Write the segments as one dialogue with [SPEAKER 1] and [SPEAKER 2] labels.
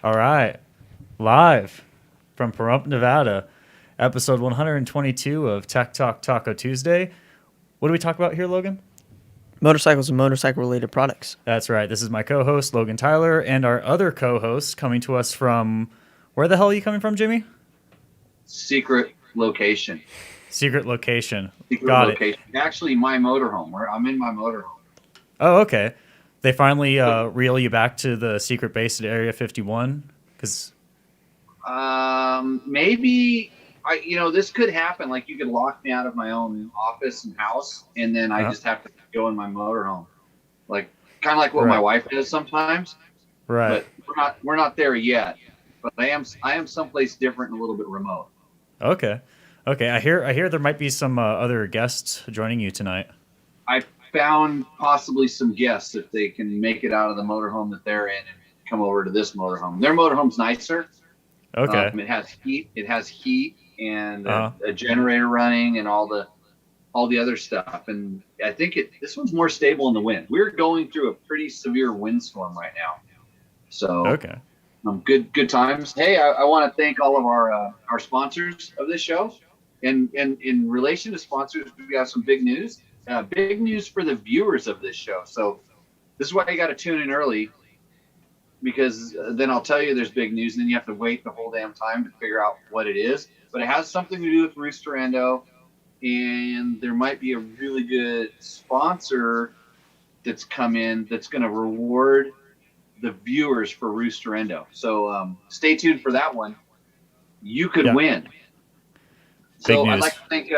[SPEAKER 1] All right. Live from Pahrump, Nevada, episode 122 of Tech Talk Taco Tuesday. What do we talk about here, Logan?
[SPEAKER 2] Motorcycles and motorcycle-related products.
[SPEAKER 1] That's right. This is my co-host, Logan Tyler, and our other co-host coming to us from... Where the hell are you coming from, Jimmy?
[SPEAKER 3] Secret location.
[SPEAKER 1] Secret location.
[SPEAKER 3] Secret
[SPEAKER 1] Got
[SPEAKER 3] location.
[SPEAKER 1] it.
[SPEAKER 3] Actually, my motorhome. I'm in my motorhome.
[SPEAKER 1] Oh, okay. They finally reel you back to the secret base at Area 51? Because...
[SPEAKER 3] Maybe this could happen. Like, you could lock me out of my own office and house, and then I just have to go in my motorhome, like kind of like what my wife does sometimes.
[SPEAKER 1] Right.
[SPEAKER 3] But we're not there yet. But I am someplace different and a little bit remote.
[SPEAKER 1] Okay. I hear there might be some other guests joining you tonight.
[SPEAKER 3] I found possibly some guests if they can make it out of the motorhome that they're in and come over to this motorhome. Their motorhome's nicer.
[SPEAKER 1] Okay.
[SPEAKER 3] It has heat. It has heat and a generator running and all the other stuff. And I think this one's more stable in the wind. We're going through a pretty severe windstorm right now. So
[SPEAKER 1] okay.
[SPEAKER 3] Good times. Hey, I want to thank all of our sponsors of this show. And in relation to sponsors, we got some big news. Big news for the viewers of this show. So this is why you got to tune in early, because then I'll tell you there's big news, and then you have to wait the whole damn time to figure out what it is. But it has something to do with Rooster Endo, and there might be a really good sponsor that's come in that's going to reward the viewers for Rooster Endo. So stay tuned for that one. You could win. So I'd like to thank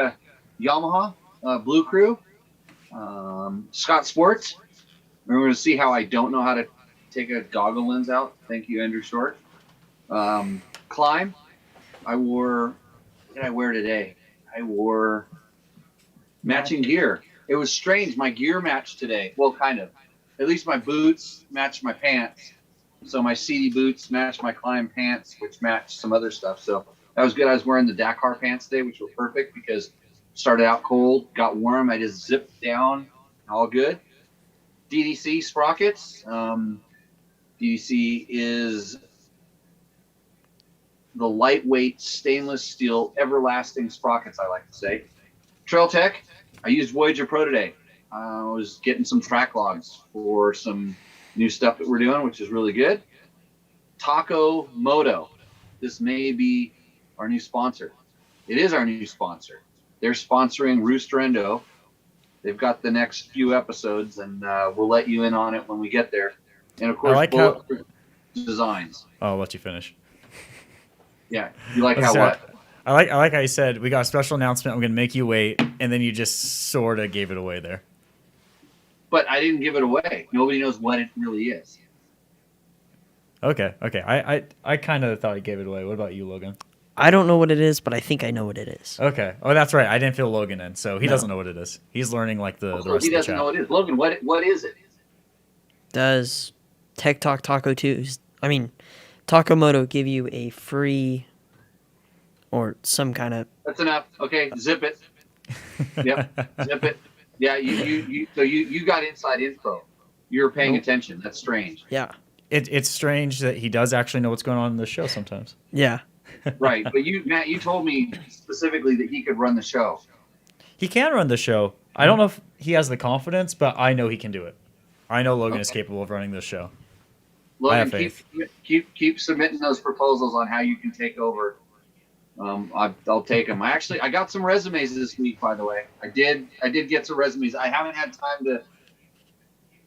[SPEAKER 3] Yamaha, Blue Crew, Scott Sports. We're going to see how I don't know how to take a goggle lens out. Thank you, Andrew Short. Climb. What did I wear today? I wore matching gear. It was strange. My gear matched today. Well, kind of. At least my boots matched my pants. So my CD boots matched my Climb pants, which matched some other stuff. So that was good. I was wearing the Dakar pants today, which were perfect because it started out cold, got warm. I just zipped down. All good. DDC sprockets. DDC is the lightweight stainless steel everlasting sprockets, I like to say. Trail Tech. I used Voyager Pro today. I was getting some track logs for some new stuff that we're doing, which is really good. Taco Moto. This may be our new sponsor. It is our new sponsor. They're sponsoring Rooster Endo. They've got the next few episodes, and we'll let you in on it when we get there. And, of course, Bulletproof Designs.
[SPEAKER 1] Oh, I'll let you finish.
[SPEAKER 3] Yeah. You like how what?
[SPEAKER 1] I like how you said, we got a special announcement, I'm going to make you wait, and then you just sort of gave it away there.
[SPEAKER 3] But I didn't give it away. Nobody knows what it really is.
[SPEAKER 1] Okay. I kind of thought he gave it away. What about you, Logan?
[SPEAKER 2] I don't know what it is, but I think I know what it is.
[SPEAKER 1] Okay. Oh, that's right. I didn't fill Logan in, so he doesn't know what it is. He's learning like the rest of the chat.
[SPEAKER 3] He doesn't know what it is. Logan, what is it?
[SPEAKER 2] Does Tech Talk Taco Taco Moto give you a free or some kind of...
[SPEAKER 3] That's enough. Okay, zip it. Yep, zip it. Yeah, you got inside info. You're paying attention. That's strange.
[SPEAKER 2] Yeah.
[SPEAKER 1] It's strange that he does actually know what's going on in the show sometimes.
[SPEAKER 2] Yeah.
[SPEAKER 3] Right, but Matt, you told me specifically that he could run the show.
[SPEAKER 1] He can run the show. I don't know if he has the confidence, but I know he can do it. I know Logan is capable of running this show.
[SPEAKER 3] Logan, keep submitting those proposals on how you can take over. I'll take them. I got some resumes this week, by the way. I did get some resumes. I haven't had time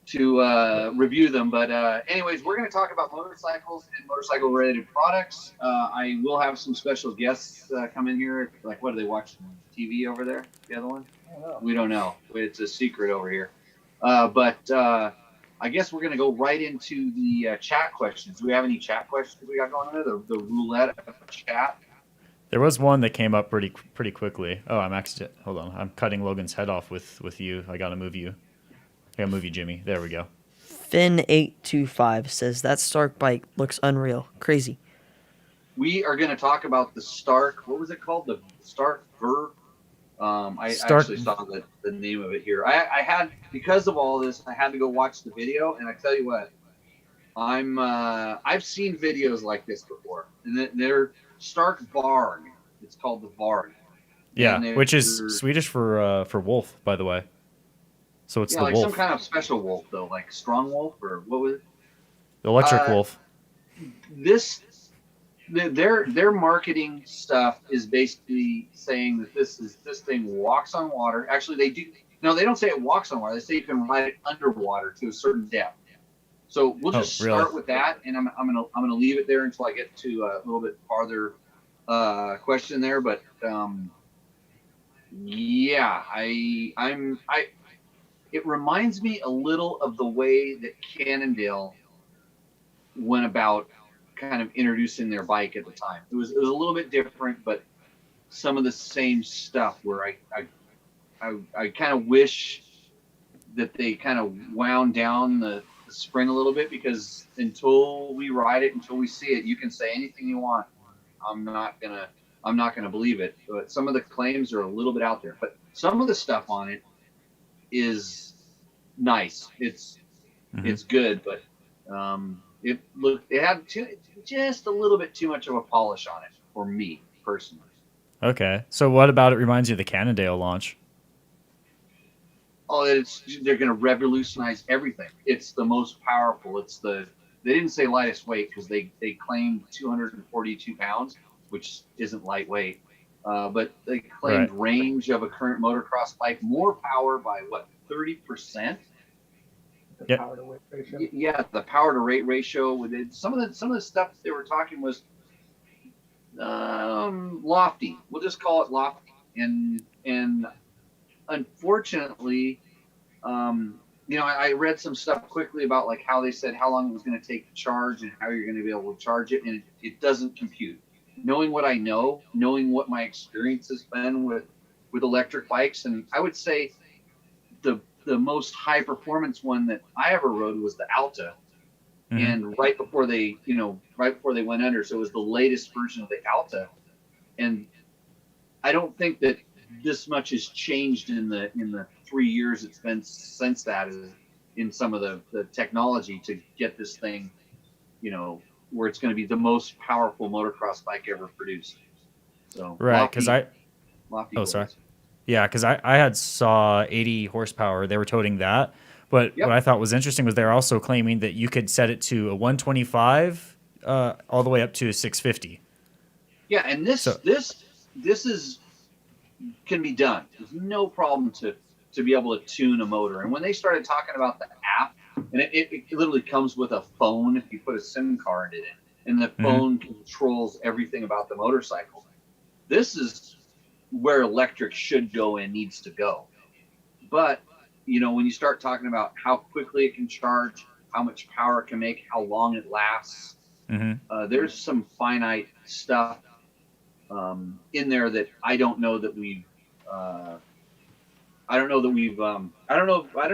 [SPEAKER 3] to review them, but anyways, we're going to talk about motorcycles and motorcycle-related products. I will have some special guests come in here. Like, what do they watch TV over there? The other one? We don't know. It's a secret over here. But I guess we're going to go right into the chat questions. Do we have any chat questions we got going on there? The roulette of chat.
[SPEAKER 1] There was one that came up pretty quickly. Oh, hold on. I'm cutting Logan's head off with you. I got to move you. I got to move you, Jimmy. There we go.
[SPEAKER 2] Finn825 says, that Stark bike looks unreal. Crazy.
[SPEAKER 3] We are going to talk about the Stark. What was it called? The Stark Ver. I actually saw the name of it here. I had, because of all this, I had to go watch the video, and I tell you what, I've seen videos like this before, and they're Stark Varg. It's called the Varg,
[SPEAKER 1] Yeah,
[SPEAKER 3] and
[SPEAKER 1] which is
[SPEAKER 3] they're
[SPEAKER 1] Swedish for wolf, by the way. So it's
[SPEAKER 3] yeah,
[SPEAKER 1] the
[SPEAKER 3] like some
[SPEAKER 1] wolf,
[SPEAKER 3] kind of special wolf though, like strong wolf or what was it?
[SPEAKER 1] the electric
[SPEAKER 3] Uh,
[SPEAKER 1] wolf.
[SPEAKER 3] this their marketing stuff is basically saying that this thing walks on water. Actually, they do. No, they don't say it walks on water. They say you can ride it underwater to a certain depth. So we'll
[SPEAKER 1] Oh,
[SPEAKER 3] just
[SPEAKER 1] really?
[SPEAKER 3] start with that, and I'm gonna leave it there until I get to a little bit farther question there. But yeah, I it reminds me a little of the way that Cannondale went about kind of introducing their bike at the time. It was a little bit different, but some of the same stuff where I kind of wish that they kind of wound down the spring a little bit, because until we ride it, until we see it, you can say anything you want. I'm not gonna I'm not gonna believe it. But some of the claims are a little bit out there. But some of the stuff on it is nice.
[SPEAKER 1] Hmm.
[SPEAKER 3] It's good, but it had just a little bit too much of a polish on it for me personally.
[SPEAKER 1] Okay. So what about it reminds you of the Cannondale launch?
[SPEAKER 3] Oh, they're going to revolutionize everything. It's the most powerful. They didn't say lightest weight because they claimed 242 pounds, which isn't lightweight. But they claimed
[SPEAKER 1] Right.
[SPEAKER 3] range of a current motocross bike, more power by what, 30%?
[SPEAKER 4] The
[SPEAKER 1] Yep.
[SPEAKER 4] power to weight ratio.
[SPEAKER 3] Yeah, the power to rate ratio with it. Some of the stuff they were talking was lofty. We'll just call it lofty. And unfortunately, I read some stuff quickly about like how they said how long it was going to take to charge and how you're going to be able to charge it, and it doesn't compute. Knowing what I know, knowing what my experience has been with electric bikes, and I would say the most high performance one that I ever rode was the Alta,
[SPEAKER 1] Hmm.
[SPEAKER 3] and right before they went under, so it was the latest version of the Alta, and I don't think that this much has changed in the 3 years it's been since that, is in some of the technology to get this thing, where it's going to be the most powerful motocross bike ever produced. So
[SPEAKER 1] Right. Because
[SPEAKER 3] lofty
[SPEAKER 1] oh, sorry.
[SPEAKER 3] goals.
[SPEAKER 1] Yeah, because I had saw 80 horsepower. They were toting that. But what
[SPEAKER 3] Yep.
[SPEAKER 1] I thought was interesting was they're also claiming that you could set it to a 125 all the way up to a 650.
[SPEAKER 3] Yeah, and this
[SPEAKER 1] So,
[SPEAKER 3] this this is can be done. There's no problem to be able to tune a motor. And when they started talking about the app, and it literally comes with a phone if you put a SIM card in it, and the
[SPEAKER 1] mhm.
[SPEAKER 3] phone controls everything about the motorcycle. This is where electric should go and needs to go. But when you start talking about how quickly it can charge, how much power it can make, how long it lasts,
[SPEAKER 1] Mhm.
[SPEAKER 3] there's some finite stuff in there that I don't know that we've uh, I don't know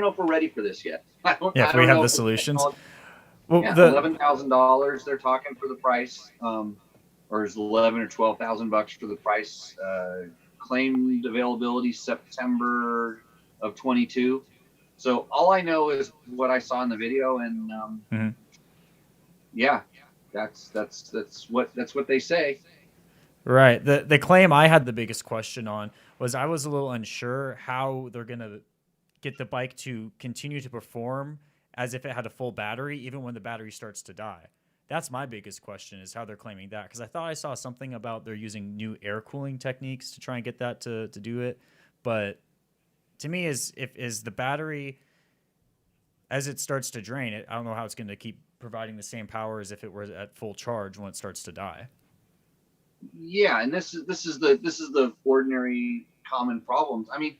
[SPEAKER 3] if we're ready for this yet. I don't
[SPEAKER 1] Yeah,
[SPEAKER 3] I
[SPEAKER 1] if we
[SPEAKER 3] don't
[SPEAKER 1] have
[SPEAKER 3] know
[SPEAKER 1] the
[SPEAKER 3] if the
[SPEAKER 1] solutions.
[SPEAKER 3] technology.
[SPEAKER 1] Well,
[SPEAKER 3] Yeah,
[SPEAKER 1] the
[SPEAKER 3] $11,000 they're talking for the price, or is 11 or 12,000 bucks for the price? Claimed availability September of 22. So all I know is what I saw in the video, and
[SPEAKER 1] mhm.
[SPEAKER 3] yeah, that's what they say.
[SPEAKER 1] Right. The claim I had the biggest question on was I was a little unsure how they're gonna get the bike to continue to perform as if it had a full battery, even when the battery starts to die. That's my biggest question is how they're claiming that. Because I thought I saw something about they're using new air cooling techniques to try and get that to do it. But to me, is the battery as it starts to drain it, I don't know how it's going to keep providing the same power as if it were at full charge when it starts to die.
[SPEAKER 3] Yeah, and this is the ordinary common problems. I mean,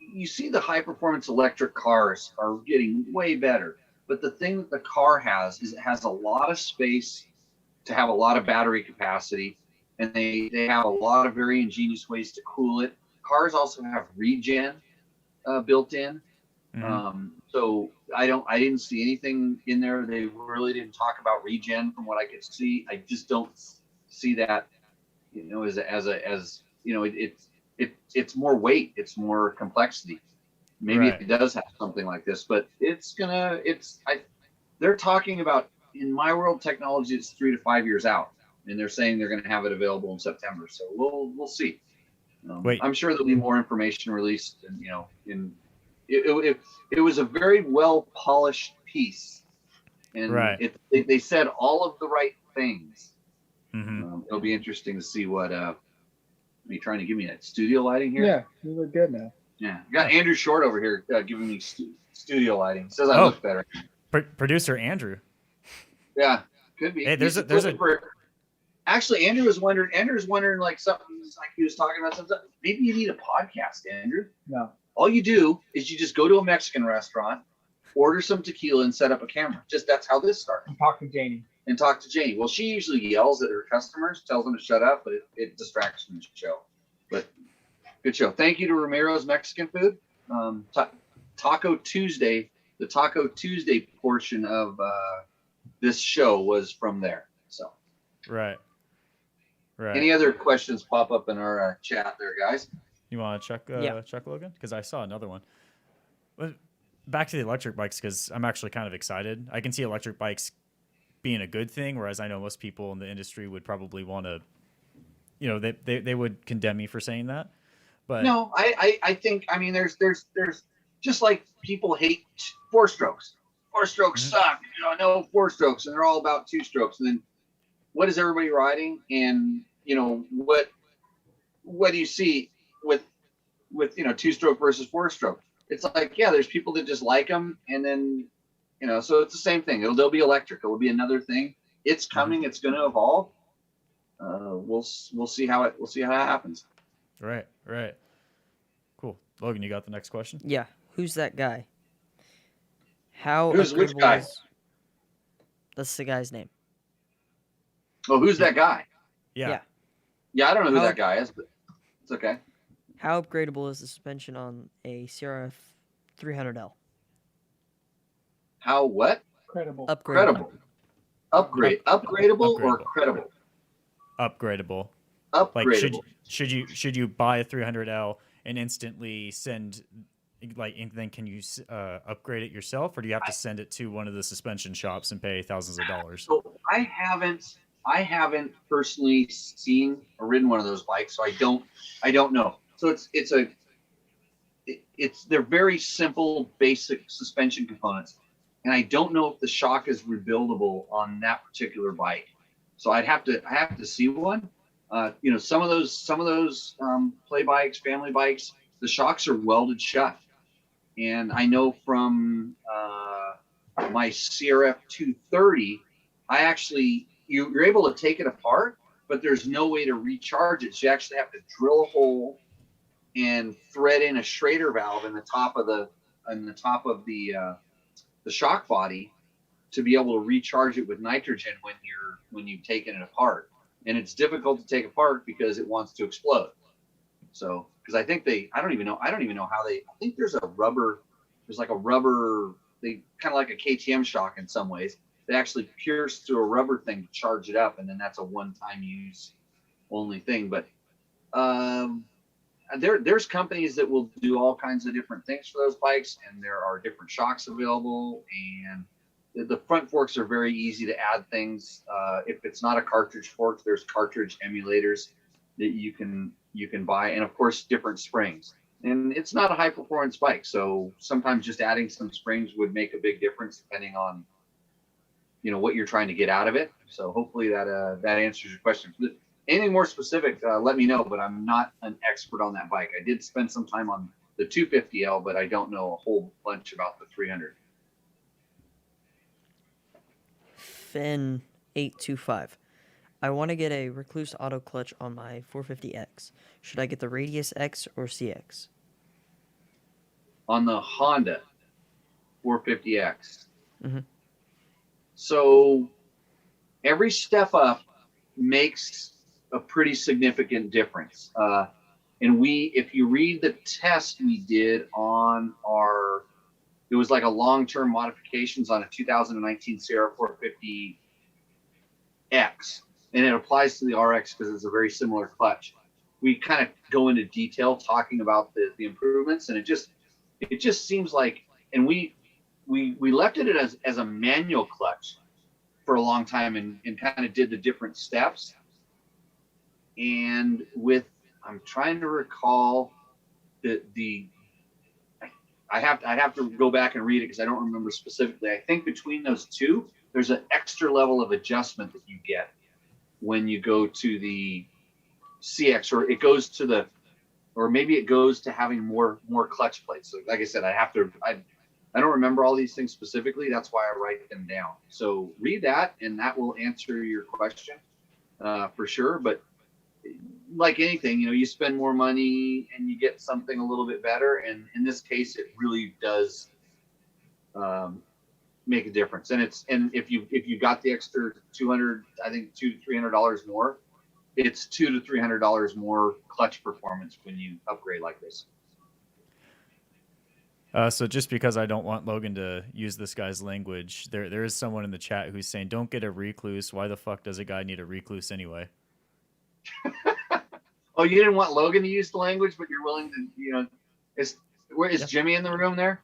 [SPEAKER 3] you see the high performance electric cars are getting way better, but the thing that the car has is it has a lot of space to have a lot of battery capacity, and they have a lot of very ingenious ways to cool it. Cars also have regen built in.
[SPEAKER 1] Mm-hmm.
[SPEAKER 3] So I didn't see anything in there. They really didn't talk about regen from what I could see. I just don't see that, it's more weight, it's more complexity. Maybe
[SPEAKER 1] Right.
[SPEAKER 3] it does have something like this, but they're talking about, in my world, technology is 3 to 5 years out, and they're saying they're going to have it available in September. So we'll see.
[SPEAKER 1] Wait,
[SPEAKER 3] I'm sure there'll be more information released, and it was a very well polished piece, and
[SPEAKER 1] right.
[SPEAKER 3] they said all of the right things.
[SPEAKER 1] Mm-hmm.
[SPEAKER 3] It'll be interesting to see what. Are you trying to give me that studio lighting here?
[SPEAKER 4] Yeah, you look good now.
[SPEAKER 3] Yeah, got Andrew Short over here giving me studio lighting. Says I
[SPEAKER 1] Oh.
[SPEAKER 3] look better.
[SPEAKER 1] Producer Andrew.
[SPEAKER 3] Yeah, could be.
[SPEAKER 1] Hey, there's a
[SPEAKER 3] Actually, Andrew's wondering like something, like he was talking about something. Maybe you need a podcast, Andrew.
[SPEAKER 4] No.
[SPEAKER 3] All you do is you just go to a Mexican restaurant, order some tequila, and set up a camera. Just that's how this started.
[SPEAKER 4] And talk to Janie.
[SPEAKER 3] And talk to Janie. Well, she usually yells at her customers, tells them to shut up, but it distracts from the show. But good show. Thank you to Ramiro's Mexican Food. Taco Tuesday, the Taco Tuesday portion of this show was from there. So.
[SPEAKER 1] Right.
[SPEAKER 3] Any other questions pop up in our chat there, guys?
[SPEAKER 1] You want to check
[SPEAKER 2] Yeah.
[SPEAKER 1] check Logan? Because I saw another one. But back to the electric bikes, because I'm actually kind of excited. I can see electric bikes being a good thing, whereas I know most people in the industry would probably want to, they would condemn me for saying that. But
[SPEAKER 3] no, I think, I mean, there's just like people hate 4-strokes. 4-strokes suck. No 4-strokes, and they're all about 2-strokes. And then what is everybody riding? And what do you see with 2-stroke versus 4-stroke? It's like, yeah, there's people that just like them, and then so it's the same thing. They'll be electric. It'll be another thing. It's coming. It's going to evolve. We'll see how it happens.
[SPEAKER 1] Right. Cool. Logan, you got the next question?
[SPEAKER 2] Yeah. Who's that guy? How
[SPEAKER 3] Who's which
[SPEAKER 2] upgradable
[SPEAKER 3] guy?
[SPEAKER 2] That's the guy's name.
[SPEAKER 3] Oh, who's that guy?
[SPEAKER 1] Yeah.
[SPEAKER 3] Yeah, I don't know who
[SPEAKER 2] How-
[SPEAKER 3] that guy is, but it's okay.
[SPEAKER 2] How upgradable is the suspension on a CRF 300L?
[SPEAKER 3] How what?
[SPEAKER 4] Credible.
[SPEAKER 2] Upgradable.
[SPEAKER 3] Credible. Upgradable or credible?
[SPEAKER 1] Upgradable. Like
[SPEAKER 3] Upgradable.
[SPEAKER 1] should you buy a 300L and instantly send, and then can you upgrade it yourself, or do you have to send it to one of the suspension shops and pay thousands of dollars?
[SPEAKER 3] So I haven't personally seen or ridden one of those bikes, so I don't know. So they're very simple, basic suspension components, and I don't know if the shock is rebuildable on that particular bike. So I have to see one. Some of those play bikes, family bikes, the shocks are welded shut, and I know from my CRF 230, you're able to take it apart, but there's no way to recharge it. So you actually have to drill a hole and thread in a Schrader valve in the top of the shock body to be able to recharge it with nitrogen when you've taken it apart. And it's difficult to take apart because it wants to explode. So, because I don't even know how I think there's like a rubber, they kind of like a KTM shock in some ways. They actually pierce through a rubber thing to charge it up, and then that's a one-time use only thing. But there's companies that will do all kinds of different things for those bikes, and there are different shocks available, and the front forks are very easy to add things. If it's not a cartridge fork, there's cartridge emulators that you can buy, and of course different springs. And it's not a high performance bike, so sometimes just adding some springs would make a big difference depending on what you're trying to get out of it. So hopefully that answers your question. Anything more specific, let me know, but I'm not an expert on that bike. I did spend some time on the 250L, but I don't know a whole bunch about the 300.
[SPEAKER 2] Finn 825. I want to get a Recluse auto clutch on my 450X. Should I get the Radius X or CX?
[SPEAKER 3] On the Honda 450X.
[SPEAKER 2] Mm-hmm.
[SPEAKER 3] So every step up makes a pretty significant difference. And if you read the test we did on it was like a long-term modifications on a 2019 Sierra 450X, and it applies to the RX because it's a very similar clutch. We kind of go into detail talking about the improvements, and it just seems like, and we left it as a manual clutch for a long time and kind of did the different steps. And I'm trying to recall I'd have to go back and read it because I don't remember specifically. I think between those two, there's an extra level of adjustment that you get when you go to the CX, or maybe it goes to having more clutch plates. So like I said, I don't remember all these things specifically. That's why I write them down. So read that, and that will answer your question for sure. But like anything, you spend more money and you get something a little bit better. And in this case, it really does make a difference. And if you got the extra $200, I think $200 to $300 more, it's $200 to $300 more clutch performance when you upgrade like this.
[SPEAKER 1] So just because I don't want Logan to use this guy's language, there is someone in the chat who's saying, "Don't get a Recluse. Why the fuck does a guy need a Recluse anyway?"
[SPEAKER 3] Oh, you didn't want Logan to use the language, but you're willing to, is Jimmy in the room there?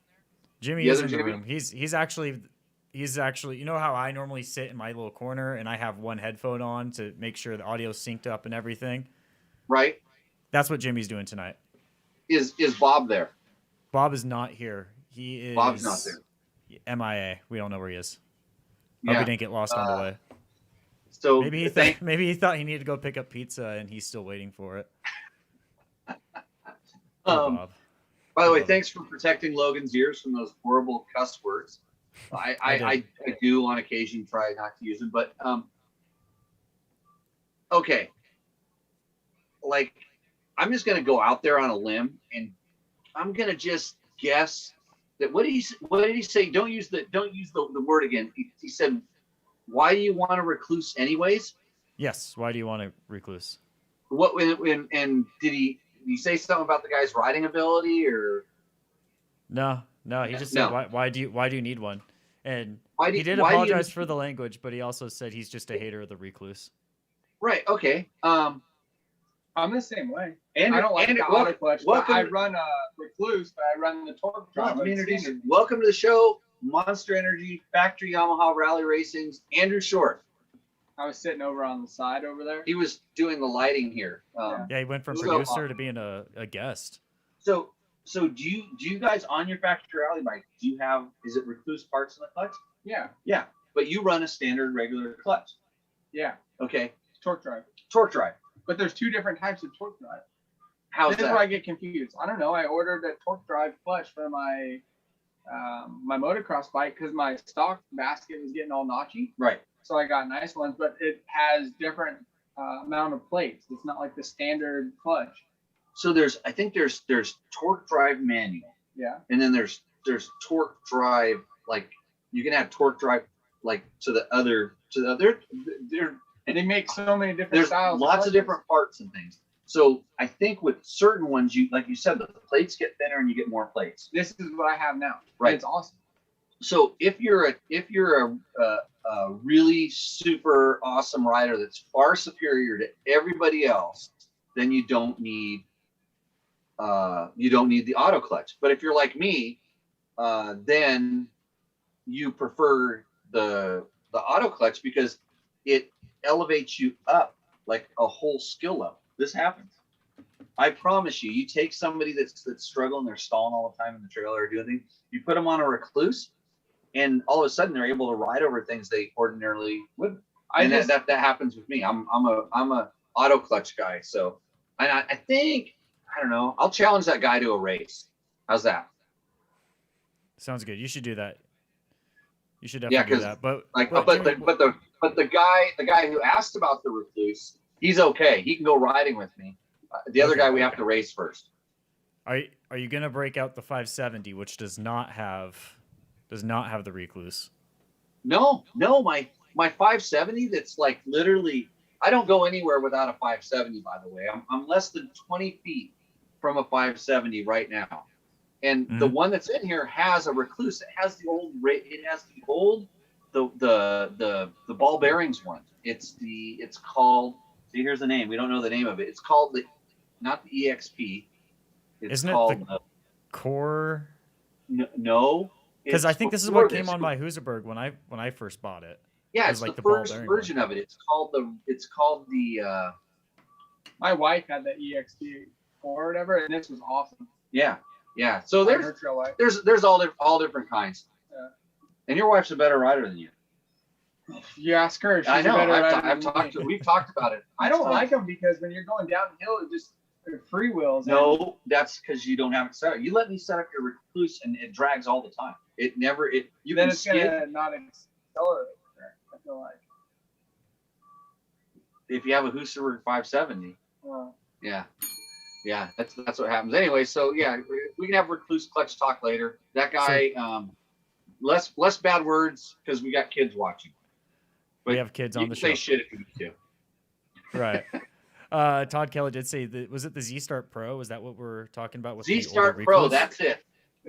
[SPEAKER 1] Jimmy is in the room. He's actually, you know how I normally sit in my little corner and I have one headphone on to make sure the audio's synced up and everything?
[SPEAKER 3] Right.
[SPEAKER 1] That's what Jimmy's doing tonight.
[SPEAKER 3] Is Bob there?
[SPEAKER 1] Bob is not here.
[SPEAKER 3] Bob's not there.
[SPEAKER 1] MIA. We don't know where he is. Hope he didn't get lost on the way.
[SPEAKER 3] So
[SPEAKER 1] maybe he thought he needed to go pick up pizza and he's still waiting for it.
[SPEAKER 3] Bob. By the way, thanks for protecting Logan's ears from those horrible cuss words. I do on occasion try not to use them, but okay. Like, I'm just gonna go out there on a limb and I'm gonna just guess that what did he say? Don't use the word again. He said, "Why do you want a Recluse anyways?"
[SPEAKER 1] Yes. Why do you want a Recluse?
[SPEAKER 3] What and did he say something about the guy's riding ability or?
[SPEAKER 1] No. He just said, "Why do you need one?" And he did
[SPEAKER 3] apologize
[SPEAKER 1] apologize for the language, but he also said he's just a hater of the Recluse.
[SPEAKER 3] Right. Okay.
[SPEAKER 4] I'm the same way.
[SPEAKER 3] And
[SPEAKER 4] I don't like the auto clutch. I run a Recluse, but I run the torque drive.
[SPEAKER 3] Welcome to the show, Monster Energy Factory Yamaha Rally Racing's Andrew Short.
[SPEAKER 4] I was sitting over on the side over there.
[SPEAKER 3] He was doing the lighting here.
[SPEAKER 1] Yeah, he went from producer to being a guest.
[SPEAKER 3] So do you guys on your factory rally bike? Is it Recluse parts in the clutch?
[SPEAKER 4] Yeah.
[SPEAKER 3] Yeah, but you run a standard regular clutch.
[SPEAKER 4] Yeah.
[SPEAKER 3] Okay.
[SPEAKER 4] Torque drive.
[SPEAKER 3] But
[SPEAKER 4] there's two different types of torque drive.
[SPEAKER 3] How's
[SPEAKER 4] This
[SPEAKER 3] that?
[SPEAKER 4] is where I get confused. I don't know. I ordered a torque drive clutch for my my motocross bike because my stock basket was getting all notchy.
[SPEAKER 3] Right.
[SPEAKER 4] So I got nice ones, but it has different amount of plates. It's not like the standard clutch.
[SPEAKER 3] So I think there's torque drive manual.
[SPEAKER 4] Yeah.
[SPEAKER 3] And then there's torque drive, like you can have torque drive like to the other.
[SPEAKER 4] And they make so many different
[SPEAKER 3] There's
[SPEAKER 4] styles.
[SPEAKER 3] lots of different parts and things. So I think with certain ones, like you said, the plates get thinner and you get more plates.
[SPEAKER 4] This is what I have now.
[SPEAKER 3] Right.
[SPEAKER 4] It's awesome.
[SPEAKER 3] So if you're a really super awesome rider that's far superior to everybody else, then you don't need the auto clutch. But if you're like me, then you prefer the auto clutch because it elevates you up like a whole skill level. This happens. I promise you. You take somebody that's struggling, they're stalling all the time in the trailer or doing things. You put them on a Recluse, and all of a sudden they're able to ride over things they ordinarily wouldn't. That happens with me. I'm a auto clutch guy. So I think I don't know. I'll challenge that guy to a race. How's that?
[SPEAKER 1] Sounds good. You should do that. You should definitely do that.
[SPEAKER 3] But the guy who asked about the Recluse, he's okay. He can go riding with me. The other guy we have to race first.
[SPEAKER 1] Are you gonna break out the 570, which does not have the Recluse?
[SPEAKER 3] No. My 570. That's like literally. I don't go anywhere without a 570. By the way, I'm less than 20 feet from a 570 right now, and the one that's in here has a Recluse. It has the old. The ball bearings one. It's called. See, here's the name. We don't know the name of it. It's called not the EXP.
[SPEAKER 1] Isn't it the Core?
[SPEAKER 3] No.
[SPEAKER 1] Because I think this is what came on my Husaberg when I first bought it.
[SPEAKER 3] Yeah,
[SPEAKER 1] It
[SPEAKER 3] it's
[SPEAKER 1] was like
[SPEAKER 3] the
[SPEAKER 1] the ball
[SPEAKER 3] first
[SPEAKER 1] bearing
[SPEAKER 3] version of it. It's called the.
[SPEAKER 4] My wife had the EXT4 or whatever, and this was awesome.
[SPEAKER 3] Yeah. So
[SPEAKER 4] Her trail light.
[SPEAKER 3] there's all different kinds.
[SPEAKER 4] Yeah.
[SPEAKER 3] And your wife's a better rider than you.
[SPEAKER 4] You ask her. She's
[SPEAKER 3] I know.
[SPEAKER 4] A better rider
[SPEAKER 3] I've
[SPEAKER 4] than
[SPEAKER 3] talked.
[SPEAKER 4] me.
[SPEAKER 3] We've talked about it.
[SPEAKER 4] I don't like them because when you're going downhill, it just free wheels.
[SPEAKER 3] No, that's because you don't have it set up. You let me set up your Recluse, and it drags all the time. It never. You
[SPEAKER 4] then
[SPEAKER 3] can
[SPEAKER 4] it's
[SPEAKER 3] skid.
[SPEAKER 4] gonna not accelerate. I feel like.
[SPEAKER 3] If you have a Husaberg 570.
[SPEAKER 4] Well,
[SPEAKER 3] Yeah. That's what happens. Anyway, so yeah, we can have Recluse clutch talk later. That guy, less bad words because we got kids watching.
[SPEAKER 1] We have kids on the show.
[SPEAKER 3] You can say shit if you need to.
[SPEAKER 1] Right. Todd Kelly did say that. Was it the Z Start Pro? Is that what we're talking about with
[SPEAKER 3] Z
[SPEAKER 1] the
[SPEAKER 3] Start
[SPEAKER 1] older
[SPEAKER 3] Pro.
[SPEAKER 1] Recluse?
[SPEAKER 3] That's it.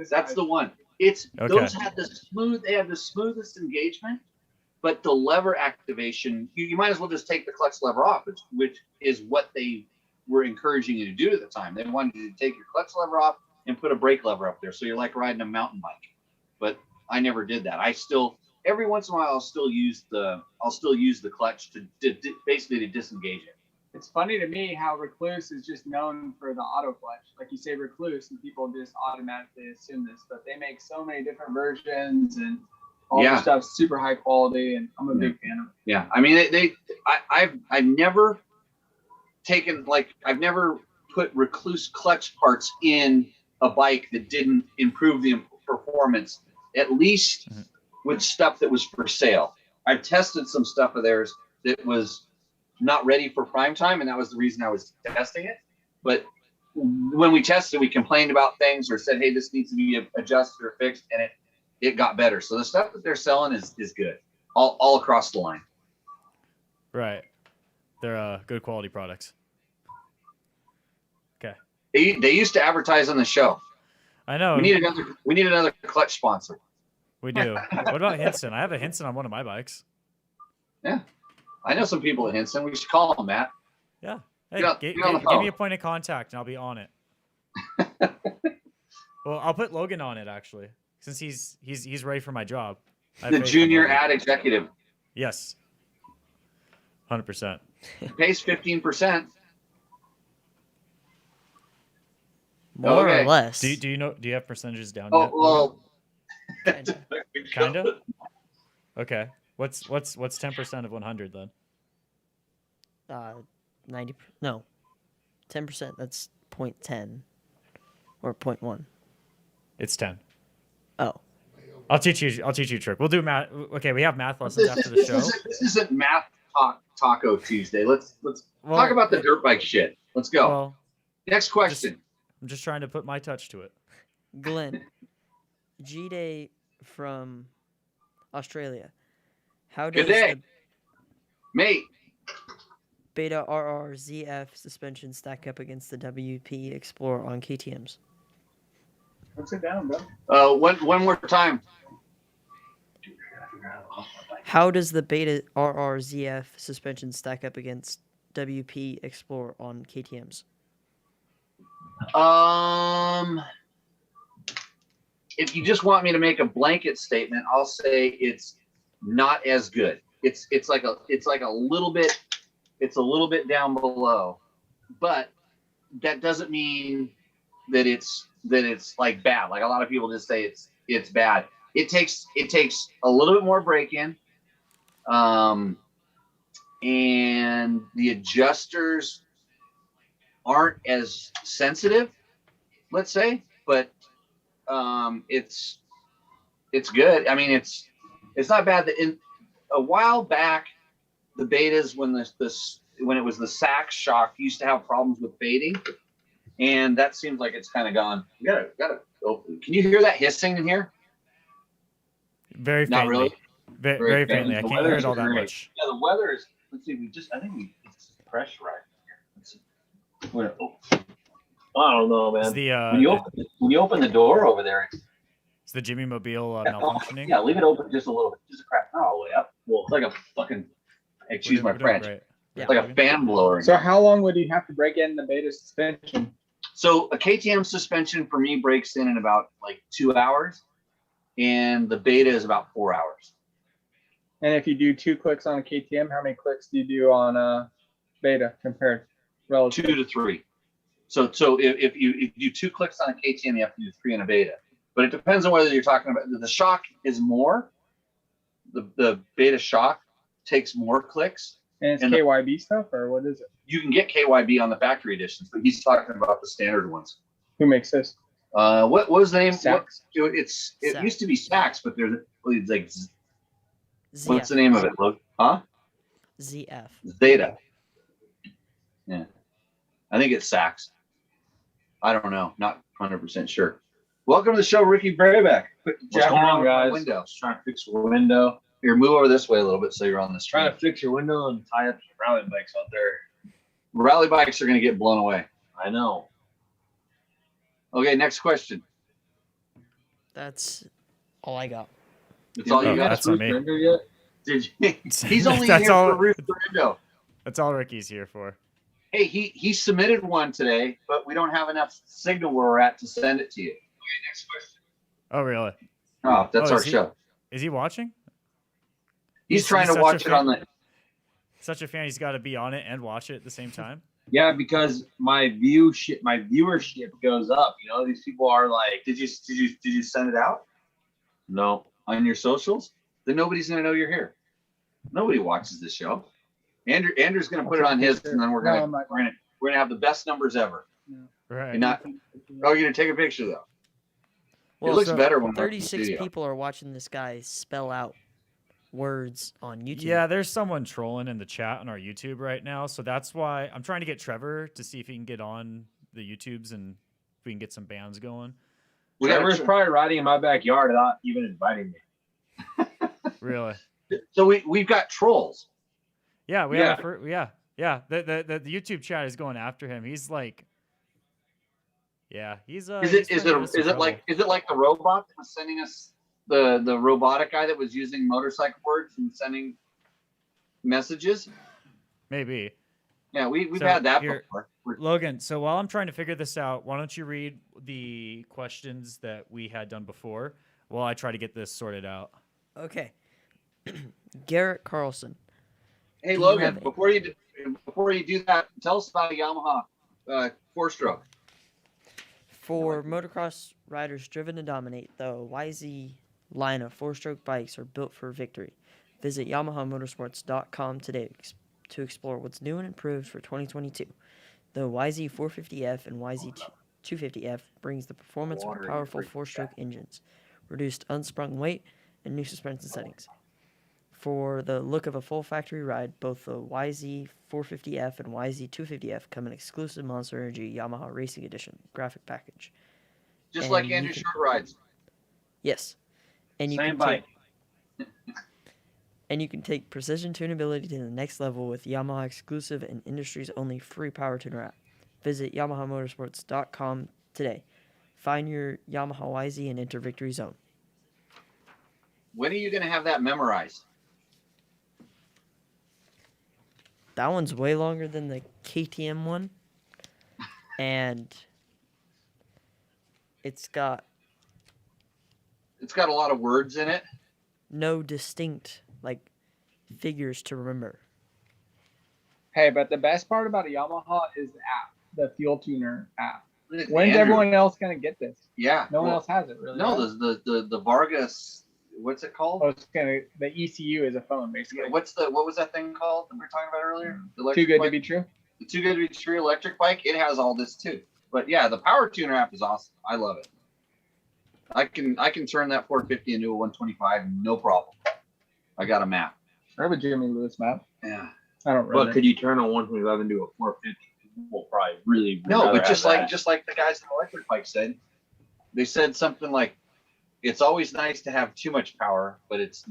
[SPEAKER 3] That's the one. It's
[SPEAKER 1] Okay.
[SPEAKER 3] those had the smooth. They have the smoothest engagement, but the lever activation. You might as well just take the clutch lever off, which is what they were encouraging you to do at the time. They wanted you to take your clutch lever off and put a brake lever up there, so you're like riding a mountain bike. But I never did that. I still every once in a while I'll still use the clutch to basically to disengage it.
[SPEAKER 4] it's funny to me how Recluse is just known for the auto clutch. Like you say Recluse, and people just automatically assume this, but they make so many different versions and all the stuff's super high quality, and I'm a big fan of it.
[SPEAKER 3] Yeah, I mean I've never taken I've never put Recluse clutch parts in a bike that didn't improve the performance, at least with stuff that was for sale. I've tested some stuff of theirs that was not ready for prime time, and that was the reason I was testing it. But when we tested, we complained about things or said, hey, this needs to be adjusted or fixed, and it got better. So the stuff that they're selling is good all across the line.
[SPEAKER 1] Right. They're good quality products. Okay.
[SPEAKER 3] They used to advertise on the show.
[SPEAKER 1] I know.
[SPEAKER 3] We need another clutch sponsor.
[SPEAKER 1] We do. What about Hinson? I have a Hinson on one of my bikes.
[SPEAKER 3] Yeah. I know some people at Hinson. We should call them, Matt.
[SPEAKER 1] Yeah. Hey,
[SPEAKER 3] Get on the
[SPEAKER 1] give
[SPEAKER 3] phone.
[SPEAKER 1] me a point of contact and I'll be on it. Well, I'll put Logan on it actually, since he's ready for my job.
[SPEAKER 3] The junior ad executive.
[SPEAKER 1] Yes. 100%.
[SPEAKER 3] Pays 15%.
[SPEAKER 2] More
[SPEAKER 3] Okay.
[SPEAKER 2] or less.
[SPEAKER 1] Do you have percentages down
[SPEAKER 3] Oh
[SPEAKER 1] yet?
[SPEAKER 3] well.
[SPEAKER 1] Kind of. Okay. What's 10% of 100 then?
[SPEAKER 2] 90. No, 10%. That's 0.10 or 0.1.
[SPEAKER 1] It's 10.
[SPEAKER 2] Oh,
[SPEAKER 1] I'll teach you a trick. We'll do math. Okay, we have math lessons after the show.
[SPEAKER 3] This isn't math taco Tuesday. Let's talk about the dirt bike shit. Let's go.
[SPEAKER 1] Well,
[SPEAKER 3] Next question.
[SPEAKER 1] I'm just trying to put my touch to it.
[SPEAKER 2] Glenn, G-Day from Australia. How does
[SPEAKER 3] Good day,
[SPEAKER 2] the
[SPEAKER 3] mate.
[SPEAKER 2] Beta RRZF suspension stack up against the WP Explorer on KTMs?
[SPEAKER 4] Let's sit down, bro.
[SPEAKER 3] One more time.
[SPEAKER 2] How does the Beta RRZF suspension stack up against WP Explorer on KTMs?
[SPEAKER 3] If you just want me to make a blanket statement, I'll say it's not as good. It's like a little bit down below, but that doesn't mean that it's like bad. Like a lot of people just say it's bad. It takes a little bit more break in, and the adjusters aren't as sensitive, let's say, but it's good. I mean, it's not bad. In a while back, the betas, when when it was the sack shock, used to have problems with fading, and that seems like it's kind of gone. You gotta open. Can you hear that hissing in here?
[SPEAKER 1] Very faintly.
[SPEAKER 3] Not really.
[SPEAKER 1] Very faintly. I
[SPEAKER 3] The
[SPEAKER 1] can't hear it
[SPEAKER 3] weather's
[SPEAKER 1] all that
[SPEAKER 3] great.
[SPEAKER 1] much.
[SPEAKER 3] Yeah, the weather is. Let's see. It's pressurized here. Let's see. I don't know,
[SPEAKER 1] It's
[SPEAKER 3] man.
[SPEAKER 1] the
[SPEAKER 3] When you open the door over there,
[SPEAKER 1] it's the Jimmy Mobile malfunctioning.
[SPEAKER 3] yeah, leave it open just a little bit, just a crack, not all the way up. Well, it's like a fucking. Excuse my French.
[SPEAKER 1] Right.
[SPEAKER 2] Yeah.
[SPEAKER 3] It's like a fan blower.
[SPEAKER 4] So how long would you have to break in the beta suspension?
[SPEAKER 3] So a KTM suspension for me breaks in about like 2 hours. and the beta is about 4 hours.
[SPEAKER 4] And if you do 2 clicks on a KTM, how many clicks do you do on a beta compared? Relative?
[SPEAKER 3] 2 to 3. So if you do 2 clicks on a KTM, you have to do 3 on a beta. But it depends on whether you're talking about the shock is more. The beta shock takes more clicks.
[SPEAKER 4] And it's KYB stuff, or what is it?
[SPEAKER 3] You can get KYB on the factory editions, but he's talking about the standard ones.
[SPEAKER 4] Who makes this?
[SPEAKER 3] What was the name?
[SPEAKER 4] Saks.
[SPEAKER 3] It
[SPEAKER 2] Saks.
[SPEAKER 3] used to be Saks, but there's like
[SPEAKER 2] ZF.
[SPEAKER 3] what's the name of it? Look, huh?
[SPEAKER 2] ZF.
[SPEAKER 3] Zeta. Yeah, I think it's Saks. I don't know, not 100% sure. Welcome to the show, Ricky Brayback.
[SPEAKER 5] What's going on, guys?
[SPEAKER 3] Window.
[SPEAKER 5] Just trying to fix your window.
[SPEAKER 3] Here, move over this way a little bit so you're on the
[SPEAKER 5] Trying
[SPEAKER 3] street.
[SPEAKER 5] to fix your window and tie up your rally bikes out there.
[SPEAKER 3] Rally bikes are going to get blown away.
[SPEAKER 5] I know.
[SPEAKER 3] Okay, next question.
[SPEAKER 2] That's all I got.
[SPEAKER 3] That's all you
[SPEAKER 1] Oh,
[SPEAKER 3] got.
[SPEAKER 1] that's on me.
[SPEAKER 5] Render yet?
[SPEAKER 3] Did you? He's only
[SPEAKER 1] That's
[SPEAKER 3] here
[SPEAKER 1] all-
[SPEAKER 3] for Roof Window.
[SPEAKER 1] That's all Ricky's here for.
[SPEAKER 3] Hey, he submitted one today, but we don't have enough signal where we're at to send it to you. Okay, next question.
[SPEAKER 1] Oh, really?
[SPEAKER 3] Oh, that's
[SPEAKER 1] Oh,
[SPEAKER 3] our
[SPEAKER 1] is he-
[SPEAKER 3] show.
[SPEAKER 1] Is he watching?
[SPEAKER 3] He's trying to
[SPEAKER 1] such
[SPEAKER 3] watch
[SPEAKER 1] a
[SPEAKER 3] it on the.
[SPEAKER 1] Such a fan, he's got to be on it and watch it at the same time.
[SPEAKER 5] Yeah, because my viewership goes up. You know, these people are like,
[SPEAKER 3] Did you send it out
[SPEAKER 5] no.
[SPEAKER 3] on your socials? Then nobody's gonna know you're here. Nobody watches this show. Andrew's gonna put it on his, and then we're
[SPEAKER 4] No, I'm not.
[SPEAKER 3] gonna have the best numbers ever.
[SPEAKER 1] Right.
[SPEAKER 3] You're not. Oh, you're gonna take a picture though.
[SPEAKER 2] Well,
[SPEAKER 3] it looks
[SPEAKER 1] so
[SPEAKER 3] better when we're in the
[SPEAKER 2] 36
[SPEAKER 3] studio.
[SPEAKER 2] people are watching this guy spell out words on YouTube.
[SPEAKER 1] Yeah, there's someone trolling in the chat on our YouTube right now, so that's why I'm trying to get Trevor to see if he can get on the YouTubes and if we can get some bands going.
[SPEAKER 3] We got
[SPEAKER 5] Trevor's probably riding in my backyard without even inviting me.
[SPEAKER 1] Really?
[SPEAKER 3] So we've got trolls.
[SPEAKER 1] Yeah, we
[SPEAKER 5] Yeah.
[SPEAKER 1] have. Yeah. The YouTube chat is going after him. He's like, yeah, he's.
[SPEAKER 3] Is it like the robot that was sending us the robotic guy that was using motorcycle words and sending messages?
[SPEAKER 1] maybe
[SPEAKER 3] Yeah, we've
[SPEAKER 1] So
[SPEAKER 3] had that
[SPEAKER 1] here-
[SPEAKER 3] before.
[SPEAKER 1] Logan? So while I'm trying to figure this out, why don't you read the questions that we had done before while I try to get this sorted out?
[SPEAKER 2] Okay. Garrett Carlson.
[SPEAKER 3] Hey
[SPEAKER 2] Do you
[SPEAKER 3] Logan,
[SPEAKER 2] have-
[SPEAKER 3] before you do that, tell us about a Yamaha 4-stroke.
[SPEAKER 2] For motocross riders driven to dominate, the YZ line of 4-stroke bikes are built for victory. Visit YamahaMotorsports.com today to explore what's new and improved for 2022. The YZ 450F and YZ 250F brings the performance of powerful 4-stroke engines, reduced unsprung weight, and new suspension settings. For the look of a full factory ride, both the YZ 450F and YZ 250F come in exclusive Monster Energy Yamaha Racing Edition graphic package.
[SPEAKER 3] Just
[SPEAKER 2] And
[SPEAKER 3] like
[SPEAKER 2] you
[SPEAKER 3] Andrew
[SPEAKER 2] can-
[SPEAKER 3] Short rides.
[SPEAKER 2] Yes. And you
[SPEAKER 5] Same
[SPEAKER 2] can
[SPEAKER 5] bike.
[SPEAKER 2] and you can take precision tunability to the next level with Yamaha exclusive and industry's only free power tuner app. Visit YamahaMotorsports.com today. Find your Yamaha YZ and enter Victory Zone.
[SPEAKER 3] When are you going to have that memorized?
[SPEAKER 2] That one's way longer than the KTM one. And it's got
[SPEAKER 3] It's got a lot of words in it.
[SPEAKER 2] no distinct figures to remember.
[SPEAKER 4] Hey, but the best part about a Yamaha is the app, the fuel tuner app. When's
[SPEAKER 3] Andrew-
[SPEAKER 4] everyone else gonna get this?
[SPEAKER 3] Yeah.
[SPEAKER 4] No one
[SPEAKER 3] well,
[SPEAKER 4] else has it, really.
[SPEAKER 3] No,
[SPEAKER 4] right?
[SPEAKER 3] the Vargas. What's it called?
[SPEAKER 4] Oh, it's the ECU is a phone, basically.
[SPEAKER 3] What was that thing called that we were talking about earlier? The
[SPEAKER 4] Too
[SPEAKER 3] electric
[SPEAKER 4] good
[SPEAKER 3] bike?
[SPEAKER 4] to be true.
[SPEAKER 3] The Too Good to Be True electric bike. It has all this too. But yeah, the power tuner app is awesome. I love it. I can turn that 450 into a 125 no problem. I got a map.
[SPEAKER 4] I have a Jimmy Lewis map.
[SPEAKER 3] Yeah.
[SPEAKER 4] I don't really.
[SPEAKER 5] But could you turn a 125 into a 450? We'll probably really
[SPEAKER 3] No,
[SPEAKER 5] rather
[SPEAKER 3] but just
[SPEAKER 5] have
[SPEAKER 3] like
[SPEAKER 5] that.
[SPEAKER 3] just like the guys in the electric bike said, they said something like, "It's always nice to have too much power, but it's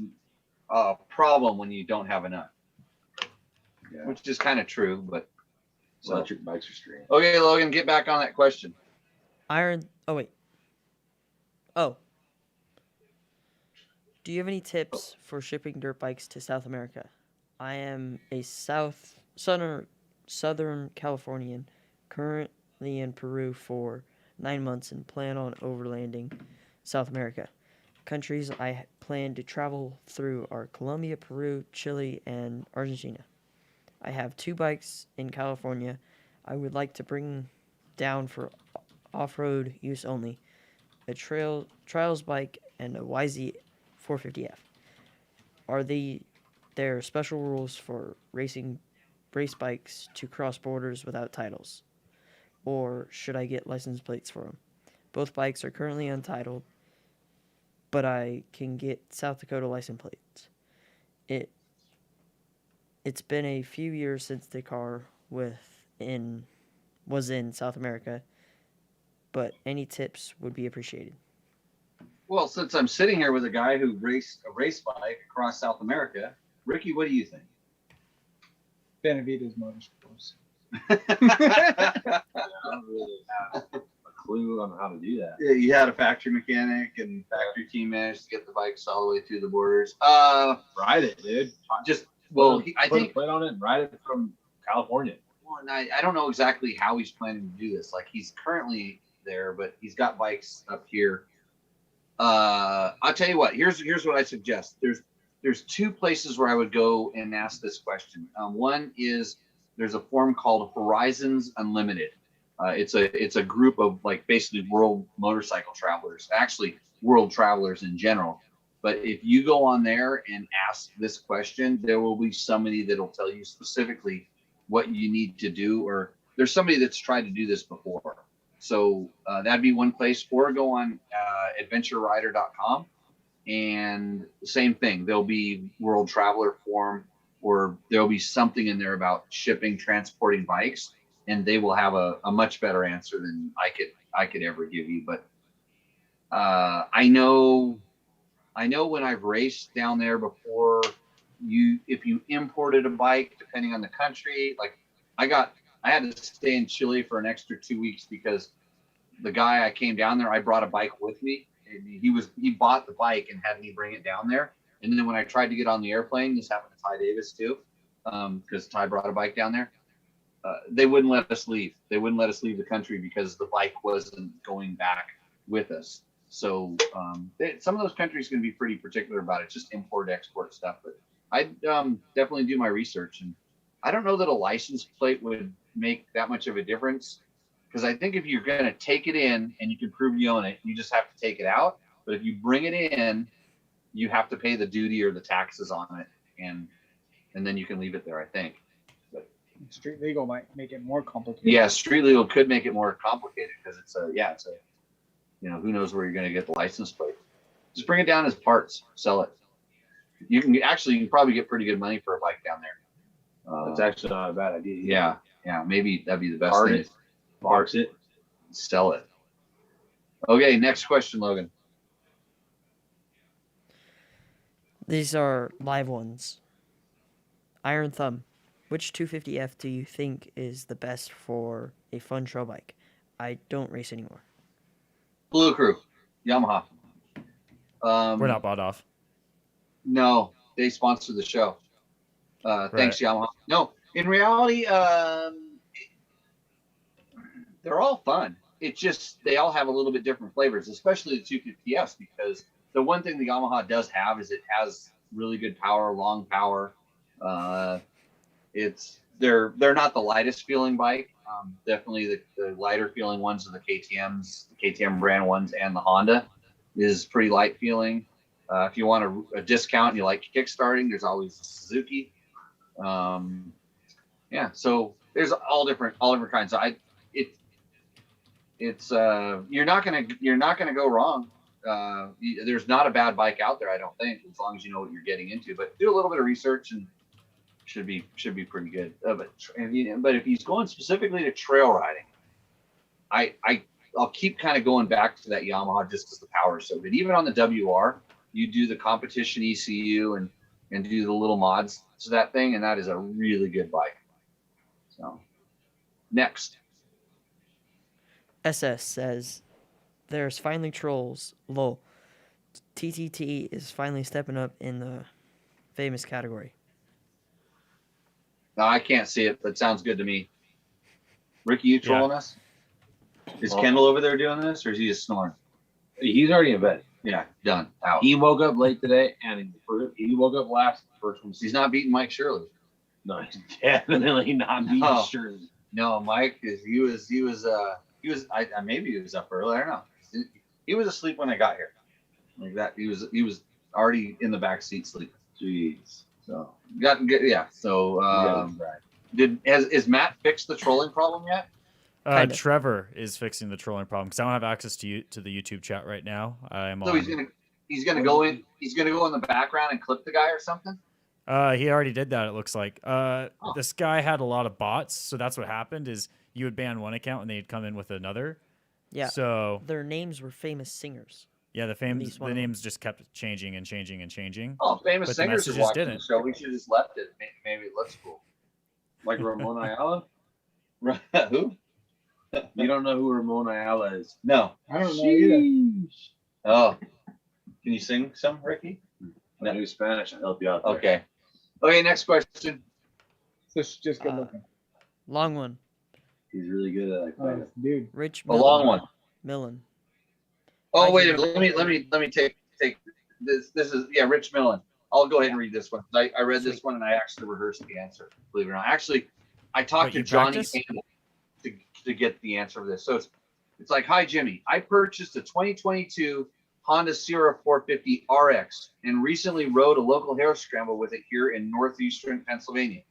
[SPEAKER 3] a problem when you don't have enough."
[SPEAKER 5] Yeah.
[SPEAKER 3] Which is kind of true, but so.
[SPEAKER 5] Electric bikes are strange.
[SPEAKER 3] Okay, Logan, get back on that question.
[SPEAKER 2] Oh, wait. Oh. Do you have any tips for shipping dirt bikes to South America? I am a Southern Californian, currently in Peru for 9 months and plan on overlanding South America. Countries I plan to travel through are Colombia, Peru, Chile, and Argentina. I have 2 bikes in California I would like to bring down for off-road use only, a trials bike and a YZ 450F. Are there special rules for racing race bikes to cross borders without titles? Or should I get license plates for them? Both bikes are currently untitled, but I can get South Dakota license plates. It's been a few years since the car was in South America, but any tips would be appreciated.
[SPEAKER 3] Well, since I'm sitting here with a guy who raced a race bike across South America, Ricky, what do you think?
[SPEAKER 4] Benavides Motorsports.
[SPEAKER 5] I don't really have a clue on how to do that.
[SPEAKER 3] Yeah, you had a factory mechanic and factory team managed to get the bikes all the way through the borders.
[SPEAKER 5] Ride it, dude.
[SPEAKER 3] Just I
[SPEAKER 5] put
[SPEAKER 3] think
[SPEAKER 5] a plate on it and ride it from California.
[SPEAKER 3] well, and I don't know exactly how he's planning to do this. Like he's currently there, but he's got bikes up here. I'll tell you what. Here's what I suggest. There's 2 places where I would go and ask this question. One is there's a forum called Horizons Unlimited. It's a group of like basically world motorcycle travelers, actually world travelers in general. But if you go on there and ask this question, there will be somebody that'll tell you specifically what you need to do, or there's somebody that's tried to do this before. So that'd be one place, or go on adventurerider.com, and the same thing. There'll be World Traveler Forum, or there'll be something in there about shipping, transporting bikes, and they will have a much better answer than I could ever give you. But I know when I've raced down there before, if you imported a bike, depending on the country, like I had to stay in Chile for an extra 2 weeks because the guy I came down there, I brought a bike with me, and he bought the bike and had me bring it down there. And then when I tried to get on the airplane, this happened to Ty Davis too, because Ty brought a bike down there. They wouldn't let us leave. They wouldn't let us leave the country because the bike wasn't going back with us. So some of those countries can be pretty particular about it, just import export stuff. But I'd definitely do my research, and I don't know that a license plate would make that much of a difference, because I think if you're going to take it in and you can prove you own it, you just have to take it out. But if you bring it in, you have to pay the duty or the taxes on it, and then you can leave it there, I think. But
[SPEAKER 4] Street legal might make it more complicated.
[SPEAKER 3] yeah, street legal could make it more complicated because it's a who knows where you're going to get the license plate. Just bring it down as parts, sell it. You can probably get pretty good money for a bike down there.
[SPEAKER 5] That's actually not a bad idea.
[SPEAKER 3] Yeah, maybe that'd be the best
[SPEAKER 5] Part
[SPEAKER 3] thing.
[SPEAKER 5] it, parts it,
[SPEAKER 3] Sell it. Okay, next question, Logan.
[SPEAKER 2] These are live ones. Iron Thumb, which 250F do you think is the best for a fun trail bike? I don't race anymore.
[SPEAKER 3] Blue Crew, Yamaha.
[SPEAKER 1] We're not bought off.
[SPEAKER 3] No, they sponsor the show. Thanks, Yamaha. No, in reality, they're all fun. It's just they all have a little bit different flavors, especially the 250S, because the one thing the Yamaha does have is it has really good power, long power. They're not the lightest feeling bike. Definitely the lighter feeling ones are the KTMs, the KTM brand ones, and the Honda is pretty light feeling. If you want a discount and you like kickstarting, there's always the Suzuki. So there's all different kinds. So you're not gonna go wrong. There's not a bad bike out there, I don't think, as long as you know what you're getting into. But do a little bit of research and should be pretty good. But if he's going specifically to trail riding, I'll keep kind of going back to that Yamaha just because the power is so good. Even on the WR, you do the competition ECU and do the little mods to that thing, and that is a really good bike. So next.
[SPEAKER 2] SS says, there's finally trolls. Lol. TTT is finally stepping up in the famous category.
[SPEAKER 3] No, I can't see it, but it sounds good to me. Ricky, you trolling us? Is Kendall over there doing this, or is he just snoring?
[SPEAKER 5] He's already in bed.
[SPEAKER 3] Yeah, done. Out.
[SPEAKER 5] He woke up late today, and he woke up last first one.
[SPEAKER 3] He's not beating Mike Shirley.
[SPEAKER 5] No, he's definitely not beating
[SPEAKER 3] No.
[SPEAKER 5] Shirley.
[SPEAKER 3] No, Mike is he was maybe he was up early. I don't know. He was asleep when I got here. Like that. He was already in the back seat sleeping.
[SPEAKER 5] Jeez.
[SPEAKER 3] So yeah. So is Matt fixed the trolling problem yet?
[SPEAKER 2] Kinda.
[SPEAKER 1] Trevor is fixing the trolling problem because I don't have access to the YouTube chat right now. I'm
[SPEAKER 3] So
[SPEAKER 1] on.
[SPEAKER 3] he's gonna go in. He's gonna go in the background and clip the guy or something.
[SPEAKER 1] He already did that. It looks like. This guy had a lot of bots, so that's what happened. Is you would ban one account and they'd come in with another.
[SPEAKER 2] Yeah.
[SPEAKER 1] So
[SPEAKER 2] Their names were famous singers.
[SPEAKER 1] yeah,
[SPEAKER 2] least
[SPEAKER 1] the
[SPEAKER 2] one of them.
[SPEAKER 1] names just kept changing and changing and changing.
[SPEAKER 3] Oh, famous
[SPEAKER 1] But the
[SPEAKER 3] singers are
[SPEAKER 1] messages
[SPEAKER 3] watching
[SPEAKER 1] didn't.
[SPEAKER 3] the show. We should have just left it. Maybe it looks cool.
[SPEAKER 5] Like Ramon Ayala?
[SPEAKER 3] Who?
[SPEAKER 5] You don't know who Ramon Ayala is?
[SPEAKER 3] No.
[SPEAKER 4] I don't know either.
[SPEAKER 3] Oh, can you sing some, Ricky?
[SPEAKER 5] I knew Spanish. I'll help you out there.
[SPEAKER 3] Okay. Okay. Next question.
[SPEAKER 4] Just good looking.
[SPEAKER 2] Long one.
[SPEAKER 5] He's really good at that.
[SPEAKER 4] Oh, dude.
[SPEAKER 2] Rich
[SPEAKER 3] A long one.
[SPEAKER 2] Millen.
[SPEAKER 3] Oh, wait a minute. Let me take this. This is Rich Millen. I'll go ahead and read this one. I read this one and I actually rehearsed the answer. Believe it or not. Actually, I talked
[SPEAKER 1] Wait,
[SPEAKER 3] to
[SPEAKER 1] you
[SPEAKER 3] Johnny
[SPEAKER 1] practiced?
[SPEAKER 3] Campbell to get the answer for this. So it's like, hi Jimmy, I purchased a 2022 Honda Sierra 450 RX and recently rode a local hair scramble with it here in northeastern Pennsylvania.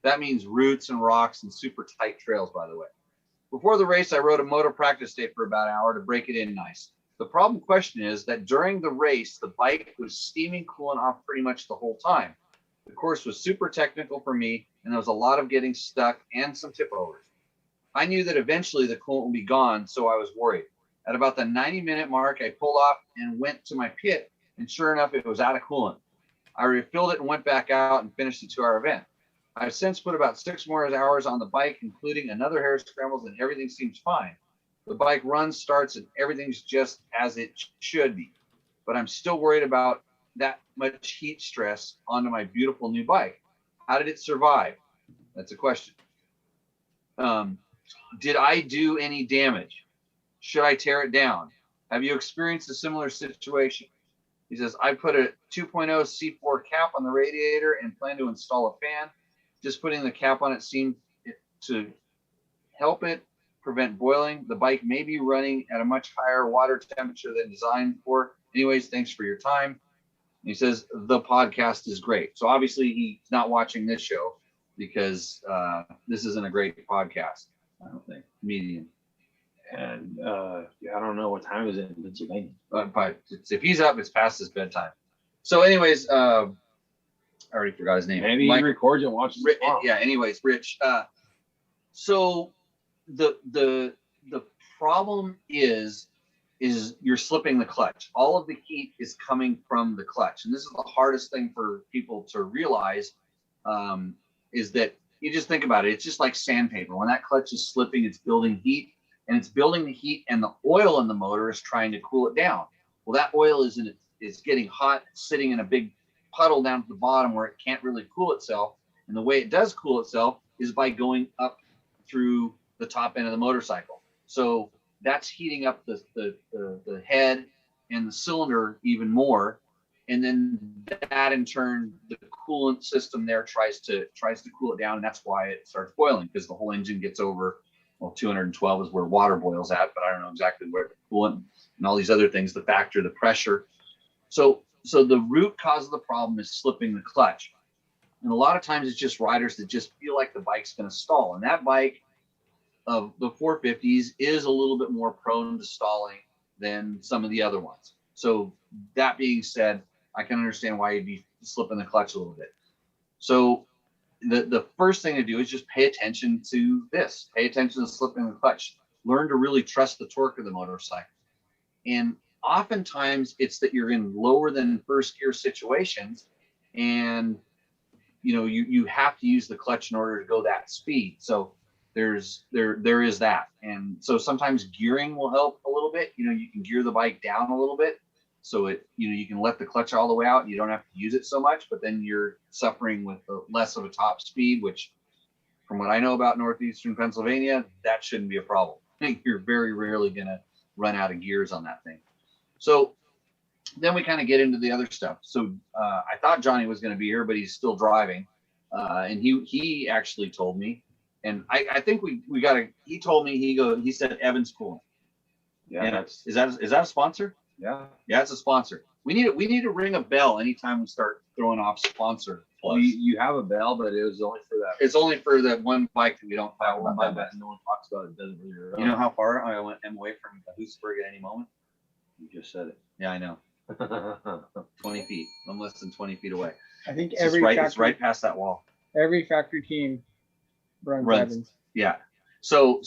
[SPEAKER 3] That means roots and rocks and super tight trails, by the way. Before the race, I rode a Moto practice day for about an hour to break it in nice. The problem question is that during the race, the bike was steaming coolant off pretty much the whole time. The course was super technical for me, and there was a lot of getting stuck and some tip overs. I knew that eventually the coolant would be gone, so I was worried. At about the 90-minute mark, I pulled off and went to my pit, and sure enough, it was out of coolant. I refilled it and went back out and finished the 2-hour event. I've since put about 6 more hours on the bike, including another hair scrambles, and everything seems fine. The bike runs, starts, and everything's just as it should be. But I'm still worried about that much heat stress onto my beautiful new bike. How did it survive? That's a question. Did I do any damage? Should I tear it down? Have you experienced a similar situation? He says, I put a 2.0 C4 cap on the radiator and plan to install a fan. Just putting the cap on it seemed to help it prevent boiling. The bike may be running at a much higher water temperature than designed for. Anyways, thanks for your time. And he says, the podcast is great. So obviously he's not watching this show because this isn't a great podcast, I don't think. Medium.
[SPEAKER 5] And I don't know what time is it in Pennsylvania.
[SPEAKER 3] But if he's up, it's past his bedtime. So anyways, I already forgot his name.
[SPEAKER 5] Maybe
[SPEAKER 3] Mike,
[SPEAKER 5] he records and watches it tomorrow.
[SPEAKER 3] yeah, anyways, Rich. So the problem is you're slipping the clutch. All of the heat is coming from the clutch. And this is the hardest thing for people to realize, is that you just think about it. It's just like sandpaper. When that clutch is slipping, it's building heat. And it's building the heat, and the oil in the motor is trying to cool it down. Well, that oil is getting hot, sitting in a big puddle down at the bottom where it can't really cool itself. And the way it does cool itself is by going up through the top end of the motorcycle. So that's heating up the head and the cylinder even more. And then that in turn, the coolant system there tries to cool it down, and that's why it starts boiling, because the whole engine gets over. Well, 212 is where water boils at, but I don't know exactly where the coolant and all these other things, the factor, the pressure. So the root cause of the problem is slipping the clutch. And a lot of times it's just riders that just feel like the bike's going to stall. And that bike of the 450s is a little bit more prone to stalling than some of the other ones. So that being said, I can understand why you'd be slipping the clutch a little bit. So the first thing to do is just pay attention to this. Pay attention to slipping the clutch. Learn to really trust the torque of the motorcycle. And oftentimes it's that you're in lower than first gear situations, and you have to use the clutch in order to go that speed. So there is that. And so sometimes gearing will help a little bit. You can gear the bike down a little bit, so you can let the clutch all the way out and you don't have to use it so much, but then you're suffering with less of a top speed, which from what I know about northeastern Pennsylvania, that shouldn't be a problem. I think you're very rarely going to run out of gears on that thing. So then we kind of get into the other stuff. So I thought Johnny was going to be here, but he's still driving. And he actually told me, and I think we got to. He told me he said Evans Coolant.
[SPEAKER 5] Yeah,
[SPEAKER 3] and is that a sponsor?
[SPEAKER 5] yeah.
[SPEAKER 3] Yeah, it's a sponsor. We need to ring a bell anytime we start throwing off sponsor.
[SPEAKER 5] Well, you have a bell, but it was only for that.
[SPEAKER 3] It's only for that one bike that we don't talk
[SPEAKER 5] one
[SPEAKER 3] about.
[SPEAKER 5] bike that no one talks about. It doesn't really.
[SPEAKER 3] You know how far I am away from Hoosburg at any moment?
[SPEAKER 5] You just said it.
[SPEAKER 3] Yeah, I know. 20 feet. I'm less than 20 feet away.
[SPEAKER 4] I think
[SPEAKER 3] It's right past that wall.
[SPEAKER 4] every factory team runs Evans.
[SPEAKER 3] Yeah. So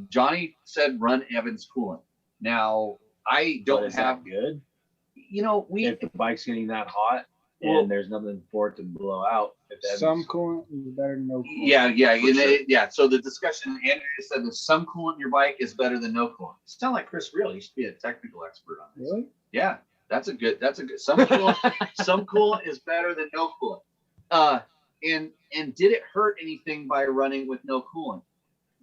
[SPEAKER 3] Johnny said run Evans Coolant. Now I don't
[SPEAKER 5] is
[SPEAKER 3] have
[SPEAKER 5] that good.
[SPEAKER 3] If
[SPEAKER 5] the bike's getting that hot and there's nothing for it to blow out.
[SPEAKER 4] Some coolant is better than no coolant.
[SPEAKER 3] Yeah. So the discussion, Andrea said that some coolant in your bike is better than no coolant. It sounds like Chris Real. He should be a technical expert on this.
[SPEAKER 4] Really?
[SPEAKER 3] Yeah, that's a good. Some coolant is better than no coolant. And did it hurt anything by running with no coolant?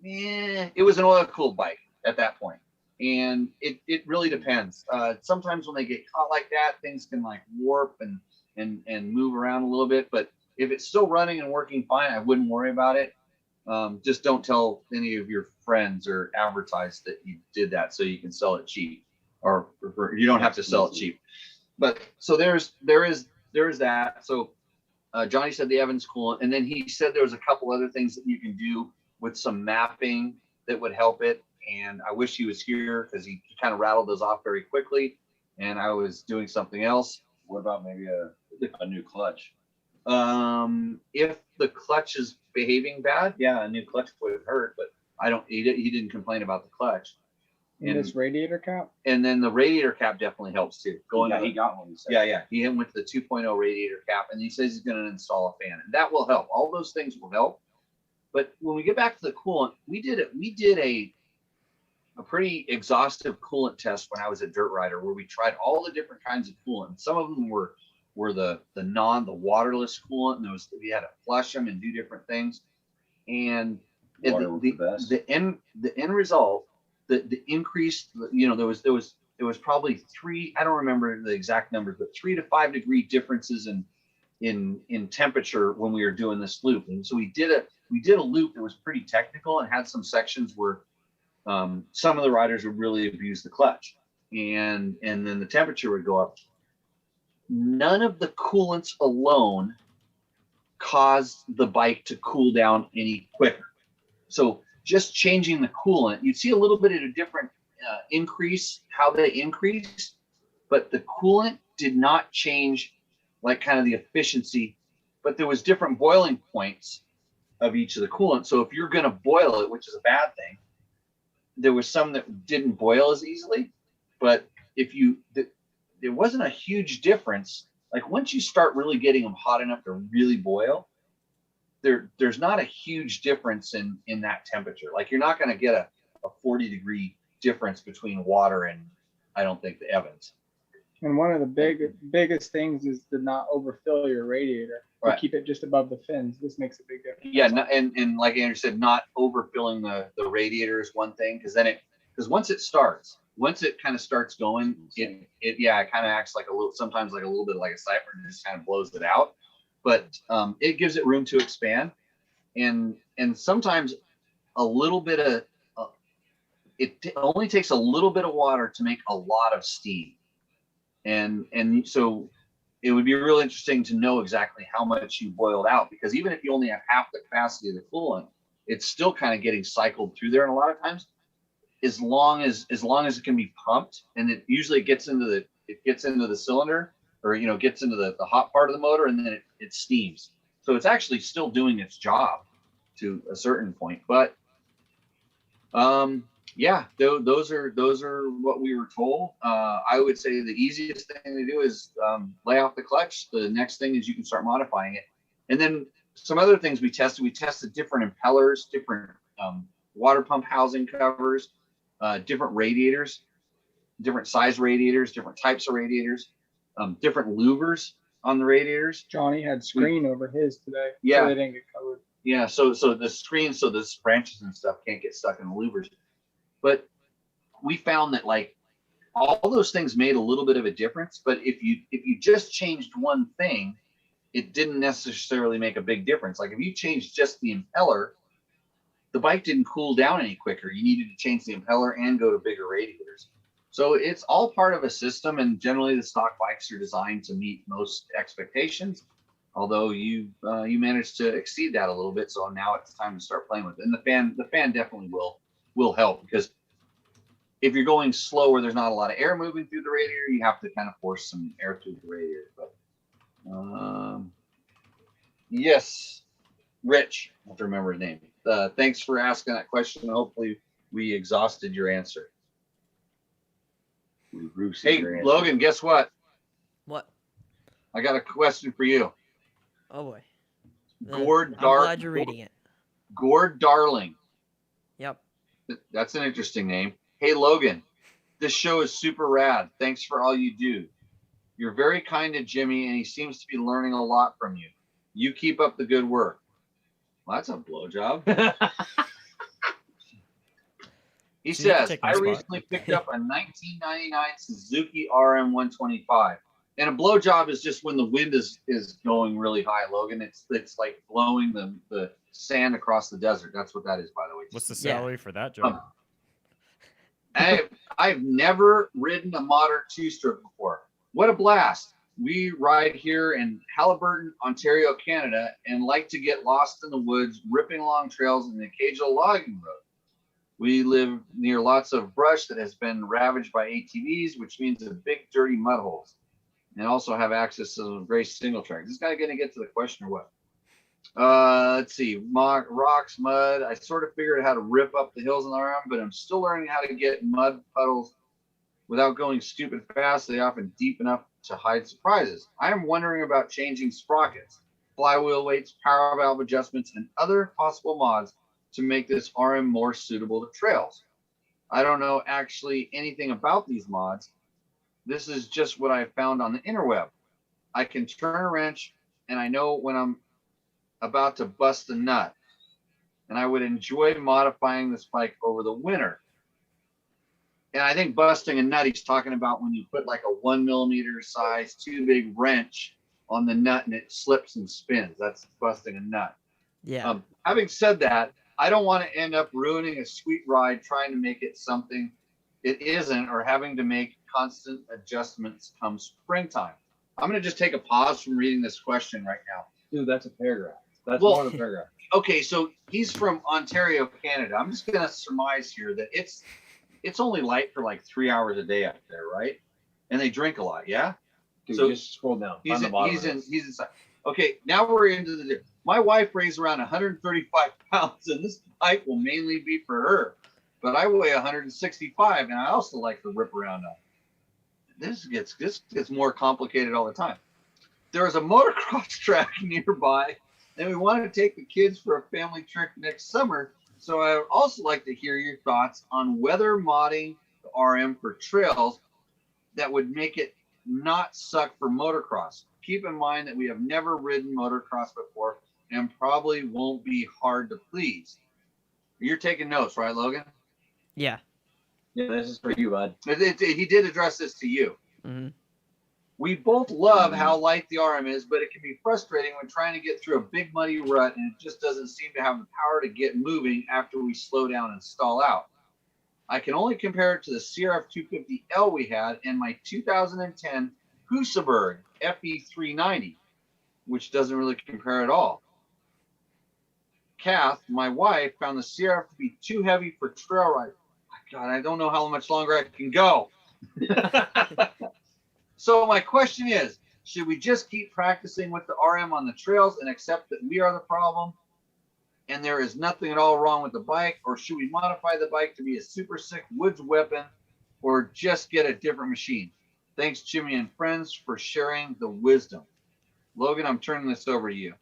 [SPEAKER 3] It was an oil cooled bike at that point. And it really depends. Sometimes when they get caught like that, things can like warp and move around a little bit. But if it's still running and working fine, I wouldn't worry about it. Just don't tell any of your friends or advertise that you did that so you can sell it cheap, or you don't have to sell it cheap. But so there is that. So Johnny said the Evans coolant, and then he said there was a couple other things that you can do with some mapping that would help it. And I wish he was here because he kind of rattled those off very quickly, and I was doing something else.
[SPEAKER 5] What about maybe a new clutch?
[SPEAKER 3] If the clutch is behaving bad, yeah, a new clutch would hurt, but he didn't complain about the clutch.
[SPEAKER 4] And this radiator cap?
[SPEAKER 3] And then the radiator cap definitely helps too.
[SPEAKER 5] He got one.
[SPEAKER 3] Yeah. He went to the 2.0 radiator cap, and he says he's going to install a fan, and that will help. All those things will help. But when we get back to the coolant, we did a pretty exhaustive coolant test when I was at Dirt Rider, where we tried all the different kinds of coolant. Some of them were the waterless coolant, and we had to flush them and do different things. And the end result, the increase, there was probably three, I don't remember the exact numbers, but 3 to 5 degree differences in temperature when we were doing this loop. And so we did a loop that was pretty technical and had some sections where some of the riders would really abuse the clutch, and then the temperature would go up. None of the coolants alone caused the bike to cool down any quicker. So just changing the coolant, you'd see a little bit of a different increase, how they increased, but the coolant did not change like kind of the efficiency, but there was different boiling points of each of the coolant. So if you're going to boil it, which is a bad thing, there was some that didn't boil as easily, but there wasn't a huge difference. Like once you start really getting them hot enough to really boil, there's not a huge difference in that temperature. Like you're not going to get a 40 degree difference between water and, I don't think, the Evans.
[SPEAKER 4] And one of the biggest things is to not overfill your radiator.
[SPEAKER 3] Right.
[SPEAKER 4] Keep it just above the fins. This makes a big difference.
[SPEAKER 3] Yeah, and like Andrew said, not overfilling the radiator is one thing, because once it kind of starts going, it kind of acts sometimes like a little bit like a siphon, and just kind of blows it out. But it gives it room to expand, and sometimes a little bit of it only takes a little bit of water to make a lot of steam, and so it would be real interesting to know exactly how much you boiled out, because even if you only have half the capacity of the coolant, it's still kind of getting cycled through there. And a lot of times, as long as it can be pumped, and it usually gets into the cylinder, or gets into the hot part of the motor, and then it steams. So it's actually still doing its job to a certain point. But those are what we were told. I would say the easiest thing to do is lay off the clutch. The next thing is you can start modifying it. And then some other things we tested. We tested different impellers, different water pump housing covers, different radiators, different size radiators, different types of radiators, different louvers on the radiators.
[SPEAKER 4] Johnny had screen over his today.
[SPEAKER 3] Yeah.
[SPEAKER 4] So they didn't get covered.
[SPEAKER 3] Yeah. So the screen, so the branches and stuff can't get stuck in the louvers. But we found that like all those things made a little bit of a difference. But if you just changed one thing, it didn't necessarily make a big difference. Like if you changed just the impeller, the bike didn't cool down any quicker. You needed to change the impeller and go to bigger radiators. So it's all part of a system, and generally the stock bikes are designed to meet most expectations. Although you managed to exceed that a little bit, so now it's time to start playing with it. And the fan definitely will help, because if you're going slow where there's not a lot of air moving through the radiator, you have to kind of force some air through the radiator. But yes, Rich, I have to remember his name. Thanks for asking that question. Hopefully we exhausted your answer. Hey, Logan, guess what?
[SPEAKER 2] What?
[SPEAKER 3] I got a question for you.
[SPEAKER 2] Oh boy.
[SPEAKER 3] I'm
[SPEAKER 2] glad you're reading it.
[SPEAKER 3] Gord Darling.
[SPEAKER 2] Yep.
[SPEAKER 3] That's an interesting name. Hey, Logan, this show is super rad. Thanks for all you do. You're very kind to Jimmy, and he seems to be learning a lot from you. You keep up the good work. Well, that's a blowjob. He says, I recently picked up a 1999 Suzuki RM125. And a blowjob is just when the wind is going really high, Logan. It's like blowing the sand across the desert. That's what that is, by the way.
[SPEAKER 1] What's the salary for that job?
[SPEAKER 3] I've never ridden a modern two-stroke before. What a blast. We ride here in Haliburton, Ontario, Canada, and like to get lost in the woods, ripping along trails and the occasional logging road. We live near lots of brush that has been ravaged by ATVs, which means the big dirty mud holes, and also have access to the gray single track. Is this guy going to get to the question or what? Let's see. Rocks, mud. I sort of figured out how to rip up the hills on the RM, but I'm still learning how to get mud puddles without going stupid fast. They often deep enough to hide surprises. I am wondering about changing sprockets, flywheel weights, power valve adjustments, and other possible mods to make this RM more suitable to trails. I don't know actually anything about these mods. This is just what I found on the interweb. I can turn a wrench, and I know when I'm about to bust a nut. And I would enjoy modifying this bike over the winter. And I think busting a nut, he's talking about when you put like a 1 millimeter size, too big wrench on the nut and it slips and spins. That's busting a nut.
[SPEAKER 2] Yeah.
[SPEAKER 3] Having said that, I don't want to end up ruining a sweet ride trying to make it something it isn't, or having to make constant adjustments come springtime. I'm going to just take a pause from reading this question right now.
[SPEAKER 5] Dude, that's a paragraph. That's more than a paragraph.
[SPEAKER 3] Okay, so he's from Ontario, Canada. I'm just going to surmise here that it's only light for like 3 hours a day up there, right? And they drink a lot, yeah?
[SPEAKER 5] Dude,
[SPEAKER 3] so
[SPEAKER 5] just scroll down.
[SPEAKER 3] He's inside. Okay, now we're into the... My wife weighs around 135 pounds, and this bike will mainly be for her. But I weigh 165, and I also like to rip around on it. This gets more complicated all the time. There is a motocross track nearby, and we want to take the kids for a family trip next summer. So I would also like to hear your thoughts on whether modding the RM for trails that would make it not suck for motocross. Keep in mind that we have never ridden motocross before and probably won't be hard to please. You're taking notes, right, Logan?
[SPEAKER 2] Yeah.
[SPEAKER 5] Yeah, this is for you, bud.
[SPEAKER 3] He did address this to you.
[SPEAKER 2] Mm-hmm.
[SPEAKER 3] We both love how light the RM is, but it can be frustrating when trying to get through a big muddy rut and it just doesn't seem to have the power to get moving after we slow down and stall out. I can only compare it to the CRF 250L we had and my 2010 Husaberg FE390, which doesn't really compare at all. Kath, my wife, found the CRF to be too heavy for trail ride. God, I don't know how much longer I can go. So my question is, should we just keep practicing with the RM on the trails and accept that we are the problem and there is nothing at all wrong with the bike, or should we modify the bike to be a super sick woods weapon or just get a different machine? Thanks, Jimmy and friends, for sharing the wisdom. Logan, I'm turning this over to you.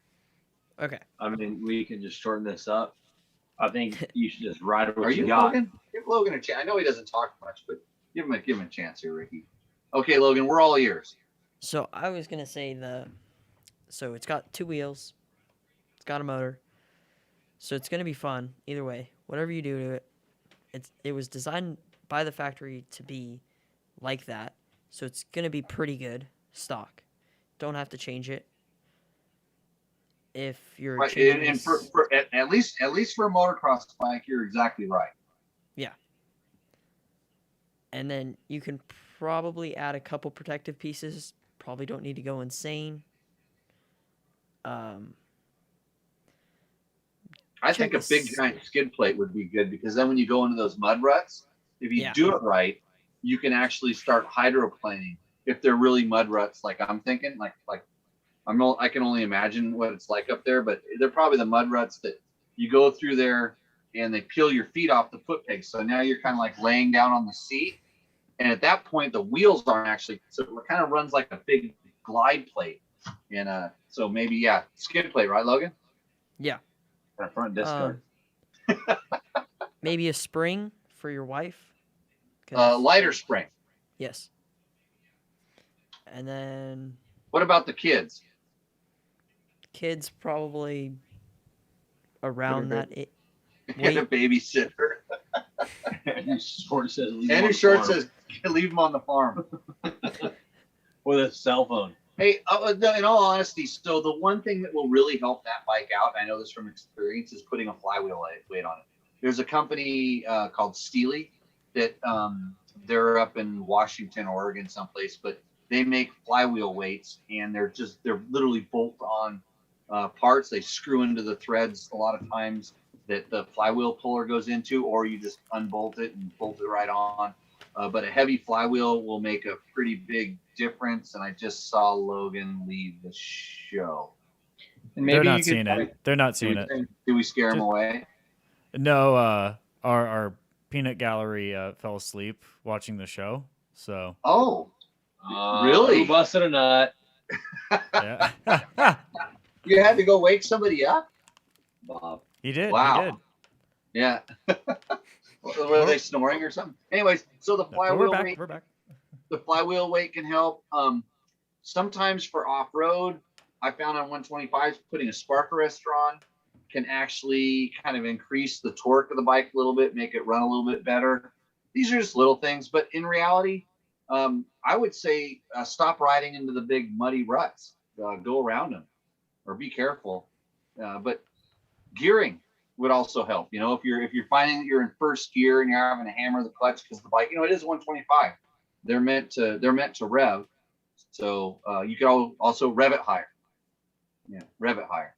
[SPEAKER 2] Okay.
[SPEAKER 5] I mean, we can just shorten this up. I think you should just ride what
[SPEAKER 3] Are you
[SPEAKER 5] got.
[SPEAKER 3] Logan? Give Logan a chance. I know he doesn't talk much, but give him a chance here, Ricky. Okay, Logan, we're all ears.
[SPEAKER 2] So I was gonna say so it's got 2 wheels, it's got a motor, so it's gonna be fun either way. Whatever you do to it, it was designed by the factory to be like that. So it's going to be pretty good stock. Don't have to change it. If you're
[SPEAKER 3] Right,
[SPEAKER 2] changing
[SPEAKER 3] and
[SPEAKER 2] this-
[SPEAKER 3] for at least for a motocross bike, you're exactly right.
[SPEAKER 2] yeah. And then you can probably add a couple protective pieces. Probably don't need to go insane.
[SPEAKER 3] I think a
[SPEAKER 2] Check
[SPEAKER 3] big
[SPEAKER 2] this-
[SPEAKER 3] giant skid plate would be good, because then when you go into those mud ruts, if you
[SPEAKER 2] Yeah.
[SPEAKER 3] do it right, you can actually start hydroplaning. If they're really mud ruts, like I'm thinking, I can only imagine what it's like up there, but they're probably the mud ruts that you go through there and they peel your feet off the foot pegs. So now you're kind of like laying down on the seat. And at that point, the wheels aren't actually, so it kind of runs like a big glide plate. And so maybe, yeah, skid plate, right, Logan?
[SPEAKER 2] Yeah.
[SPEAKER 5] And a front disc guard.
[SPEAKER 2] Maybe a spring for your wife. 'Cause-
[SPEAKER 3] Lighter spring.
[SPEAKER 2] Yes. And then
[SPEAKER 3] What about the kids?
[SPEAKER 2] kids probably around that.
[SPEAKER 3] And a babysitter.
[SPEAKER 5] And Short says, leave him on
[SPEAKER 3] Andrew
[SPEAKER 5] the
[SPEAKER 3] Short
[SPEAKER 5] farm
[SPEAKER 3] says, leave them on the farm.
[SPEAKER 5] with a cell phone.
[SPEAKER 3] Hey, in all honesty, so the one thing that will really help that bike out, I know this from experience, is putting a flywheel weight on it. There's a company called Steely that they're up in Washington, Oregon, someplace, but they make flywheel weights, and they're literally bolt-on parts. They screw into the threads a lot of times that the flywheel puller goes into, or you just unbolt it and bolt it right on. But a heavy flywheel will make a pretty big difference. And I just saw Logan leave the show.
[SPEAKER 4] And
[SPEAKER 1] They're
[SPEAKER 4] maybe
[SPEAKER 1] not
[SPEAKER 4] you
[SPEAKER 1] seeing
[SPEAKER 4] could,
[SPEAKER 1] it. They're not seeing it.
[SPEAKER 3] Did we scare him
[SPEAKER 1] Just-
[SPEAKER 3] away?
[SPEAKER 1] No, our peanut gallery fell asleep watching the show. So
[SPEAKER 3] Oh, Really?
[SPEAKER 5] Who busted a nut?
[SPEAKER 1] yeah,
[SPEAKER 3] you had to go wake somebody up?
[SPEAKER 5] Bob.
[SPEAKER 1] he did.
[SPEAKER 3] Wow.
[SPEAKER 1] He did.
[SPEAKER 3] Yeah. Were they snoring or something? Anyways, so the
[SPEAKER 1] No, but
[SPEAKER 3] flywheel
[SPEAKER 1] we're back.
[SPEAKER 3] weight,
[SPEAKER 1] We're back.
[SPEAKER 3] the flywheel weight can help. Sometimes for off-road, I found on 125s putting a spark arrestor on can actually kind of increase the torque of the bike a little bit, make it run a little bit better. These are just little things, but in reality, I would say stop riding into the big muddy ruts. Go around them, or be careful. But gearing would also help. You know, if you're finding that you're in first gear and you're having to hammer the clutch because the bike, it is 125. They're meant to rev. So you could also rev it higher. Yeah, rev it higher.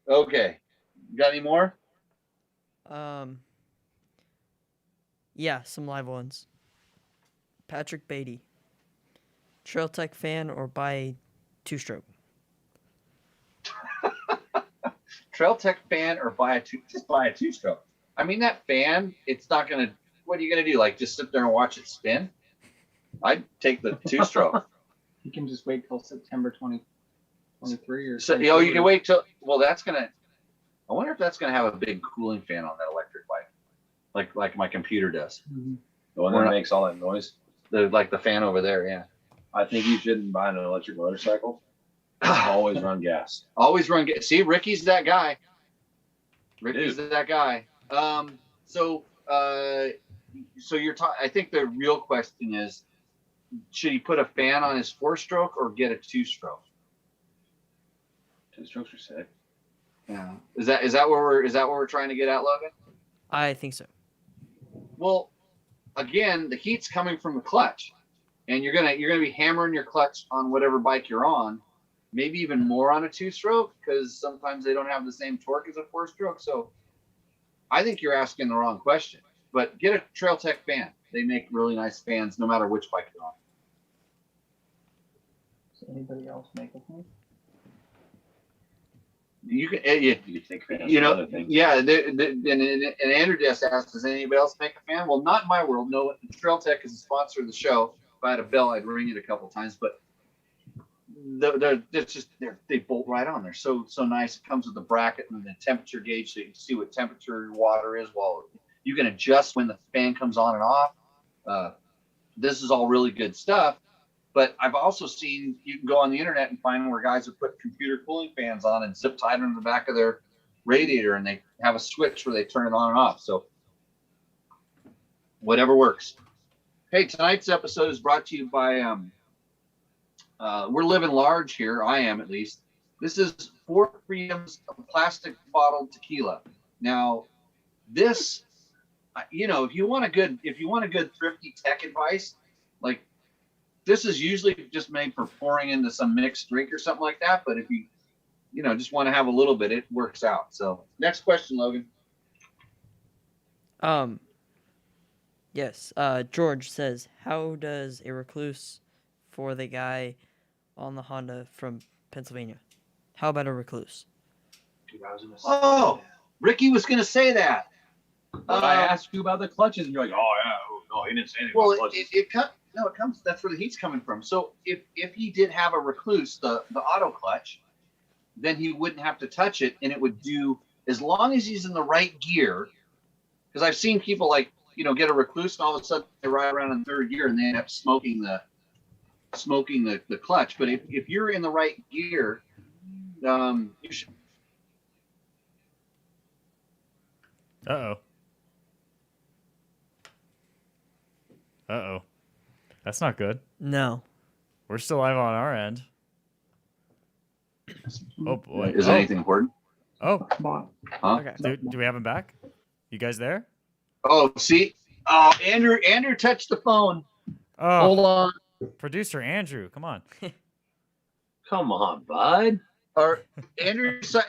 [SPEAKER 3] Okay, you got any more?
[SPEAKER 2] Yeah, some live ones. Patrick Beatty. Trail Tech fan or buy a two-stroke?
[SPEAKER 3] Trail Tech fan or just buy a two-stroke. I mean, that fan, it's not gonna. What are you gonna do? Like just sit there and watch it spin? I'd take the two-stroke.
[SPEAKER 4] you can just wait till September 2023 or
[SPEAKER 3] So you can wait till. Well, that's gonna. I wonder if that's gonna have a big cooling fan on that electric bike, like my computer does.
[SPEAKER 4] Mhm.
[SPEAKER 5] The one
[SPEAKER 3] We're
[SPEAKER 5] that
[SPEAKER 3] not-
[SPEAKER 5] makes all that noise.
[SPEAKER 3] The fan over there. Yeah.
[SPEAKER 5] I think you shouldn't buy an electric motorcycle. Always run gas.
[SPEAKER 3] Always run. See, Ricky's that guy. Ricky's
[SPEAKER 5] Dude.
[SPEAKER 3] that guy. So you're talking. I think the real question is, should he put a fan on his 4-stroke or get a 2-stroke?
[SPEAKER 5] Two strokes are sick.
[SPEAKER 3] Yeah. Is that where we're trying to get at, Logan?
[SPEAKER 2] I think so.
[SPEAKER 3] Well, again, the heat's coming from the clutch, and you're gonna be hammering your clutch on whatever bike you're on, maybe even more on a 2-stroke because sometimes they don't have the same torque as a 4-stroke. So I think you're asking the wrong question. But get a Trail Tech fan. They make really nice fans no matter which bike you're on.
[SPEAKER 4] Does anybody else make a thing?
[SPEAKER 3] You can,
[SPEAKER 5] You can take fans
[SPEAKER 3] you
[SPEAKER 5] for
[SPEAKER 3] know,
[SPEAKER 5] other things.
[SPEAKER 3] yeah. And Andrew just asked, does anybody else make a fan? Well, not in my world. No, Trail Tech is a sponsor of the show. If I had a bell, I'd ring it a couple times. But they bolt right on. They're so nice. It comes with the bracket and the temperature gauge, so you can see what temperature your water is. While you can adjust when the fan comes on and off. This is all really good stuff. But I've also seen you can go on the internet and find where guys have put computer cooling fans on and zip tied them to the back of their radiator, and they have a switch where they turn it on and off. So whatever works. Hey, tonight's episode is brought to you by we're living large here. I am, at least. This is 4 Freedoms of plastic bottled tequila. Now, this, if you want a good thrifty tech advice, like this is usually just made for pouring into some mixed drink or something like that. But if you just want to have a little bit, it works out. So next question, Logan.
[SPEAKER 2] Yes. George says, how does a Recluse for the guy on the Honda from Pennsylvania? How about a Recluse?
[SPEAKER 3] Oh, Ricky was going to say that.
[SPEAKER 5] But I asked you about the clutches, and you're like, "Oh yeah, no, he didn't say anything
[SPEAKER 3] Well,
[SPEAKER 5] about clutches."
[SPEAKER 3] it comes. That's where the heat's coming from. So if he did have a Recluse, the auto clutch, then he wouldn't have to touch it, and it would do as long as he's in the right gear. Because I've seen people get a Recluse, and all of a sudden they ride around in third gear, and they end up smoking the clutch. But if you're in the right gear, you should.
[SPEAKER 1] Uh-oh. That's not good.
[SPEAKER 2] No.
[SPEAKER 1] We're still live on our end. Oh, boy.
[SPEAKER 3] Is anything important?
[SPEAKER 1] Oh.
[SPEAKER 3] Huh?
[SPEAKER 2] Okay.
[SPEAKER 1] Do we have him back? You guys there?
[SPEAKER 3] Oh, see? Oh, Andrew touched the phone.
[SPEAKER 1] Oh,
[SPEAKER 3] Hold on.
[SPEAKER 1] producer Andrew, come on.
[SPEAKER 5] Come on, bud.
[SPEAKER 3] Or Andrew saw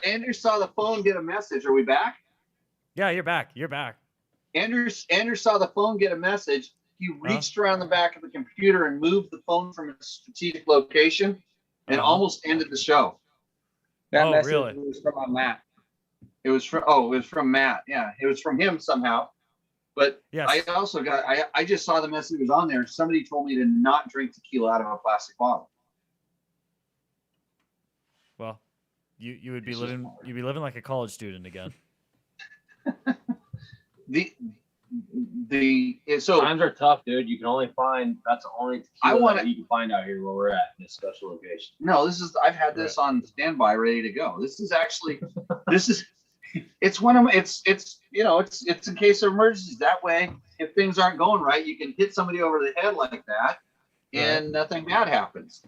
[SPEAKER 3] the phone get a message. Are we back?
[SPEAKER 1] Yeah, you're back. You're back.
[SPEAKER 3] Andrew saw the phone get a message. He reached around the back of the computer and moved the phone from its strategic location and almost ended the show.
[SPEAKER 4] That message
[SPEAKER 1] really?
[SPEAKER 4] was from Matt.
[SPEAKER 3] It was from Matt. Yeah, it was from him somehow. But
[SPEAKER 1] Yes.
[SPEAKER 3] I also I just saw the message was on there. Somebody told me to not drink tequila out of a plastic bottle.
[SPEAKER 1] Well, you would be living like a college student again.
[SPEAKER 3] So
[SPEAKER 5] Times are tough, dude. You can only find that's the only tequila that you can find out here where we're at in this special location.
[SPEAKER 3] No, I've had this on standby, ready to go. It's in case of emergencies. That way, if things aren't going right, you can hit somebody over the head like that, and nothing bad happens.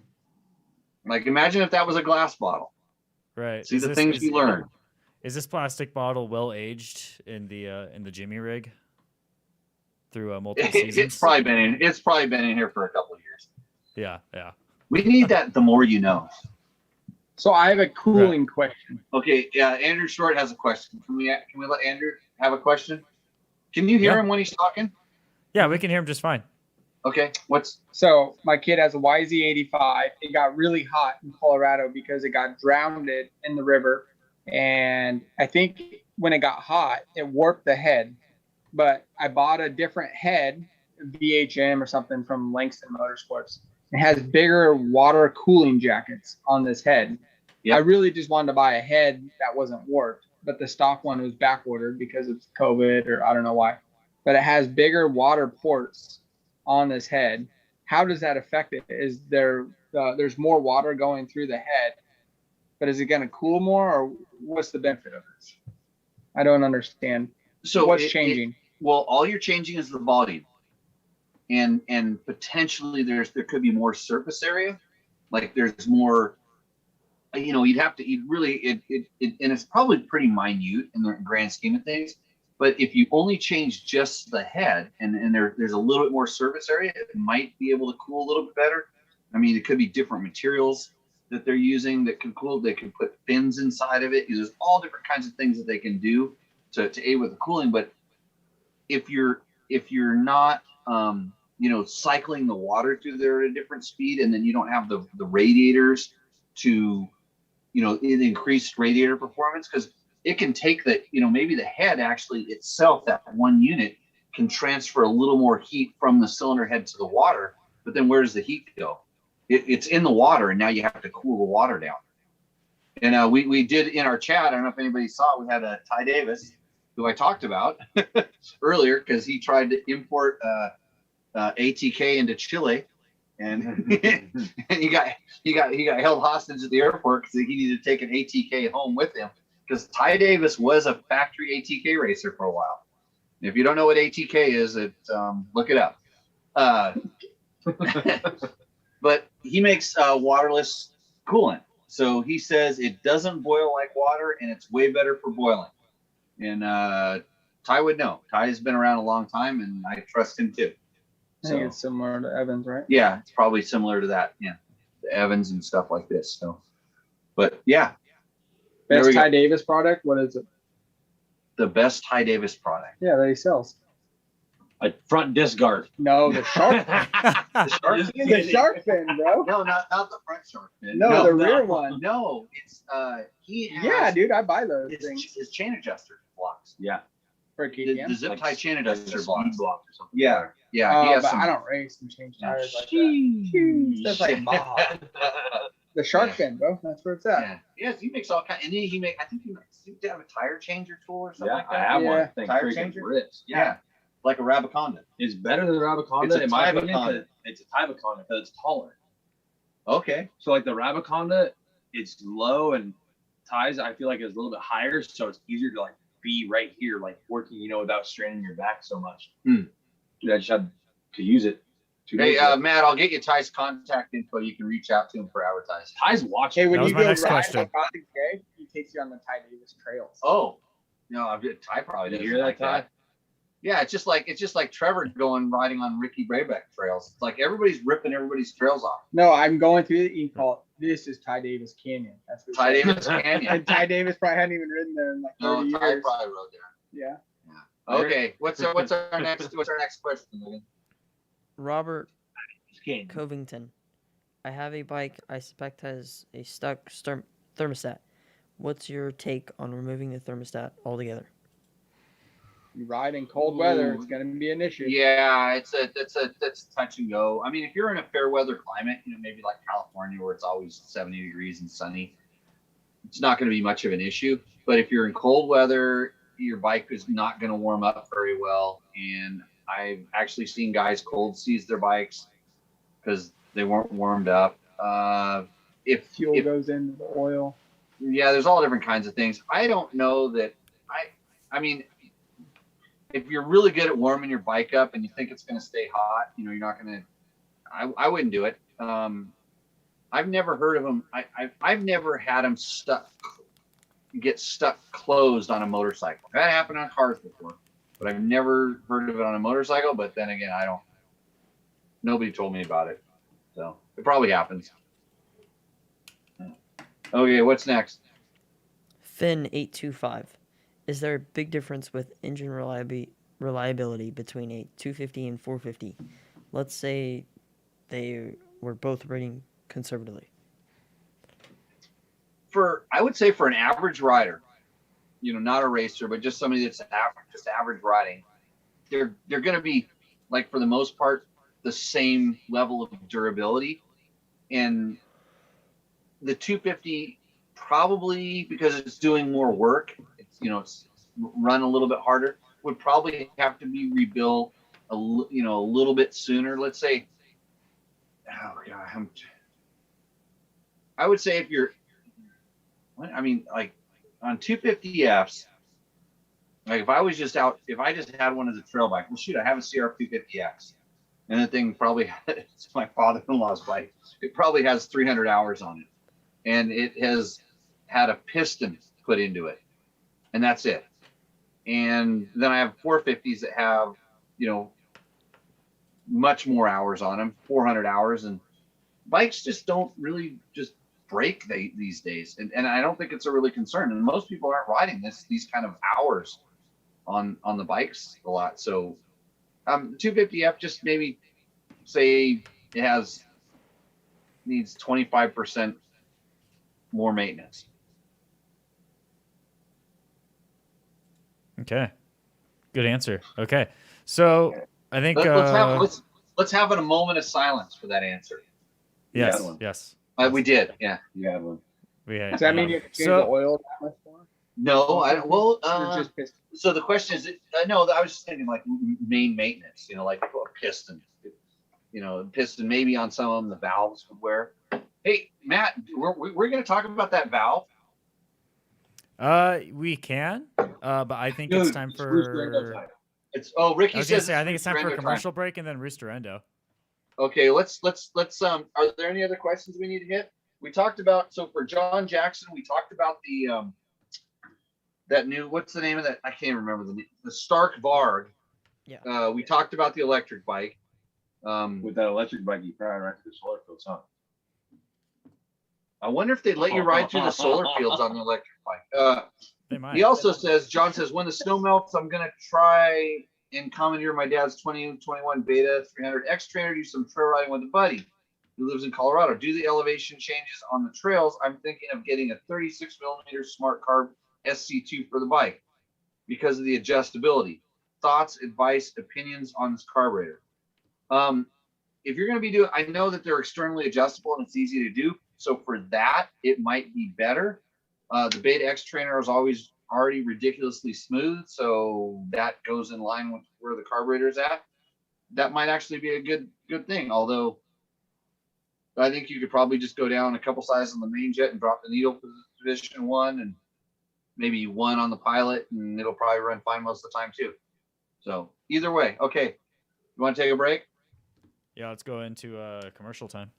[SPEAKER 3] Like imagine if that was a glass bottle.
[SPEAKER 1] Right.
[SPEAKER 3] See the things you learn.
[SPEAKER 1] Is this plastic bottle well aged in the Jimmy rig through multiple seasons?
[SPEAKER 3] It's probably been in here for a couple of years.
[SPEAKER 1] Yeah.
[SPEAKER 3] We need that. The more you know.
[SPEAKER 4] So I have a cooling question.
[SPEAKER 3] Okay. Yeah. Andrew Short has a question. Can we let Andrew have a question? Can you hear him when he's talking?
[SPEAKER 1] Yeah, we can hear him just fine.
[SPEAKER 3] Okay.
[SPEAKER 4] So my kid has a YZ85. It got really hot in Colorado because it got drowned in the river. And I think when it got hot, it warped the head. But I bought a different head, VHM or something from Langston Motorsports. It has bigger water cooling jackets on this head. Yep. I really just wanted to buy a head that wasn't warped, but the stock one was back ordered because of COVID or I don't know why. But it has bigger water ports on this head. How does that affect it? Is there's more water going through the head, but is it going to cool more, or what's the benefit of this? I don't understand.
[SPEAKER 3] So
[SPEAKER 4] what's changing?
[SPEAKER 3] Well, all you're changing is the volume, and potentially there could be more surface area, like there's more. And it's probably pretty minute in the grand scheme of things. But if you only change just the head and there's a little bit more surface area, it might be able to cool a little bit better. I mean, it could be different materials that they're using that can cool. They can put fins inside of it. There's all different kinds of things that they can do to aid with the cooling. But if you're not cycling the water through there at a different speed, and then you don't have the radiators to it increased radiator performance, because it can take maybe the head actually itself, that one unit can transfer a little more heat from the cylinder head to the water, but then where does the heat go? It's in the water, and now you have to cool the water down. And we did in our chat, I don't know if anybody saw, we had Ty Davis, who I talked about earlier, because he tried to import ATK into Chile, and he got held hostage at the airport because he needed to take an ATK home with him, because Ty Davis was a factory ATK racer for a while. If you don't know what ATK is, look it up. Uh, but he makes waterless coolant. So he says it doesn't boil like water, and it's way better for boiling. And Ty would know. Ty has been around a long time, and I trust him too.
[SPEAKER 4] I think it's similar to Evans, right?
[SPEAKER 3] Yeah, it's probably similar to that. Yeah, the Evans and stuff like this. So, but yeah,
[SPEAKER 4] Best Ty Davis product. What is it?
[SPEAKER 3] The best Ty Davis product.
[SPEAKER 4] Yeah, that he sells.
[SPEAKER 5] A front disc guard.
[SPEAKER 4] No, the shark.
[SPEAKER 3] The shark fin?
[SPEAKER 4] The shark fin, bro.
[SPEAKER 3] No, not the front shark fin.
[SPEAKER 4] No, the rear one.
[SPEAKER 3] No, it's he has
[SPEAKER 4] Yeah, dude, I buy those things.
[SPEAKER 3] his chain adjuster blocks.
[SPEAKER 5] Yeah.
[SPEAKER 4] For KTM.
[SPEAKER 3] The zip tie chain adjuster
[SPEAKER 5] block
[SPEAKER 3] blocks.
[SPEAKER 5] or something.
[SPEAKER 3] Yeah, yeah.
[SPEAKER 4] Oh,
[SPEAKER 3] he has
[SPEAKER 4] but
[SPEAKER 3] some,
[SPEAKER 4] I don't race and change tires like that. That's like Baja. The shark fin, bro. That's where it's at.
[SPEAKER 3] Yeah, yes, he makes all kind. And then he make. I think he seems to have a tire changer tool or something
[SPEAKER 5] Yeah,
[SPEAKER 3] like
[SPEAKER 5] I
[SPEAKER 3] that.
[SPEAKER 5] have
[SPEAKER 4] Yeah.
[SPEAKER 5] one. Thing
[SPEAKER 3] Tire
[SPEAKER 5] freaking
[SPEAKER 3] changer?
[SPEAKER 5] rips.
[SPEAKER 3] Yeah, like a Rabaconda.
[SPEAKER 5] It's better than the
[SPEAKER 3] It's
[SPEAKER 5] Rabaconda
[SPEAKER 3] a
[SPEAKER 5] in my opinion.
[SPEAKER 3] Tyvaconda.
[SPEAKER 5] 'Cause it's a Tyvaconda because it's taller.
[SPEAKER 3] Okay.
[SPEAKER 5] So like the Rabaconda, it's low and ties. I feel like is a little bit higher, so it's easier to like be right here, like working, without straining your back so much.
[SPEAKER 3] Hmm.
[SPEAKER 5] Dude, I just had to use it.
[SPEAKER 3] Hey, Matt, I'll get you Ty's contact info. You can reach out to him for advertising.
[SPEAKER 5] Ty's watching.
[SPEAKER 4] Hey, when
[SPEAKER 1] That was
[SPEAKER 4] you
[SPEAKER 1] my
[SPEAKER 4] go
[SPEAKER 1] next
[SPEAKER 4] ride
[SPEAKER 1] question.
[SPEAKER 4] with Cosmic K, he takes you on the Ty Davis trails.
[SPEAKER 3] Oh, no, Ty probably
[SPEAKER 5] Did
[SPEAKER 3] doesn't
[SPEAKER 5] you hear that,
[SPEAKER 3] like
[SPEAKER 5] Ty?
[SPEAKER 3] that. Yeah, it's just like Trevor riding on Ricky Braybeck trails. It's like everybody's ripping everybody's trails off.
[SPEAKER 4] No, I'm going through it. You can call it. This is Ty Davis Canyon. That's what
[SPEAKER 3] Ty
[SPEAKER 4] it says.
[SPEAKER 3] Davis Canyon.
[SPEAKER 4] And Ty Davis probably hadn't even ridden there in like 30
[SPEAKER 3] No, Ty
[SPEAKER 4] years.
[SPEAKER 3] probably rode there.
[SPEAKER 4] Yeah.
[SPEAKER 3] Okay, what's our next question, Logan?
[SPEAKER 2] Robert
[SPEAKER 5] Skin.
[SPEAKER 2] Covington. I have a bike I suspect has a stuck thermostat. What's your take on removing the thermostat altogether?
[SPEAKER 4] You ride in cold weather, it's going to be an issue.
[SPEAKER 3] Yeah, that's touch and go. I mean, if you're in a fair weather climate, maybe like California where it's always 70 degrees and sunny, it's not going to be much of an issue. But if you're in cold weather, your bike is not going to warm up very well. And I've actually seen guys cold seize their bikes because they weren't warmed up. If
[SPEAKER 4] Fuel goes into the oil.
[SPEAKER 3] Yeah, there's all different kinds of things. I don't know that I mean, if you're really good at warming your bike up and you think it's going to stay hot, you're not going to, I wouldn't do it. I've never heard of them. I've never had them get stuck closed on a motorcycle. That happened on cars before, but I've never heard of it on a motorcycle. But then again, nobody told me about it. So it probably happens. Okay, what's next?
[SPEAKER 2] Finn825. Is there a big difference with engine reliability between a 250 and 450? Let's say they were both rating conservatively.
[SPEAKER 3] I would say for an average rider, not a racer, but just somebody that's average riding, they're going to be, like, for the most part, the same level of durability. And the 250 probably, because it's doing more work, it's run a little bit harder, would probably have to be rebuilt a little bit sooner. Let's say, oh God, I would say if you're, like on 250Fs, like if I just had one as a trail bike, well, shoot, I have a CR 250X, and the thing probably, it's my father-in-law's bike. It probably has 300 hours on it, and it has had a piston put into it, and that's it. And then I have 450s that have, much more hours on them, 400 hours, and bikes just don't really just break these days. And I don't think it's a really concern. And most people aren't riding these kind of hours on the bikes a lot. So 250F, just maybe say it needs 25% more maintenance.
[SPEAKER 1] Okay. Good answer. Okay. So I think
[SPEAKER 3] let's have a moment of silence for that answer.
[SPEAKER 1] yes,
[SPEAKER 5] had one.
[SPEAKER 1] yes.
[SPEAKER 3] We did. Yeah.
[SPEAKER 5] You had one.
[SPEAKER 1] We had,
[SPEAKER 4] Does that mean you have to change
[SPEAKER 1] So-
[SPEAKER 4] the oil that much more?
[SPEAKER 3] No, I don't. Well,
[SPEAKER 4] Or just piston?
[SPEAKER 3] so the question is, no, I was just thinking like main maintenance, like a piston, piston, maybe on some of them, the valves would wear. Hey, Matt, we're going to talk about that valve.
[SPEAKER 1] We can, but I think it's time for
[SPEAKER 3] Ricky
[SPEAKER 1] I was gonna
[SPEAKER 3] says
[SPEAKER 1] say I think it's time for a
[SPEAKER 3] Rooster Endo
[SPEAKER 1] commercial break and then Rooster Endo.
[SPEAKER 3] Okay, let's are there any other questions we need to hit? We talked about, so for John Jackson, we talked about the that new, what's the name of that? I can't remember the Stark Varg.
[SPEAKER 2] Yeah.
[SPEAKER 3] We talked about the electric bike.
[SPEAKER 5] With that electric bike, you probably rent to the solar fields, huh?
[SPEAKER 3] I wonder if they'd let you ride through the solar fields on the electric bike.
[SPEAKER 1] They might.
[SPEAKER 3] He also says, John says, when the snow melts, I'm gonna try and commandeer my dad's 2021 Beta 300 X trainer, do some trail riding with a buddy who lives in Colorado. Do the elevation changes on the trails. I'm thinking of getting a 36 millimeter smart carb SC2 for the bike because of the adjustability. Thoughts, advice, opinions on this carburetor. If you're going to be doing, I know that they're externally adjustable and it's easy to do. So for that, it might be better. The Beta X trainer is already ridiculously smooth, so that goes in line with where the carburetor is at. That might actually be a good thing. Although I think you could probably just go down a couple sizes on the main jet and drop the needle position 1 and maybe 1 on the pilot, and it'll probably run fine most of the time too. So either way, okay. You want to take a break?
[SPEAKER 1] Yeah, let's go into commercial time.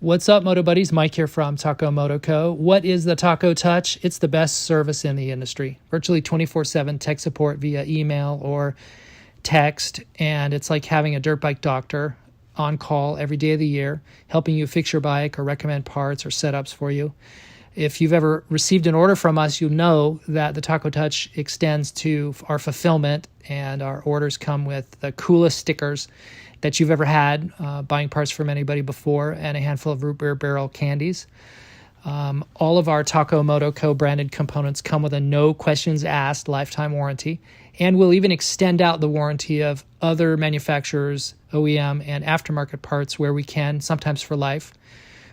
[SPEAKER 6] What's up, Moto Buddies? Mike here from Taco Moto Co. What is the Taco Touch? It's the best service in the industry. Virtually 24/7 tech support via email or text, and it's like having a dirt bike doctor on call every day of the year, helping you fix your bike or recommend parts or setups for you. If you've ever received an order from us, you'll know that the Taco Touch extends to our fulfillment, and our orders come with the coolest stickers that you've ever had, buying parts from anybody before, and a handful of root beer barrel candies. All of our Taco Moto Co. branded components come with a no questions asked lifetime warranty, and we'll even extend out the warranty of other manufacturers, OEM, and aftermarket parts where we can, sometimes for life.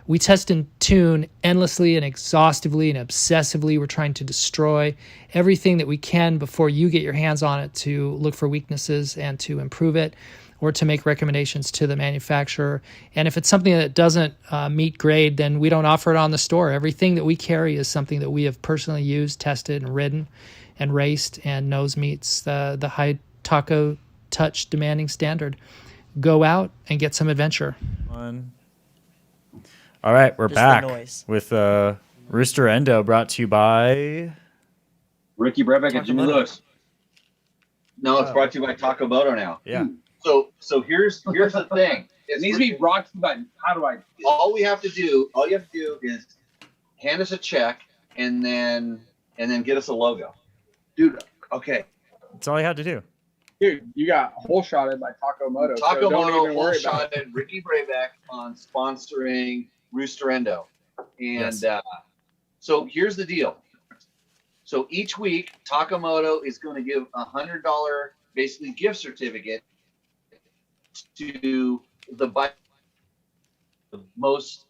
[SPEAKER 6] We test and tune endlessly and exhaustively and obsessively. We're trying to destroy everything that we can before you get your hands on it to look for weaknesses and to improve it, or to make recommendations to the manufacturer. And if it's something that doesn't meet grade, then we don't offer it on the store. Everything that we carry is something that we have personally used, tested, and ridden, and raced, and knows meets the high Taco Touch demanding standard. Go out and get some adventure.
[SPEAKER 1] One. All right, we're
[SPEAKER 2] Just the
[SPEAKER 1] back
[SPEAKER 2] noise.
[SPEAKER 1] with Rooster Endo, brought to you by.
[SPEAKER 5] Ricky Brebeck and Jimmy
[SPEAKER 2] Takamoto.
[SPEAKER 5] Lewis.
[SPEAKER 3] No, it's brought to you by Takamoto now.
[SPEAKER 1] Yeah.
[SPEAKER 3] So here's the thing.
[SPEAKER 5] It needs to be brought to you by. How do I?
[SPEAKER 3] All you have to do is hand us a check and then get us a logo, dude. Okay.
[SPEAKER 1] That's all you had to do.
[SPEAKER 4] Dude, you got hole shotted by Takamoto. So don't
[SPEAKER 3] Takamoto
[SPEAKER 4] even worry about it.
[SPEAKER 3] shotted Ricky Brebeck on sponsoring Rooster Endo, and
[SPEAKER 1] Yes.
[SPEAKER 3] so here's the deal. So each week, Takamoto is going to give $100 basically gift certificate to the bike most.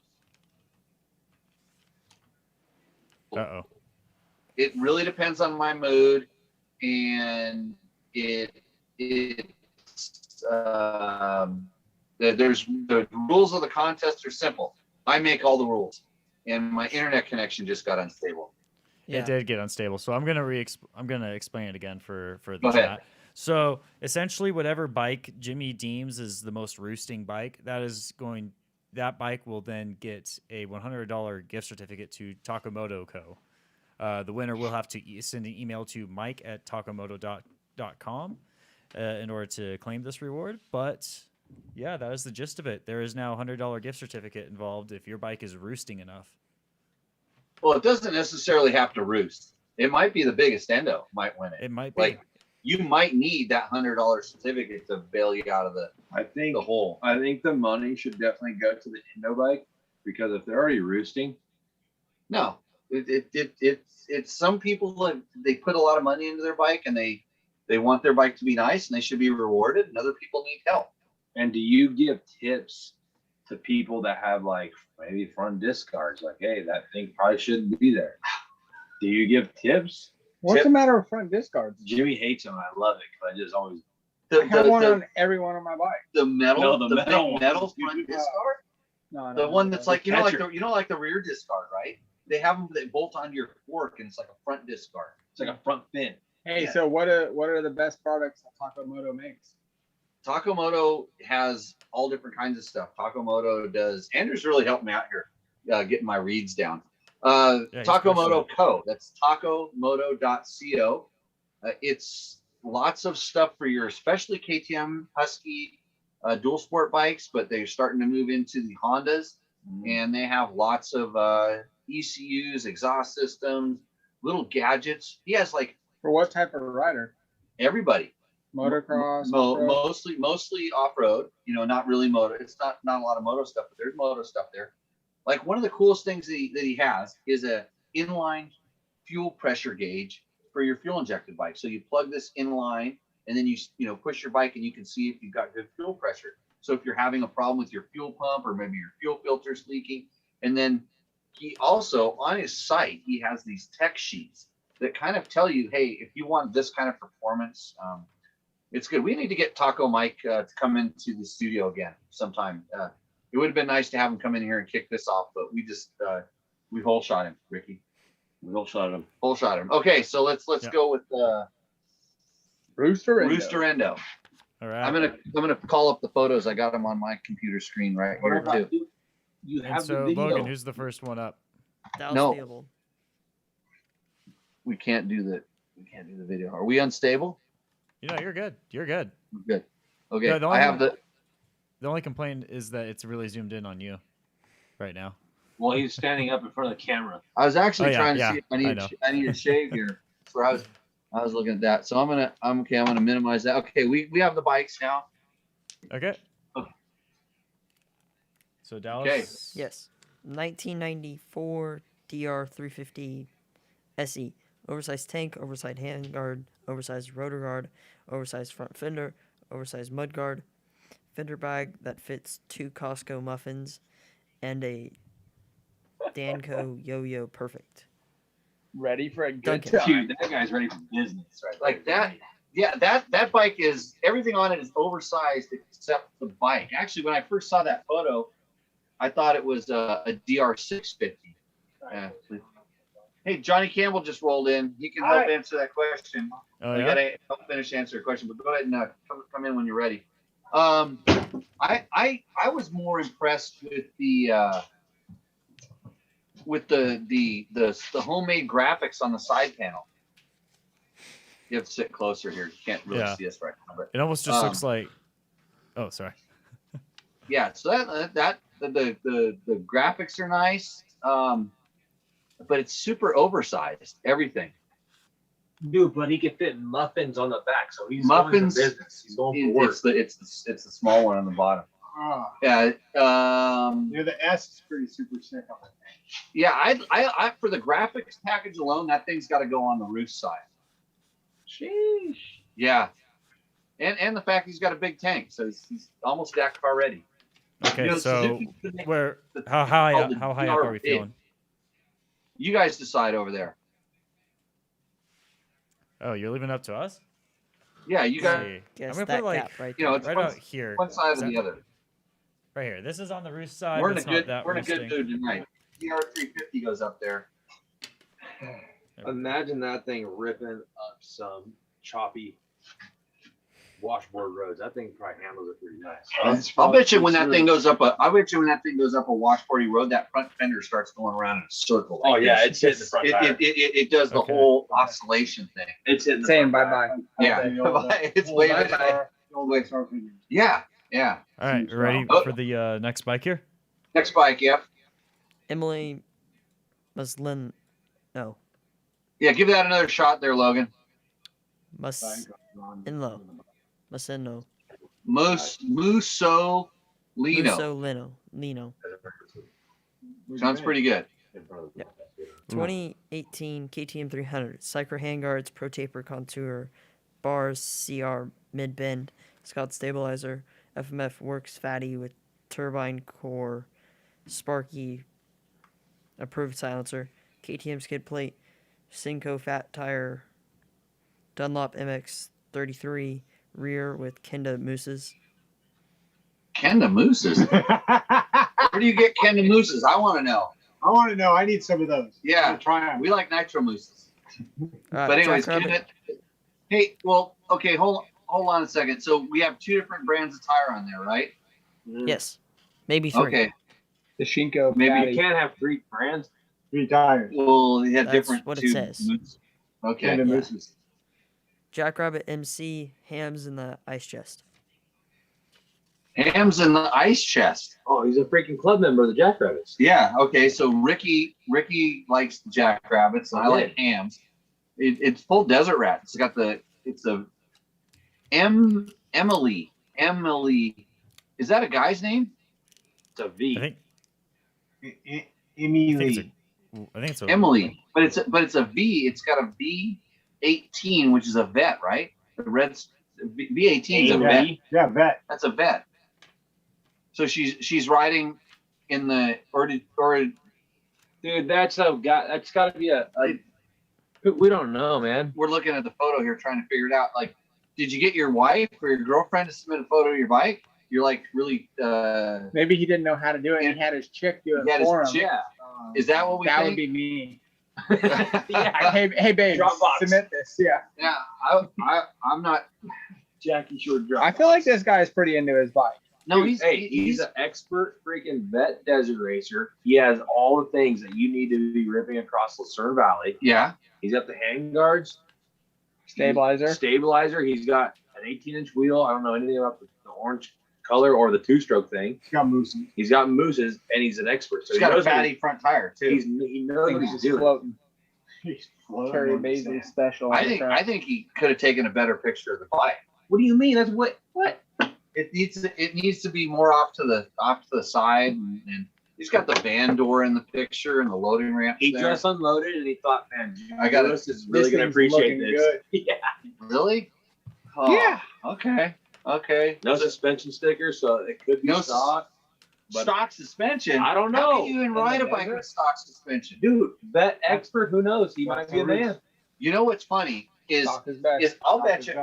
[SPEAKER 1] Uh-oh.
[SPEAKER 3] It really depends on my mood, and there's the rules of the contest are simple. I make all the rules, and my internet connection just got unstable.
[SPEAKER 1] It did get unstable, so I'm gonna explain it again for the
[SPEAKER 3] Go ahead.
[SPEAKER 1] chat. So essentially, whatever bike Jimmy deems is the most roosting bike, that bike will then get a $100 gift certificate to Takamoto Co. The winner will have to send an email to mike@takamoto.com in order to claim this reward. But yeah, that is the gist of it. There is now a $100 gift certificate involved if your bike is roosting enough.
[SPEAKER 3] Well, it doesn't necessarily have to roost. It might be the biggest endo might win it.
[SPEAKER 1] It might be.
[SPEAKER 3] Like you might need that $100 certificate to bail you out of the hole.
[SPEAKER 5] I think the money should definitely go to the Indo bike because if they're already roosting,
[SPEAKER 3] No, it's some people that they put a lot of money into their bike and they want their bike to be nice and they should be rewarded, and other people need help.
[SPEAKER 5] and do you give tips to people that have like maybe front disc guards? Like, hey, that thing probably shouldn't be there. Do you give tips?
[SPEAKER 4] What's the matter with front disc guards?
[SPEAKER 5] Jimmy hates them. I love it because I just always.
[SPEAKER 4] I have one on every one of my bikes.
[SPEAKER 3] the metal,
[SPEAKER 5] No,
[SPEAKER 3] the
[SPEAKER 5] metal
[SPEAKER 3] big
[SPEAKER 5] one.
[SPEAKER 3] metal front disc guard,
[SPEAKER 4] No,
[SPEAKER 3] the one that's like like
[SPEAKER 5] catcher.
[SPEAKER 3] the rear disc guard, right? They have them that bolt onto your fork, and it's like a front disc guard.
[SPEAKER 5] It's like a front fin.
[SPEAKER 4] Hey,
[SPEAKER 3] Yeah.
[SPEAKER 4] so what are the best products that Takamoto makes?
[SPEAKER 3] Takamoto has all different kinds of stuff. Takamoto does. Andrew's really helped me out here, getting my reads down.
[SPEAKER 1] he's
[SPEAKER 3] Takamoto Co. That's takomoto.co. It's lots of stuff for your, especially KTM Husky dual sport bikes, but they're starting to move into the Hondas, and they have lots of ECUs, exhaust systems, little gadgets. He has like
[SPEAKER 4] For what type of rider?
[SPEAKER 3] everybody.
[SPEAKER 4] Motocross? off-road?
[SPEAKER 3] Mostly off-road, not really moto. It's not a lot of moto stuff, but there's moto stuff there. Like one of the coolest things that he has is a inline fuel pressure gauge for your fuel injected bike. So you plug this inline and then you push your bike and you can see if you've got good fuel pressure. So if you're having a problem with your fuel pump or maybe your fuel filter's leaking, and then he also on his site, he has these tech sheets that kind of tell you, hey, if you want this kind of performance, it's good. We need to get Taco Mike to come into the studio again sometime. It would have been nice to have him come in here and kick this off, but we just we hole shot him, Ricky.
[SPEAKER 5] We all shot him.
[SPEAKER 3] Hole shot him. Okay, so let's go with
[SPEAKER 4] Rooster Endo.
[SPEAKER 3] Rooster Endo.
[SPEAKER 1] All right.
[SPEAKER 3] I'm gonna call up the photos. I got them on my computer screen right here too.
[SPEAKER 5] You
[SPEAKER 1] And
[SPEAKER 5] have
[SPEAKER 1] so,
[SPEAKER 5] the video.
[SPEAKER 1] Logan, who's the first one up?
[SPEAKER 2] That was
[SPEAKER 3] No.
[SPEAKER 2] stable.
[SPEAKER 3] We can't do the video. Are we unstable?
[SPEAKER 1] You're good. You're good.
[SPEAKER 3] We're good. Okay.
[SPEAKER 1] No, the
[SPEAKER 3] I have the.
[SPEAKER 1] The only complaint is that it's really zoomed in on you right now.
[SPEAKER 5] Well, he's standing up in front of the camera.
[SPEAKER 3] I was actually
[SPEAKER 1] Oh, yeah,
[SPEAKER 3] trying to
[SPEAKER 1] yeah,
[SPEAKER 3] see if
[SPEAKER 1] I know.
[SPEAKER 3] I need a shave here. That's where I was looking at that. So I'm gonna minimize that. Okay, we have the bikes now.
[SPEAKER 1] Okay.
[SPEAKER 3] Okay.
[SPEAKER 1] So Dallas.
[SPEAKER 2] Yes. 1994 DR350 SE. Oversized tank, oversized handguard, oversized rotor guard, oversized front fender, oversized mud guard, fender bag that fits 2 Costco muffins, and a Danco Yo-Yo Perfect.
[SPEAKER 4] Ready for a good
[SPEAKER 2] Duncan.
[SPEAKER 4] time.
[SPEAKER 5] Dude, that guy's ready for business, right?
[SPEAKER 3] Like that. Yeah, that bike is, everything on it is oversized except the bike. Actually, when I first saw that photo, I thought it was a DR650. Hey, Johnny Campbell just rolled in. He can help answer that question.
[SPEAKER 1] Oh,
[SPEAKER 3] You
[SPEAKER 1] yeah?
[SPEAKER 3] gotta help finish answer a question, but go ahead and come in when you're ready. I was more impressed with the homemade graphics on the side panel. You have to sit closer here. You can't really see us right now, but
[SPEAKER 1] It almost just looks like. Oh, sorry.
[SPEAKER 3] Yeah, so the graphics are nice, but it's super oversized. Everything.
[SPEAKER 5] Dude, but he can fit muffins on the back, so he's
[SPEAKER 3] Muffins.
[SPEAKER 5] going to business. He's going for work.
[SPEAKER 3] It's the small one on the bottom.
[SPEAKER 4] Oh.
[SPEAKER 3] Yeah.
[SPEAKER 4] The S is pretty super sick on it.
[SPEAKER 3] Yeah, I for the graphics package alone, that thing's got to go on the roof side.
[SPEAKER 5] Sheesh.
[SPEAKER 3] Yeah, and the fact he's got a big tank, so he's almost DAC car ready.
[SPEAKER 1] Okay,
[SPEAKER 3] You know,
[SPEAKER 1] so
[SPEAKER 3] Suzuki can make
[SPEAKER 1] how high
[SPEAKER 3] called the
[SPEAKER 1] up are we
[SPEAKER 3] DR big.
[SPEAKER 1] feeling?
[SPEAKER 3] You guys decide over there.
[SPEAKER 1] Oh, you're leaving it up to us?
[SPEAKER 3] Yeah, you guys.
[SPEAKER 1] See.
[SPEAKER 2] Guess
[SPEAKER 1] I'm gonna
[SPEAKER 2] that
[SPEAKER 1] put like
[SPEAKER 2] gap right
[SPEAKER 3] You know,
[SPEAKER 2] there.
[SPEAKER 3] it's
[SPEAKER 1] right
[SPEAKER 3] one,
[SPEAKER 1] out here.
[SPEAKER 3] one side
[SPEAKER 1] Is
[SPEAKER 3] or the
[SPEAKER 1] that-
[SPEAKER 3] other.
[SPEAKER 1] Right here. This is on the roof side.
[SPEAKER 3] We're in a
[SPEAKER 1] That's not
[SPEAKER 3] good
[SPEAKER 1] that
[SPEAKER 3] we're in a good
[SPEAKER 1] roosting.
[SPEAKER 3] mood tonight. DR350 goes up there.
[SPEAKER 5] Imagine that thing ripping up some choppy washboard roads. That thing probably handles it pretty nice.
[SPEAKER 3] I'll bet you when that thing goes up a washboardy road, that front fender starts going around in a circle.
[SPEAKER 5] Oh
[SPEAKER 3] like
[SPEAKER 5] yeah,
[SPEAKER 3] this.
[SPEAKER 5] it's hitting the front tire.
[SPEAKER 3] It does the
[SPEAKER 1] Okay.
[SPEAKER 3] whole oscillation thing.
[SPEAKER 5] It's hitting the
[SPEAKER 4] Saying
[SPEAKER 5] front
[SPEAKER 4] bye
[SPEAKER 5] tire.
[SPEAKER 4] bye.
[SPEAKER 3] Yeah, it's waving. Yeah, yeah.
[SPEAKER 1] All right, we're ready
[SPEAKER 3] Oh.
[SPEAKER 1] for the next bike here?
[SPEAKER 3] Next bike, yep.
[SPEAKER 2] Emily Muslin. No.
[SPEAKER 3] Yeah, give that another shot there, Logan.
[SPEAKER 2] Musinlo. Musino.
[SPEAKER 3] Musolino.
[SPEAKER 2] Lino.
[SPEAKER 3] Sounds pretty good.
[SPEAKER 2] 2018 KTM 300. Cycler handguards, Pro Taper contour, bars, CR mid bend, Scott stabilizer, FMF works fatty with turbine core, Sparky approved silencer, KTM skid plate, Cinco fat tire, Dunlop MX 33 rear with Kenda mousses.
[SPEAKER 3] Kenda mousses. Where do you get Kenda mousses? I want to know.
[SPEAKER 4] I want to know. I need some of those.
[SPEAKER 3] Yeah,
[SPEAKER 4] Try them.
[SPEAKER 3] we like nitro mousses. But anyways,
[SPEAKER 2] Jackrabbit.
[SPEAKER 3] hey, well, okay, hold on a second. So we have two different brands of tire on there, right?
[SPEAKER 2] Yes. Maybe three.
[SPEAKER 3] Okay,
[SPEAKER 4] The Shinko.
[SPEAKER 3] Maybe
[SPEAKER 5] You
[SPEAKER 4] Fatty,
[SPEAKER 5] can't have 3 brands.
[SPEAKER 4] 3 tires.
[SPEAKER 3] well, they have
[SPEAKER 2] That's
[SPEAKER 3] different.
[SPEAKER 2] what it
[SPEAKER 3] two
[SPEAKER 2] says.
[SPEAKER 3] mousses. Okay.
[SPEAKER 4] Kenda
[SPEAKER 2] Yeah.
[SPEAKER 4] mousses.
[SPEAKER 2] Jackrabbit MC hams in the ice chest.
[SPEAKER 3] Hams in the ice chest.
[SPEAKER 5] Oh, he's a freaking club member of the Jackrabbits.
[SPEAKER 3] Yeah. Okay. So Ricky likes the Jackrabbits, and I like hams. It's full desert rat. It's got it's a Emily. Is that a guy's name?
[SPEAKER 5] It's a V.
[SPEAKER 1] I think
[SPEAKER 4] Emily.
[SPEAKER 1] I think it's a
[SPEAKER 3] Emily. But it's a V. It's got a V18, which is a vet, right? The red V18 is a vet.
[SPEAKER 4] Yeah, vet.
[SPEAKER 3] That's a vet. So she's riding in the or
[SPEAKER 5] Dude, that's a guy. That's got to be a. We don't know, man.
[SPEAKER 3] we're looking at the photo here trying to figure it out. Like, did you get your wife or your girlfriend to submit a photo of your bike? You're like really
[SPEAKER 4] Maybe he didn't know how to do it. And he had his chick do
[SPEAKER 3] he had
[SPEAKER 4] it for him.
[SPEAKER 3] his chick.
[SPEAKER 5] Yeah.
[SPEAKER 3] Is that what we
[SPEAKER 4] That
[SPEAKER 3] think?
[SPEAKER 4] would be me.
[SPEAKER 5] Yeah.
[SPEAKER 4] Hey, babe,
[SPEAKER 5] Dropbox.
[SPEAKER 4] submit this. Yeah.
[SPEAKER 3] Yeah, I'm not.
[SPEAKER 5] Jackie Short drop.
[SPEAKER 4] I feel like this guy is pretty into his bike.
[SPEAKER 3] No,
[SPEAKER 5] Dude, he's an expert freaking vet desert racer. He has all the things that you need to be ripping across Lucerne Valley.
[SPEAKER 3] yeah.
[SPEAKER 5] He's got the handguards,
[SPEAKER 4] Stabilizer.
[SPEAKER 5] He's got an 18-inch wheel. I don't know anything about the orange color or the 2-stroke thing.
[SPEAKER 4] He's got mooses.
[SPEAKER 5] He's got mooses, and he's an expert. So
[SPEAKER 3] He's got a
[SPEAKER 5] knows what
[SPEAKER 3] fatty front tire too.
[SPEAKER 5] he knows what he's
[SPEAKER 4] He's
[SPEAKER 5] doing.
[SPEAKER 4] floating. Terry Basin special.
[SPEAKER 3] I think he could have taken a better picture of the bike. What do you mean? That's what? It needs to be more off to the side, and he's got the van door in the picture and the loading ramp.
[SPEAKER 5] He
[SPEAKER 3] there.
[SPEAKER 5] just unloaded, and he thought, man,
[SPEAKER 3] I got
[SPEAKER 5] Lewis is really going to appreciate this.
[SPEAKER 4] Good.
[SPEAKER 5] Yeah.
[SPEAKER 3] Really? Oh,
[SPEAKER 4] Yeah.
[SPEAKER 3] Okay.
[SPEAKER 5] No suspension sticker, so it could be
[SPEAKER 3] No
[SPEAKER 5] stock. But
[SPEAKER 3] stock suspension.
[SPEAKER 5] I don't
[SPEAKER 3] How
[SPEAKER 5] know.
[SPEAKER 3] can you even ride a bike with stock suspension?
[SPEAKER 5] Dude, vet expert, who knows? He might be a man.
[SPEAKER 3] You know what's funny is
[SPEAKER 4] Stock is best.
[SPEAKER 3] I'll
[SPEAKER 4] Stock
[SPEAKER 3] bet
[SPEAKER 4] is
[SPEAKER 3] you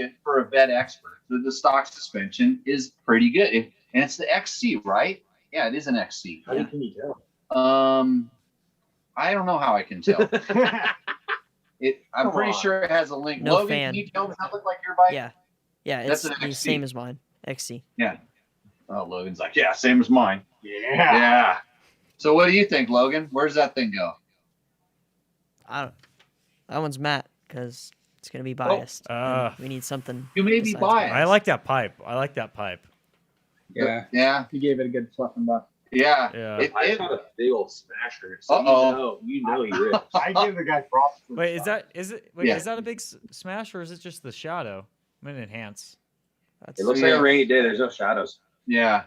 [SPEAKER 4] best.
[SPEAKER 3] for a vet expert the stock suspension is pretty good. And it's the XC, right? Yeah, it is an XC.
[SPEAKER 5] How can you tell?
[SPEAKER 3] I don't know how I can tell. I'm
[SPEAKER 5] Come
[SPEAKER 3] pretty
[SPEAKER 5] on.
[SPEAKER 3] sure it has a link.
[SPEAKER 2] No
[SPEAKER 3] Logan,
[SPEAKER 2] fan.
[SPEAKER 3] can you tell me does that look like your bike?
[SPEAKER 2] Yeah. Yeah,
[SPEAKER 3] That's
[SPEAKER 2] it's
[SPEAKER 3] an
[SPEAKER 2] the
[SPEAKER 3] XC.
[SPEAKER 2] same as mine. XC.
[SPEAKER 3] Yeah. Oh, Logan's like, yeah, same as mine.
[SPEAKER 5] Yeah.
[SPEAKER 3] Yeah. So what do you think, Logan? Where's that thing go?
[SPEAKER 2] That one's Matt because it's gonna be biased. and we need something.
[SPEAKER 3] You may be
[SPEAKER 2] besides
[SPEAKER 3] biased.
[SPEAKER 1] I like that pipe. I like that pipe.
[SPEAKER 4] Yeah.
[SPEAKER 3] Yeah.
[SPEAKER 4] You gave it a good fluff and buff.
[SPEAKER 3] Yeah.
[SPEAKER 1] Yeah.
[SPEAKER 5] I got a big old smasher. So
[SPEAKER 3] Uh-oh.
[SPEAKER 5] you know he rips.
[SPEAKER 4] I give the guy props. For
[SPEAKER 1] Wait,
[SPEAKER 4] the
[SPEAKER 3] Yeah.
[SPEAKER 1] is that a big smash or is it just the shadow? I'm gonna enhance.
[SPEAKER 2] That's
[SPEAKER 5] It looks like a rainy day. There's no shadows.
[SPEAKER 3] Yeah.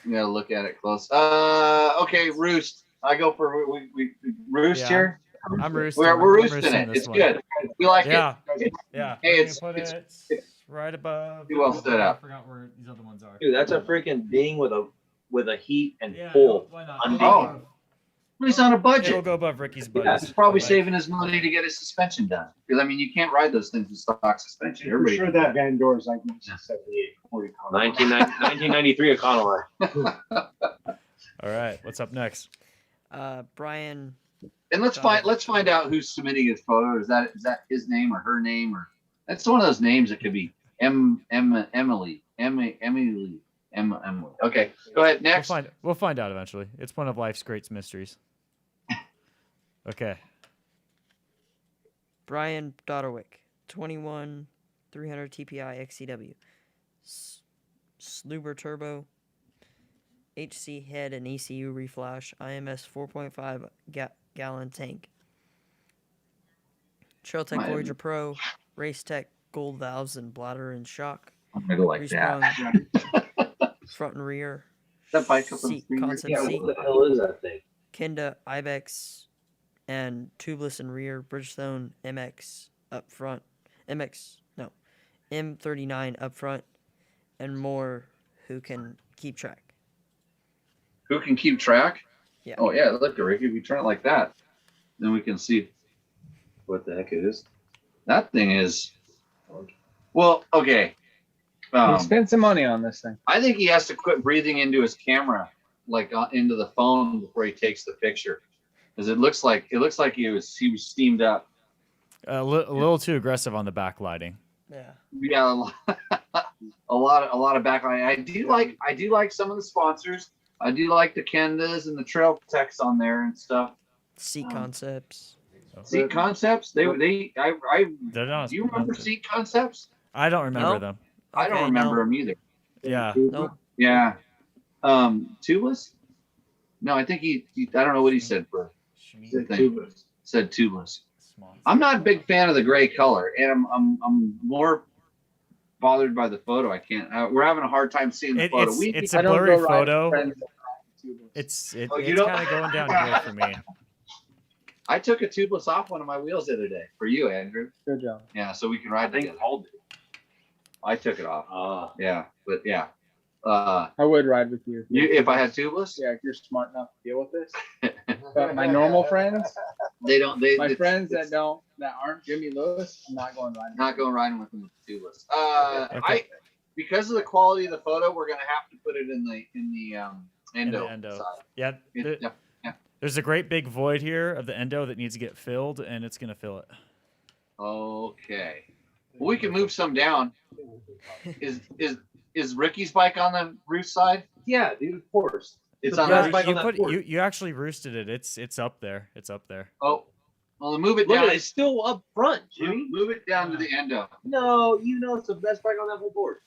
[SPEAKER 3] You gotta look at it close. Okay, Roost. I go for we Roost
[SPEAKER 1] Yeah.
[SPEAKER 3] here.
[SPEAKER 1] I'm roosting.
[SPEAKER 3] We're
[SPEAKER 1] I'm
[SPEAKER 3] roosting it.
[SPEAKER 1] this
[SPEAKER 3] It's
[SPEAKER 1] one.
[SPEAKER 3] good. We like
[SPEAKER 1] Yeah.
[SPEAKER 3] it.
[SPEAKER 1] Yeah.
[SPEAKER 3] Hey,
[SPEAKER 1] I'm
[SPEAKER 3] it's-
[SPEAKER 1] gonna put
[SPEAKER 3] it's-
[SPEAKER 1] it right above.
[SPEAKER 3] Pretty well set up.
[SPEAKER 1] I forgot where these other ones are.
[SPEAKER 5] Dude, that's a freaking ding with a heat and
[SPEAKER 1] Yeah.
[SPEAKER 5] pull.
[SPEAKER 1] Why not?
[SPEAKER 5] on
[SPEAKER 1] It'll
[SPEAKER 3] Oh.
[SPEAKER 1] go above-
[SPEAKER 3] He's on a
[SPEAKER 1] It'll
[SPEAKER 3] budget.
[SPEAKER 1] go above Ricky's
[SPEAKER 5] Yeah,
[SPEAKER 1] budget.
[SPEAKER 3] He's probably
[SPEAKER 1] Like,
[SPEAKER 3] saving his money to get his suspension done. Because I mean, you can't ride those things with stock suspension.
[SPEAKER 4] For
[SPEAKER 3] Everybody.
[SPEAKER 4] sure that Van Door's like 78, 40
[SPEAKER 5] 1993 Econoline.
[SPEAKER 1] All right. What's up next?
[SPEAKER 2] Brian.
[SPEAKER 3] And let's find out who's submitting his photo. Is that his name or her name, or that's one of those names that could be Emily. Okay, go ahead. Next.
[SPEAKER 1] We'll find out eventually. It's one of life's great mysteries. Okay.
[SPEAKER 2] Brian Dodderwick, 21 300 TPI XCW. Sluber Turbo. HC head and ECU reflash. IMS 4.5 gallon tank. Trailtech Voyager Pro. Race Tech gold valves and bladder and shock.
[SPEAKER 3] I'm gonna go like that.
[SPEAKER 2] Front and rear.
[SPEAKER 3] That bike up on
[SPEAKER 2] Seat
[SPEAKER 3] the
[SPEAKER 2] concept
[SPEAKER 5] Yeah,
[SPEAKER 2] seat.
[SPEAKER 5] what the hell is that thing?
[SPEAKER 2] Kenda Ibex and tubeless and rear Bridgestone MX up front. M39 up front, and more who can keep track.
[SPEAKER 3] Who can keep track?
[SPEAKER 2] Yeah.
[SPEAKER 3] Oh yeah, look, Rick. If you turn it like that, then we can see what the heck it is. That thing is. Well, okay.
[SPEAKER 4] He spent some money on this thing.
[SPEAKER 3] I think he has to quit breathing into his camera, like into the phone before he takes the picture, because it looks like he was steamed up.
[SPEAKER 1] A little too aggressive on the backlighting.
[SPEAKER 2] Yeah.
[SPEAKER 3] Yeah, a lot of backlight. I do like some of the sponsors. I do like the Kendas and the Trail Techs on there and stuff.
[SPEAKER 2] Seat concepts.
[SPEAKER 3] Seat Concepts.
[SPEAKER 1] They're not.
[SPEAKER 3] Do you remember Seat Concepts?
[SPEAKER 1] I don't remember
[SPEAKER 2] No.
[SPEAKER 1] them.
[SPEAKER 3] I don't remember them either.
[SPEAKER 1] Yeah.
[SPEAKER 2] Nope.
[SPEAKER 3] Yeah. Tubeless? No, I think he I don't know what he said for the thing. Said tubeless. I'm not a big fan of the gray color, and I'm more bothered by the photo. I can't. We're having a hard time seeing the photo.
[SPEAKER 1] It's
[SPEAKER 4] I
[SPEAKER 1] a
[SPEAKER 4] don't
[SPEAKER 1] blurry
[SPEAKER 4] go ride with
[SPEAKER 1] photo.
[SPEAKER 4] friends that ride tubeless.
[SPEAKER 1] It's
[SPEAKER 3] Oh, you
[SPEAKER 1] it's
[SPEAKER 3] don't-
[SPEAKER 1] kind of going downhill for me.
[SPEAKER 3] I took a tubeless off one of my wheels the other day for you, Andrew.
[SPEAKER 4] Good job.
[SPEAKER 3] Yeah, so we can
[SPEAKER 5] I
[SPEAKER 3] ride
[SPEAKER 5] think
[SPEAKER 3] together.
[SPEAKER 5] Paul did.
[SPEAKER 3] I took it off. Yeah, but yeah.
[SPEAKER 4] I would ride with you.
[SPEAKER 3] If I had tubeless,
[SPEAKER 4] Yeah, if you're smart enough to deal with this. But my normal friends,
[SPEAKER 3] they don't.
[SPEAKER 4] my friends that aren't Jimmy Lewis, I'm not going riding.
[SPEAKER 3] not going riding with them with the tubeless.
[SPEAKER 1] Okay.
[SPEAKER 3] Because of the quality of the photo, we're gonna have to put it in the endo.
[SPEAKER 1] endo.
[SPEAKER 3] side.
[SPEAKER 1] Yeah.
[SPEAKER 3] Yeah.
[SPEAKER 1] There's a great big void here of the endo that needs to get filled, and it's gonna fill it.
[SPEAKER 3] Okay. Well, we can move some down. Is Ricky's bike on the roof side?
[SPEAKER 5] Yeah, dude, of course.
[SPEAKER 3] It's
[SPEAKER 5] The
[SPEAKER 3] on
[SPEAKER 5] best
[SPEAKER 3] the
[SPEAKER 5] bike on that porch.
[SPEAKER 1] you actually roosted it. It's up there. It's up there.
[SPEAKER 3] Oh, well, move it
[SPEAKER 5] Look
[SPEAKER 3] down.
[SPEAKER 5] at it, it's still up front, Jimmy.
[SPEAKER 3] Move it down to the endo.
[SPEAKER 5] No, you know it's the best bike on that whole board.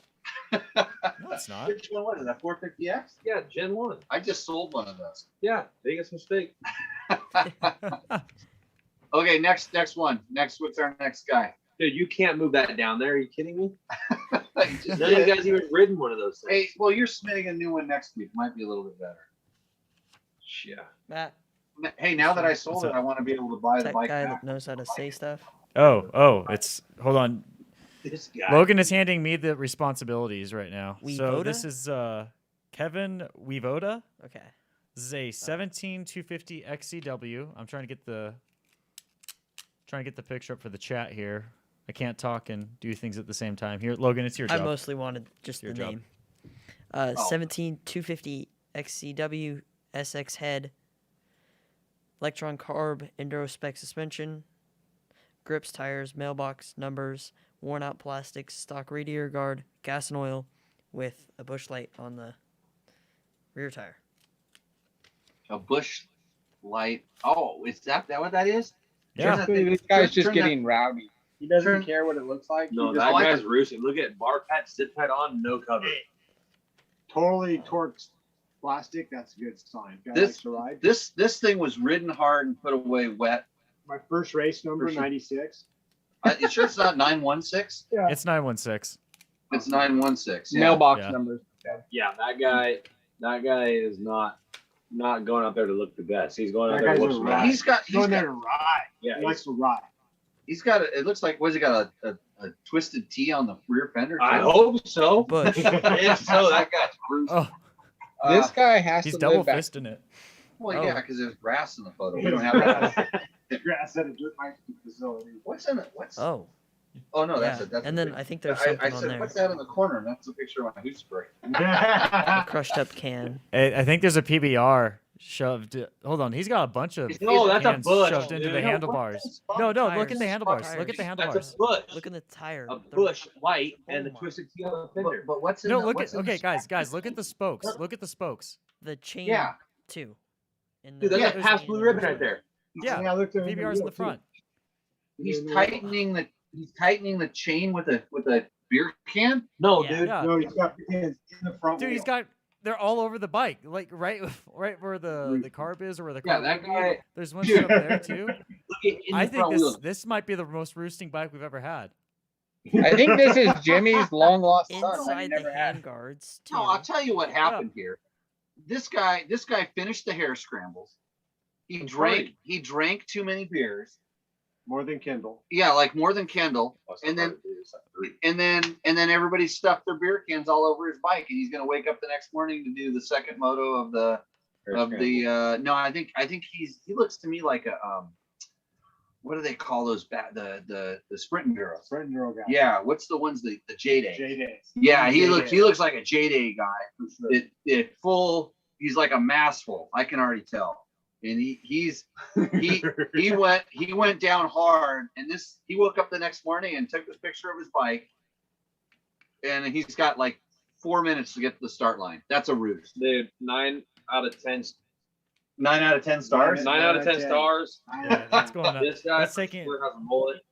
[SPEAKER 1] No, it's not.
[SPEAKER 3] Which one was it? That 450X?
[SPEAKER 5] Yeah, Gen 1.
[SPEAKER 3] I just sold one of those.
[SPEAKER 5] Yeah, biggest mistake.
[SPEAKER 3] Okay, next one. What's our next guy?
[SPEAKER 5] Dude, you can't move that down there. Are you kidding me?
[SPEAKER 3] You just
[SPEAKER 5] None of you
[SPEAKER 3] did.
[SPEAKER 5] guys even ridden one of those things.
[SPEAKER 3] Hey, well, you're submitting a new one next week. Might be a little bit better.
[SPEAKER 5] Yeah.
[SPEAKER 2] Matt,
[SPEAKER 3] Hey, now that I sold
[SPEAKER 1] What's
[SPEAKER 3] it,
[SPEAKER 1] up?
[SPEAKER 3] I want to be able to buy the
[SPEAKER 2] tech
[SPEAKER 3] bike
[SPEAKER 2] guy
[SPEAKER 3] back.
[SPEAKER 2] that knows how to say stuff.
[SPEAKER 1] It's hold on.
[SPEAKER 5] This guy.
[SPEAKER 1] Logan is handing me the responsibilities right now. So
[SPEAKER 2] Wevoda?
[SPEAKER 1] this is Kevin Wevoda.
[SPEAKER 2] Okay.
[SPEAKER 1] This is a 17250 XCW. I'm trying to get the picture up for the chat here. I can't talk and do things at the same time. Here, Logan, it's your
[SPEAKER 2] I
[SPEAKER 1] job.
[SPEAKER 2] mostly wanted just
[SPEAKER 1] Your
[SPEAKER 2] the
[SPEAKER 1] job.
[SPEAKER 2] name. 17250 XCW SX head. Electron carb enduro spec suspension. Grips, tires, mailbox, numbers, worn out plastics, stock radiator guard, gas and oil, with a bush light on the rear tire.
[SPEAKER 3] A bush light. Oh, is that what that is?
[SPEAKER 1] Yeah.
[SPEAKER 4] This guy's just
[SPEAKER 3] Turn
[SPEAKER 4] getting rowdy. He doesn't
[SPEAKER 3] turn-
[SPEAKER 4] care what it looks like.
[SPEAKER 5] No,
[SPEAKER 4] he
[SPEAKER 5] that
[SPEAKER 4] just
[SPEAKER 5] guy's roosting. Look at bar patch, zip tied on, no cover.
[SPEAKER 4] totally torques plastic. That's a good sign. Guy
[SPEAKER 3] This-
[SPEAKER 4] likes to ride.
[SPEAKER 3] This thing was ridden hard and put away wet.
[SPEAKER 4] My first race number,
[SPEAKER 3] For sure.
[SPEAKER 4] 96.
[SPEAKER 3] You sure it's not 916?
[SPEAKER 4] Yeah.
[SPEAKER 1] It's 916.
[SPEAKER 3] It's 916. Yeah.
[SPEAKER 4] Mailbox
[SPEAKER 1] Yeah.
[SPEAKER 4] numbers.
[SPEAKER 5] Yeah, that guy is not going out there to look the best. He's going out
[SPEAKER 4] That
[SPEAKER 5] there to
[SPEAKER 4] guy's
[SPEAKER 5] look
[SPEAKER 4] a
[SPEAKER 5] smart.
[SPEAKER 4] rat.
[SPEAKER 3] He's got
[SPEAKER 4] Going there to ride.
[SPEAKER 5] Yeah,
[SPEAKER 4] He likes to ride.
[SPEAKER 3] he's got it looks like he got a twisted T on the rear fender.
[SPEAKER 5] I
[SPEAKER 3] too?
[SPEAKER 5] hope so.
[SPEAKER 2] Bush.
[SPEAKER 3] If so, that guy's bruised.
[SPEAKER 1] Oh,
[SPEAKER 4] This guy has
[SPEAKER 1] he's
[SPEAKER 4] to
[SPEAKER 1] double
[SPEAKER 4] live back.
[SPEAKER 1] fisting it.
[SPEAKER 3] Well,
[SPEAKER 2] Oh.
[SPEAKER 3] yeah, because there's grass in the photo. We don't have that.
[SPEAKER 4] Grass at a dirt bike facility.
[SPEAKER 3] What's in it? What's?
[SPEAKER 2] Oh,
[SPEAKER 3] Oh no, that's
[SPEAKER 2] yeah.
[SPEAKER 3] it. That's
[SPEAKER 2] And
[SPEAKER 3] a
[SPEAKER 2] then
[SPEAKER 3] big-
[SPEAKER 2] I think there's
[SPEAKER 3] I
[SPEAKER 2] something on
[SPEAKER 3] said,
[SPEAKER 2] there.
[SPEAKER 3] what's that in the corner? And that's a picture of my hoot spray.
[SPEAKER 2] A crushed up can.
[SPEAKER 1] I think there's a PBR shoved. Hold on, he's got a bunch of
[SPEAKER 5] No, that's a
[SPEAKER 1] cans
[SPEAKER 5] bush,
[SPEAKER 1] shoved into
[SPEAKER 5] dude.
[SPEAKER 1] the
[SPEAKER 5] No,
[SPEAKER 1] handlebars.
[SPEAKER 3] what?
[SPEAKER 1] No, look
[SPEAKER 2] Tires.
[SPEAKER 1] at the handlebars.
[SPEAKER 2] Tires.
[SPEAKER 1] Look at the
[SPEAKER 5] That's
[SPEAKER 1] handlebars.
[SPEAKER 5] a bush.
[SPEAKER 2] Look in the tire.
[SPEAKER 5] A
[SPEAKER 2] The-
[SPEAKER 5] bush white and the
[SPEAKER 2] Oh my.
[SPEAKER 5] twisted T on the fender.
[SPEAKER 3] But what's in
[SPEAKER 1] No,
[SPEAKER 3] the,
[SPEAKER 1] look
[SPEAKER 3] what's
[SPEAKER 1] at.
[SPEAKER 3] in the
[SPEAKER 1] Okay, guys, look at the spokes. Look at the spokes.
[SPEAKER 2] The chain
[SPEAKER 3] Yeah.
[SPEAKER 2] too. In
[SPEAKER 5] Dude, that's
[SPEAKER 3] Yeah,
[SPEAKER 5] a past blue ribbon right there.
[SPEAKER 1] Yeah,
[SPEAKER 4] I looked at him
[SPEAKER 1] PBR's in the
[SPEAKER 4] too.
[SPEAKER 1] front.
[SPEAKER 3] He's tightening the chain with a beer can.
[SPEAKER 5] No,
[SPEAKER 2] Yeah.
[SPEAKER 5] dude.
[SPEAKER 1] Yeah.
[SPEAKER 4] No, he's got hands in the front.
[SPEAKER 1] Dude, he's
[SPEAKER 4] wheel.
[SPEAKER 1] got. They're all over the bike, like right where the carb is, or where the
[SPEAKER 3] Yeah,
[SPEAKER 1] carb
[SPEAKER 3] that
[SPEAKER 1] would be.
[SPEAKER 3] guy-
[SPEAKER 1] There's one up there too.
[SPEAKER 5] Look at in
[SPEAKER 1] I
[SPEAKER 5] the
[SPEAKER 1] think
[SPEAKER 5] front wheel.
[SPEAKER 1] this might be the most roosting bike we've ever had.
[SPEAKER 4] I think this is Jimmy's long lost son. that he
[SPEAKER 2] inside the
[SPEAKER 4] never had.
[SPEAKER 2] handguards too.
[SPEAKER 3] No, I'll tell you what happened here. This guy finished the hair scrambles. He drank too many beers.
[SPEAKER 4] More than Kendall.
[SPEAKER 3] Yeah, like more than Kendall. And then everybody stuffed their beer cans all over his bike, and he's gonna wake up the next morning to do the second moto of the. No, I think he looks to me like a what do they call those the sprint enduro?
[SPEAKER 4] Sprint Enduro guy.
[SPEAKER 3] Yeah, what's the ones the J-Day?
[SPEAKER 4] J-Days.
[SPEAKER 3] Yeah, he
[SPEAKER 4] J-Day.
[SPEAKER 3] looks like a J-Day guy.
[SPEAKER 4] For sure.
[SPEAKER 3] He's like a mass full. I can already tell. And he went down hard, and he woke up the next morning and took this picture of his bike, and he's got like 4 minutes to get to the start line. That's a roost.
[SPEAKER 5] Dude, 9 out of 10.
[SPEAKER 3] 9 out of 10 stars.
[SPEAKER 5] 9 out of 10 stars.
[SPEAKER 1] Yeah, that's going up.
[SPEAKER 5] This guy
[SPEAKER 1] That's taking.
[SPEAKER 5] has a mullet.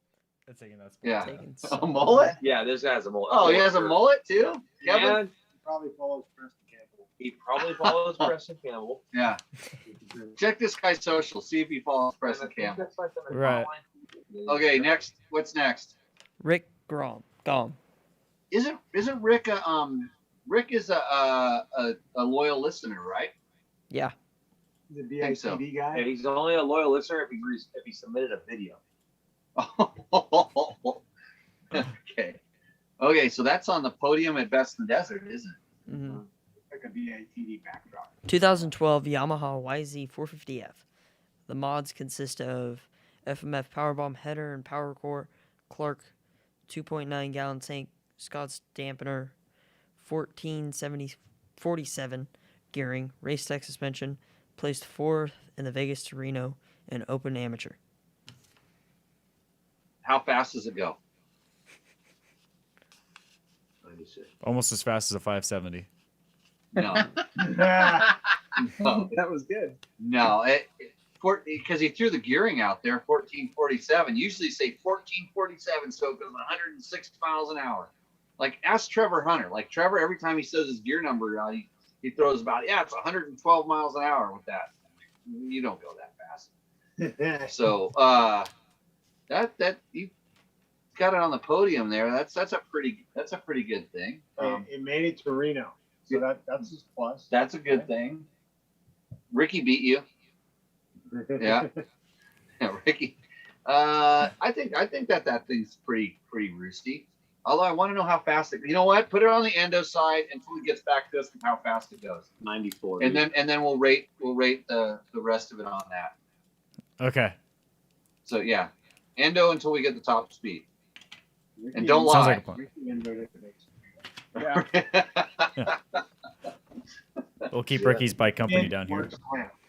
[SPEAKER 1] That's taking that. spot.
[SPEAKER 3] Yeah.
[SPEAKER 2] Taking
[SPEAKER 3] A mullet?
[SPEAKER 5] Yeah, this guy has a mullet.
[SPEAKER 3] Oh, he has a mullet too. Kevin?
[SPEAKER 5] And
[SPEAKER 4] Probably follows Preston Campbell.
[SPEAKER 5] he probably follows Preston Campbell.
[SPEAKER 3] Yeah. Check this guy's social. See if he follows Preston Campbell.
[SPEAKER 1] Right.
[SPEAKER 3] Okay, next. What's next?
[SPEAKER 2] Rick Grom.
[SPEAKER 3] Isn't Rick Rick is a loyal listener, right?
[SPEAKER 2] Yeah.
[SPEAKER 4] The
[SPEAKER 3] Think so.
[SPEAKER 4] VICD guy.
[SPEAKER 5] And he's only a loyal listener if he submitted a video.
[SPEAKER 3] Okay. Okay, so that's on the podium at Best in the Desert, isn't it?
[SPEAKER 2] hmm
[SPEAKER 4] Like a VICD backdrop.
[SPEAKER 2] 2012 Yamaha YZ450F. The mods consist of FMF Powerbomb header and power core, Clark 2.9 gallon tank, Scott's dampener, 47 gearing, race tech suspension, placed 4th in the Vegas to Reno, and open amateur.
[SPEAKER 3] How fast does it go?
[SPEAKER 1] Almost as fast as a 570.
[SPEAKER 3] No.
[SPEAKER 4] That
[SPEAKER 3] No.
[SPEAKER 4] was good.
[SPEAKER 3] No. Because he threw the gearing out there, 1447. Usually say 1447, so it goes 106 miles an hour. Like, ask Trevor Hunter. Like, Trevor, every time he says his gear number out, he throws about, it's 112 miles an hour with that. You don't go that fast. So, that you got it on the podium there. That's a pretty good thing.
[SPEAKER 4] It made it to Reno. So that's his plus.
[SPEAKER 3] That's a good thing. Ricky beat you. Yeah. Ricky. I think that thing's pretty roosty. Although I want to know how fast it. You know what? Put it on the endo side until he gets back to us and how fast it goes.
[SPEAKER 5] 94.
[SPEAKER 3] And then we'll rate the rest of it on that.
[SPEAKER 1] Okay.
[SPEAKER 3] So yeah, endo until we get the top speed.
[SPEAKER 4] Ricky
[SPEAKER 3] And don't
[SPEAKER 1] Sounds
[SPEAKER 3] lie.
[SPEAKER 1] like a plan.
[SPEAKER 4] Ricky ended it. Yeah.
[SPEAKER 1] We'll keep Ricky's bike company down here.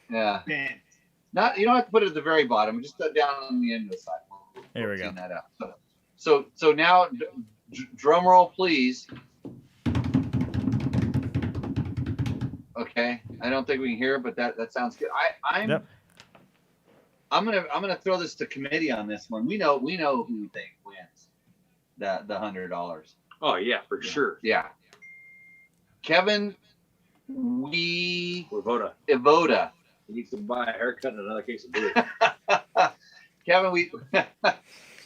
[SPEAKER 3] Yeah.
[SPEAKER 4] Man.
[SPEAKER 3] You don't have to put it at the very bottom. Just go down on the endo side.
[SPEAKER 1] There we go.
[SPEAKER 3] Clean that out. So now, drum roll, please. I don't think we can hear it, but that sounds good.
[SPEAKER 1] Yep.
[SPEAKER 3] I'm gonna throw this to committee on this one. We know who we think wins the $100.
[SPEAKER 5] Oh yeah, for sure.
[SPEAKER 3] Yeah. Kevin,
[SPEAKER 5] Voda.
[SPEAKER 3] Evoda.
[SPEAKER 5] He needs to buy a haircut and another case of beer.
[SPEAKER 3] Kevin,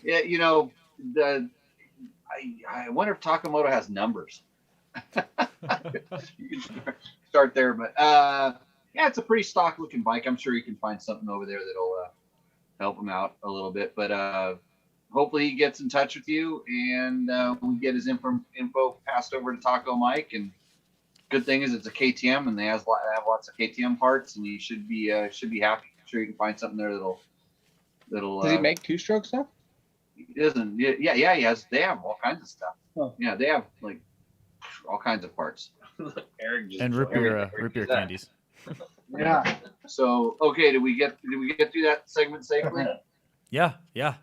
[SPEAKER 3] yeah, you know, I wonder if Takamoto has numbers. You can start there, but yeah, it's a pretty stock looking bike. I'm sure you can find something over there that'll help him out a little bit. But hopefully he gets in touch with you and we get his info passed over to Taco Mike. And good thing is it's a KTM and they have lots of KTM parts, and you should be happy. I'm sure you can find something there that'll.
[SPEAKER 4] Does he make 2-stroke stuff?
[SPEAKER 3] He doesn't. Yeah. He has. They have all kinds of stuff.
[SPEAKER 4] Oh.
[SPEAKER 3] Yeah, they have like all kinds of parts.
[SPEAKER 5] Eric just
[SPEAKER 1] And root beer candies.
[SPEAKER 4] Yeah.
[SPEAKER 3] So okay, did we get through that segment safely?
[SPEAKER 1] Yeah,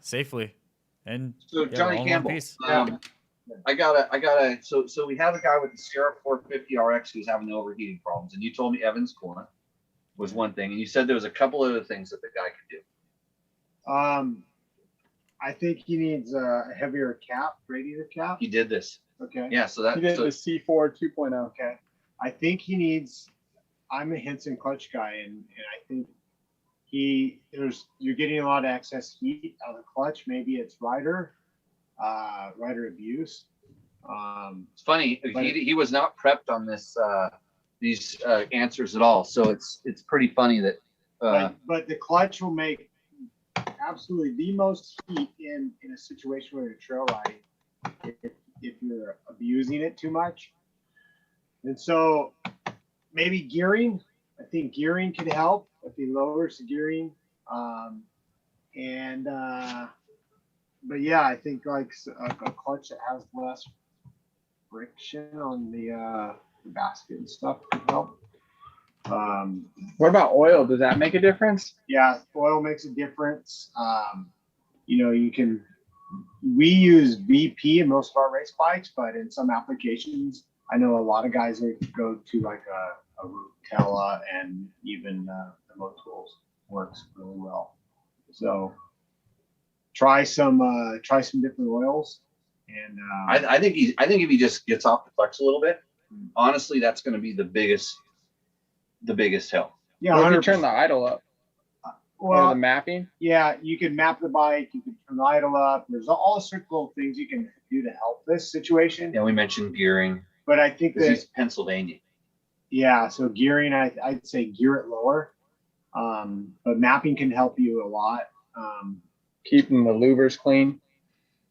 [SPEAKER 1] safely. And
[SPEAKER 3] So
[SPEAKER 1] yeah,
[SPEAKER 3] Johnny
[SPEAKER 1] all in one
[SPEAKER 3] Campbell,
[SPEAKER 1] piece.
[SPEAKER 3] I gotta. So we have a guy with the Sierra 450 RX who's having the overheating problems, and you told me Evans coolant was one thing, and you said there was a couple other things that the guy could do.
[SPEAKER 7] I think he needs a heavier cap, radiator cap.
[SPEAKER 3] He did this.
[SPEAKER 7] Okay.
[SPEAKER 3] Yeah. So that.
[SPEAKER 4] He did
[SPEAKER 3] So,
[SPEAKER 4] the C4 2.0.
[SPEAKER 7] Okay. I think he needs. I'm a Henson clutch guy, and I think you're getting a lot of excess heat out of the clutch. Maybe it's rider abuse.
[SPEAKER 3] it's funny. He was not prepped on these answers at all. So it's pretty funny that.
[SPEAKER 7] But the clutch will make absolutely the most heat in a situation where you're trail riding if you're abusing it too much. And so maybe gearing. I think gearing could help if he lowers the gearing. But yeah, I think like a clutch that has less friction on the basket and stuff could help.
[SPEAKER 4] What about oil? Does that make a difference?
[SPEAKER 7] Yeah, oil makes a difference. We use VP in most of our race bikes, but in some applications, I know a lot of guys that go to like a Rutella, and even the Moto works really well. So try some different oils, and
[SPEAKER 3] I think if he just gets off the clutch a little bit, honestly, that's going to be the biggest help.
[SPEAKER 7] yeah,
[SPEAKER 4] Or if you
[SPEAKER 7] 100%.
[SPEAKER 4] turn the idle up or
[SPEAKER 7] Well,
[SPEAKER 4] the mapping.
[SPEAKER 7] yeah, you can map the bike, you can turn the idle up. There's all sorts of little things you can do to help this situation.
[SPEAKER 3] Yeah, we mentioned gearing
[SPEAKER 7] But I think
[SPEAKER 3] because
[SPEAKER 7] that
[SPEAKER 3] he's Pennsylvania.
[SPEAKER 7] yeah, so gearing, I'd say gear it lower. But mapping can help you a lot.
[SPEAKER 4] Keeping the louvers clean.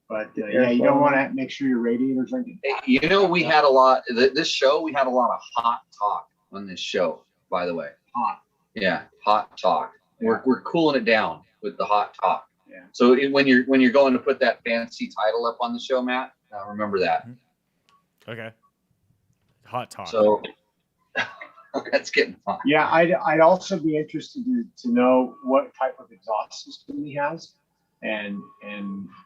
[SPEAKER 7] But yeah, you don't want to make sure your radiators aren't getting
[SPEAKER 3] You know, we had a lot. This show, we had a lot of hot talk on this show. By the way,
[SPEAKER 7] hot.
[SPEAKER 3] yeah, hot talk.
[SPEAKER 7] Yeah.
[SPEAKER 3] We're cooling it down with the hot talk.
[SPEAKER 7] Yeah.
[SPEAKER 3] So when you're going to put that fancy title up on the show, Matt, remember that.
[SPEAKER 1] Okay. Hot talk.
[SPEAKER 3] So that's getting fun.
[SPEAKER 7] Yeah, I'd also be interested to know what type of exhaust system he has, and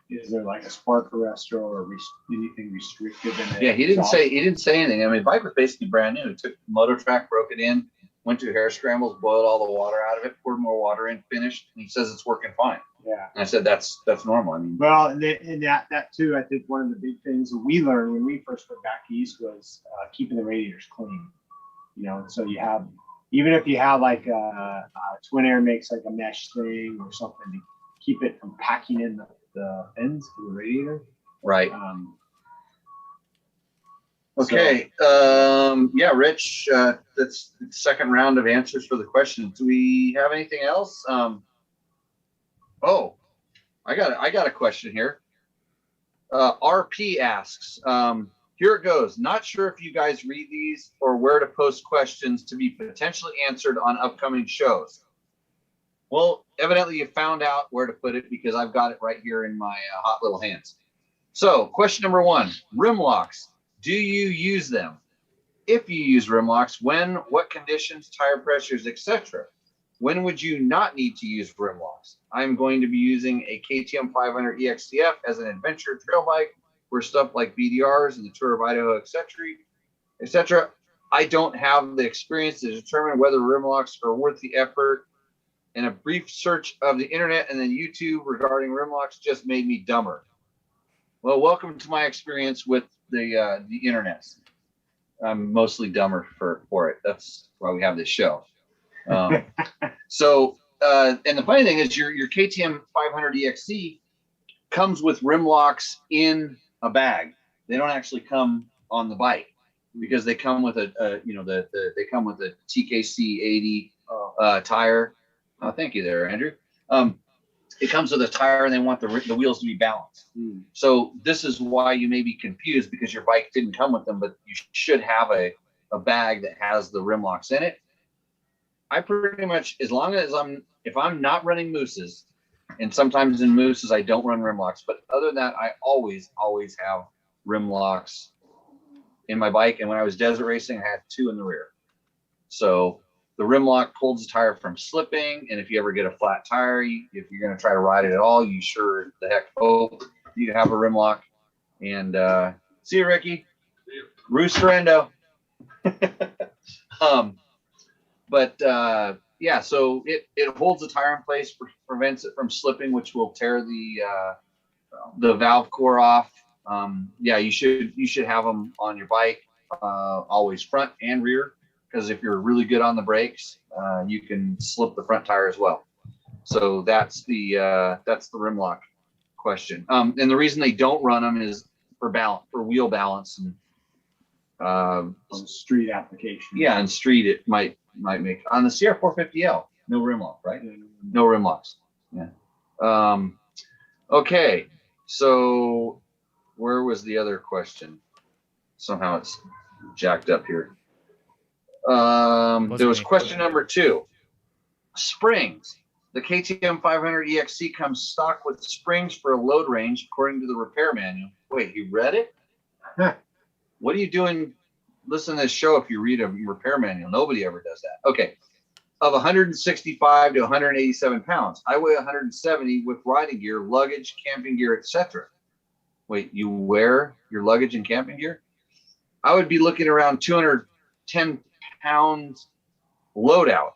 [SPEAKER 7] is there like a spark arrestor or anything restrictive in it?
[SPEAKER 3] Yeah, he didn't say anything. I mean, the bike was basically brand new. He took the Moto track, broke it in, went to hair scrambles, boiled all the water out of it, poured more water in, finished, and he says it's working fine.
[SPEAKER 7] Yeah.
[SPEAKER 3] And I said that's normal. I mean,
[SPEAKER 7] Well, and that too, I think one of the big things that we learned when we first went back east was keeping the radiators clean. So you have, even if you have like a Twin Air makes like a mesh thing or something to keep it from packing in the ends of the radiator.
[SPEAKER 3] right. Okay. Yeah, Rich, that's the second round of answers for the questions. Do we have anything else? Oh, I got a question here. RP asks, here it goes. Not sure if you guys read these or where to post questions to be potentially answered on upcoming shows. Well, evidently you found out where to put it because I've got it right here in my hot little hands. So question number 1, rim locks. Do you use them? If you use rim locks, when, what conditions, tire pressures, etc. When would you not need to use rim locks? I'm going to be using a KTM 500 EXCF as an adventure trail bike where stuff like BDRs and the Tour of Idaho, etc. I don't have the experience to determine whether rim locks are worth the effort. And a brief search of the internet and then YouTube regarding rim locks just made me dumber. Well, welcome to my experience with the internet. I'm mostly dumber for it. That's why we have this show. And the funny thing is your KTM 500 EXC comes with rim locks in a bag. They don't actually come on the bike because they come with they come with a TKC 80 tire. Oh, thank you there, Andrew. It comes with a tire and they want the wheels to be balanced. So this is why you may be confused because your bike didn't come with them, but you should have a bag that has the rim locks in it. I pretty much, as long as if I'm not running mooses, and sometimes in mooses I don't run rim locks, but other than that, I always have rim locks in my bike. And when I was desert racing, I had 2 in the rear. So the rim lock holds the tire from slipping. And if you ever get a flat tire, if you're going to try to ride it at all, you sure the heck hope you have a rim lock. And see you, Ricky. Roosterendo. Yeah, so it holds the tire in place, prevents it from slipping, which will tear the valve core off. Yeah, you should have them on your bike, always front and rear, because if you're really good on the brakes, you can slip the front tire as well. So that's the rim lock question. And the reason they don't run them is for wheel balance and
[SPEAKER 7] on street application.
[SPEAKER 3] Yeah, on street it might make on the CR450L no rim lock, right? No rim locks. Yeah. Okay, so where was the other question? Somehow it's jacked up here. There was question number 2. Springs. The KTM 500 EXC comes stock with springs for a load range according to the repair manual. Wait, you read it? What are you doing? Listen to this show if you read a repair manual. Nobody ever does that. Okay. Of 165 to 187 pounds. I weigh 170 with riding gear, luggage, camping gear, etc. Wait, you wear your luggage and camping gear? I would be looking around 210 pounds loadout.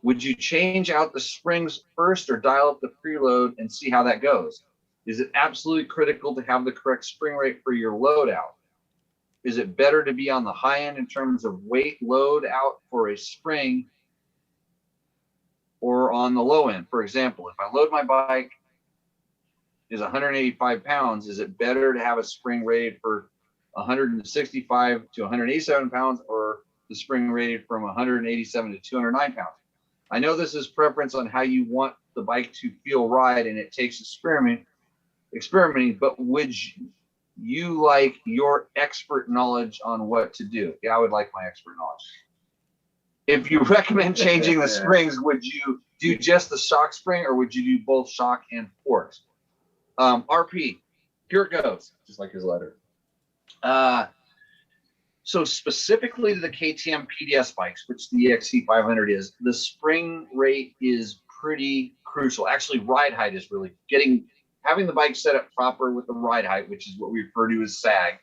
[SPEAKER 3] Would you change out the springs first or dial up the preload and see how that goes? Is it absolutely critical to have the correct spring rate for your loadout? Is it better to be on the high end in terms of weight load out for a spring or on the low end? For example, if I load my bike is 185 pounds, is it better to have a spring rated for 165 to 187 pounds or the spring rated from 187 to 209 pounds? I know this is preference on how you want the bike to feel ride, and it takes experimenting, but would you like your expert knowledge on what to do? Yeah, I would like my expert knowledge. If you recommend changing the springs, would you do just the shock spring or would you do both shock and forks? RP, here it goes, just like his letter. So specifically to the KTM PDS bikes, which the EXC 500 is, the spring rate is pretty crucial. Actually, ride height is really having the bike set up proper with the ride height, which is what we refer to as sag,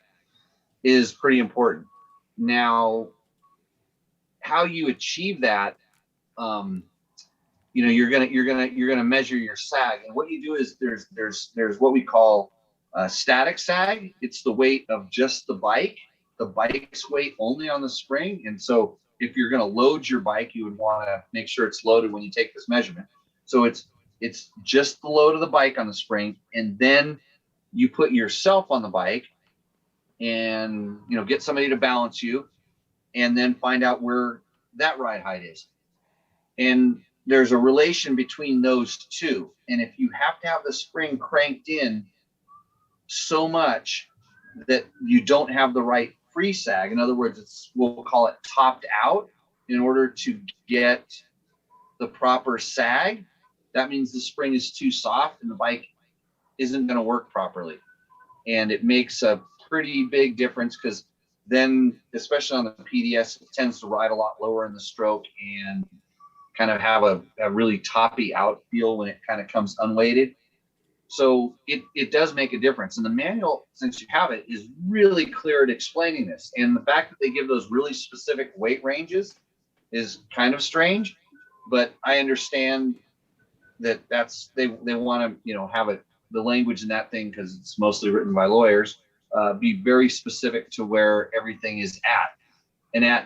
[SPEAKER 3] is pretty important. Now, how you achieve that, you're gonna measure your sag, and what you do is there's what we call static sag. It's the weight of just the bike's weight only on the spring. And so if you're gonna load your bike, you would want to make sure it's loaded when you take this measurement. So it's just the load of the bike on the spring, and then you put yourself on the bike and get somebody to balance you, and then find out where that ride height is. And there's a relation between those two. And if you have to have the spring cranked in so much that you don't have the right free sag, in other words, we'll call it topped out, in order to get the proper sag, that means the spring is too soft and the bike isn't going to work properly. And it makes a pretty big difference, because then, especially on the PDS, it tends to ride a lot lower in the stroke and kind of have a really toppy out feel when it kind of comes unweighted. So it does make a difference. And the manual, since you have it, is really clear at explaining this. And the fact that they give those really specific weight ranges is kind of strange, but I understand that they want to, have the language in that thing, because it's mostly written by lawyers, be very specific to where everything is at. And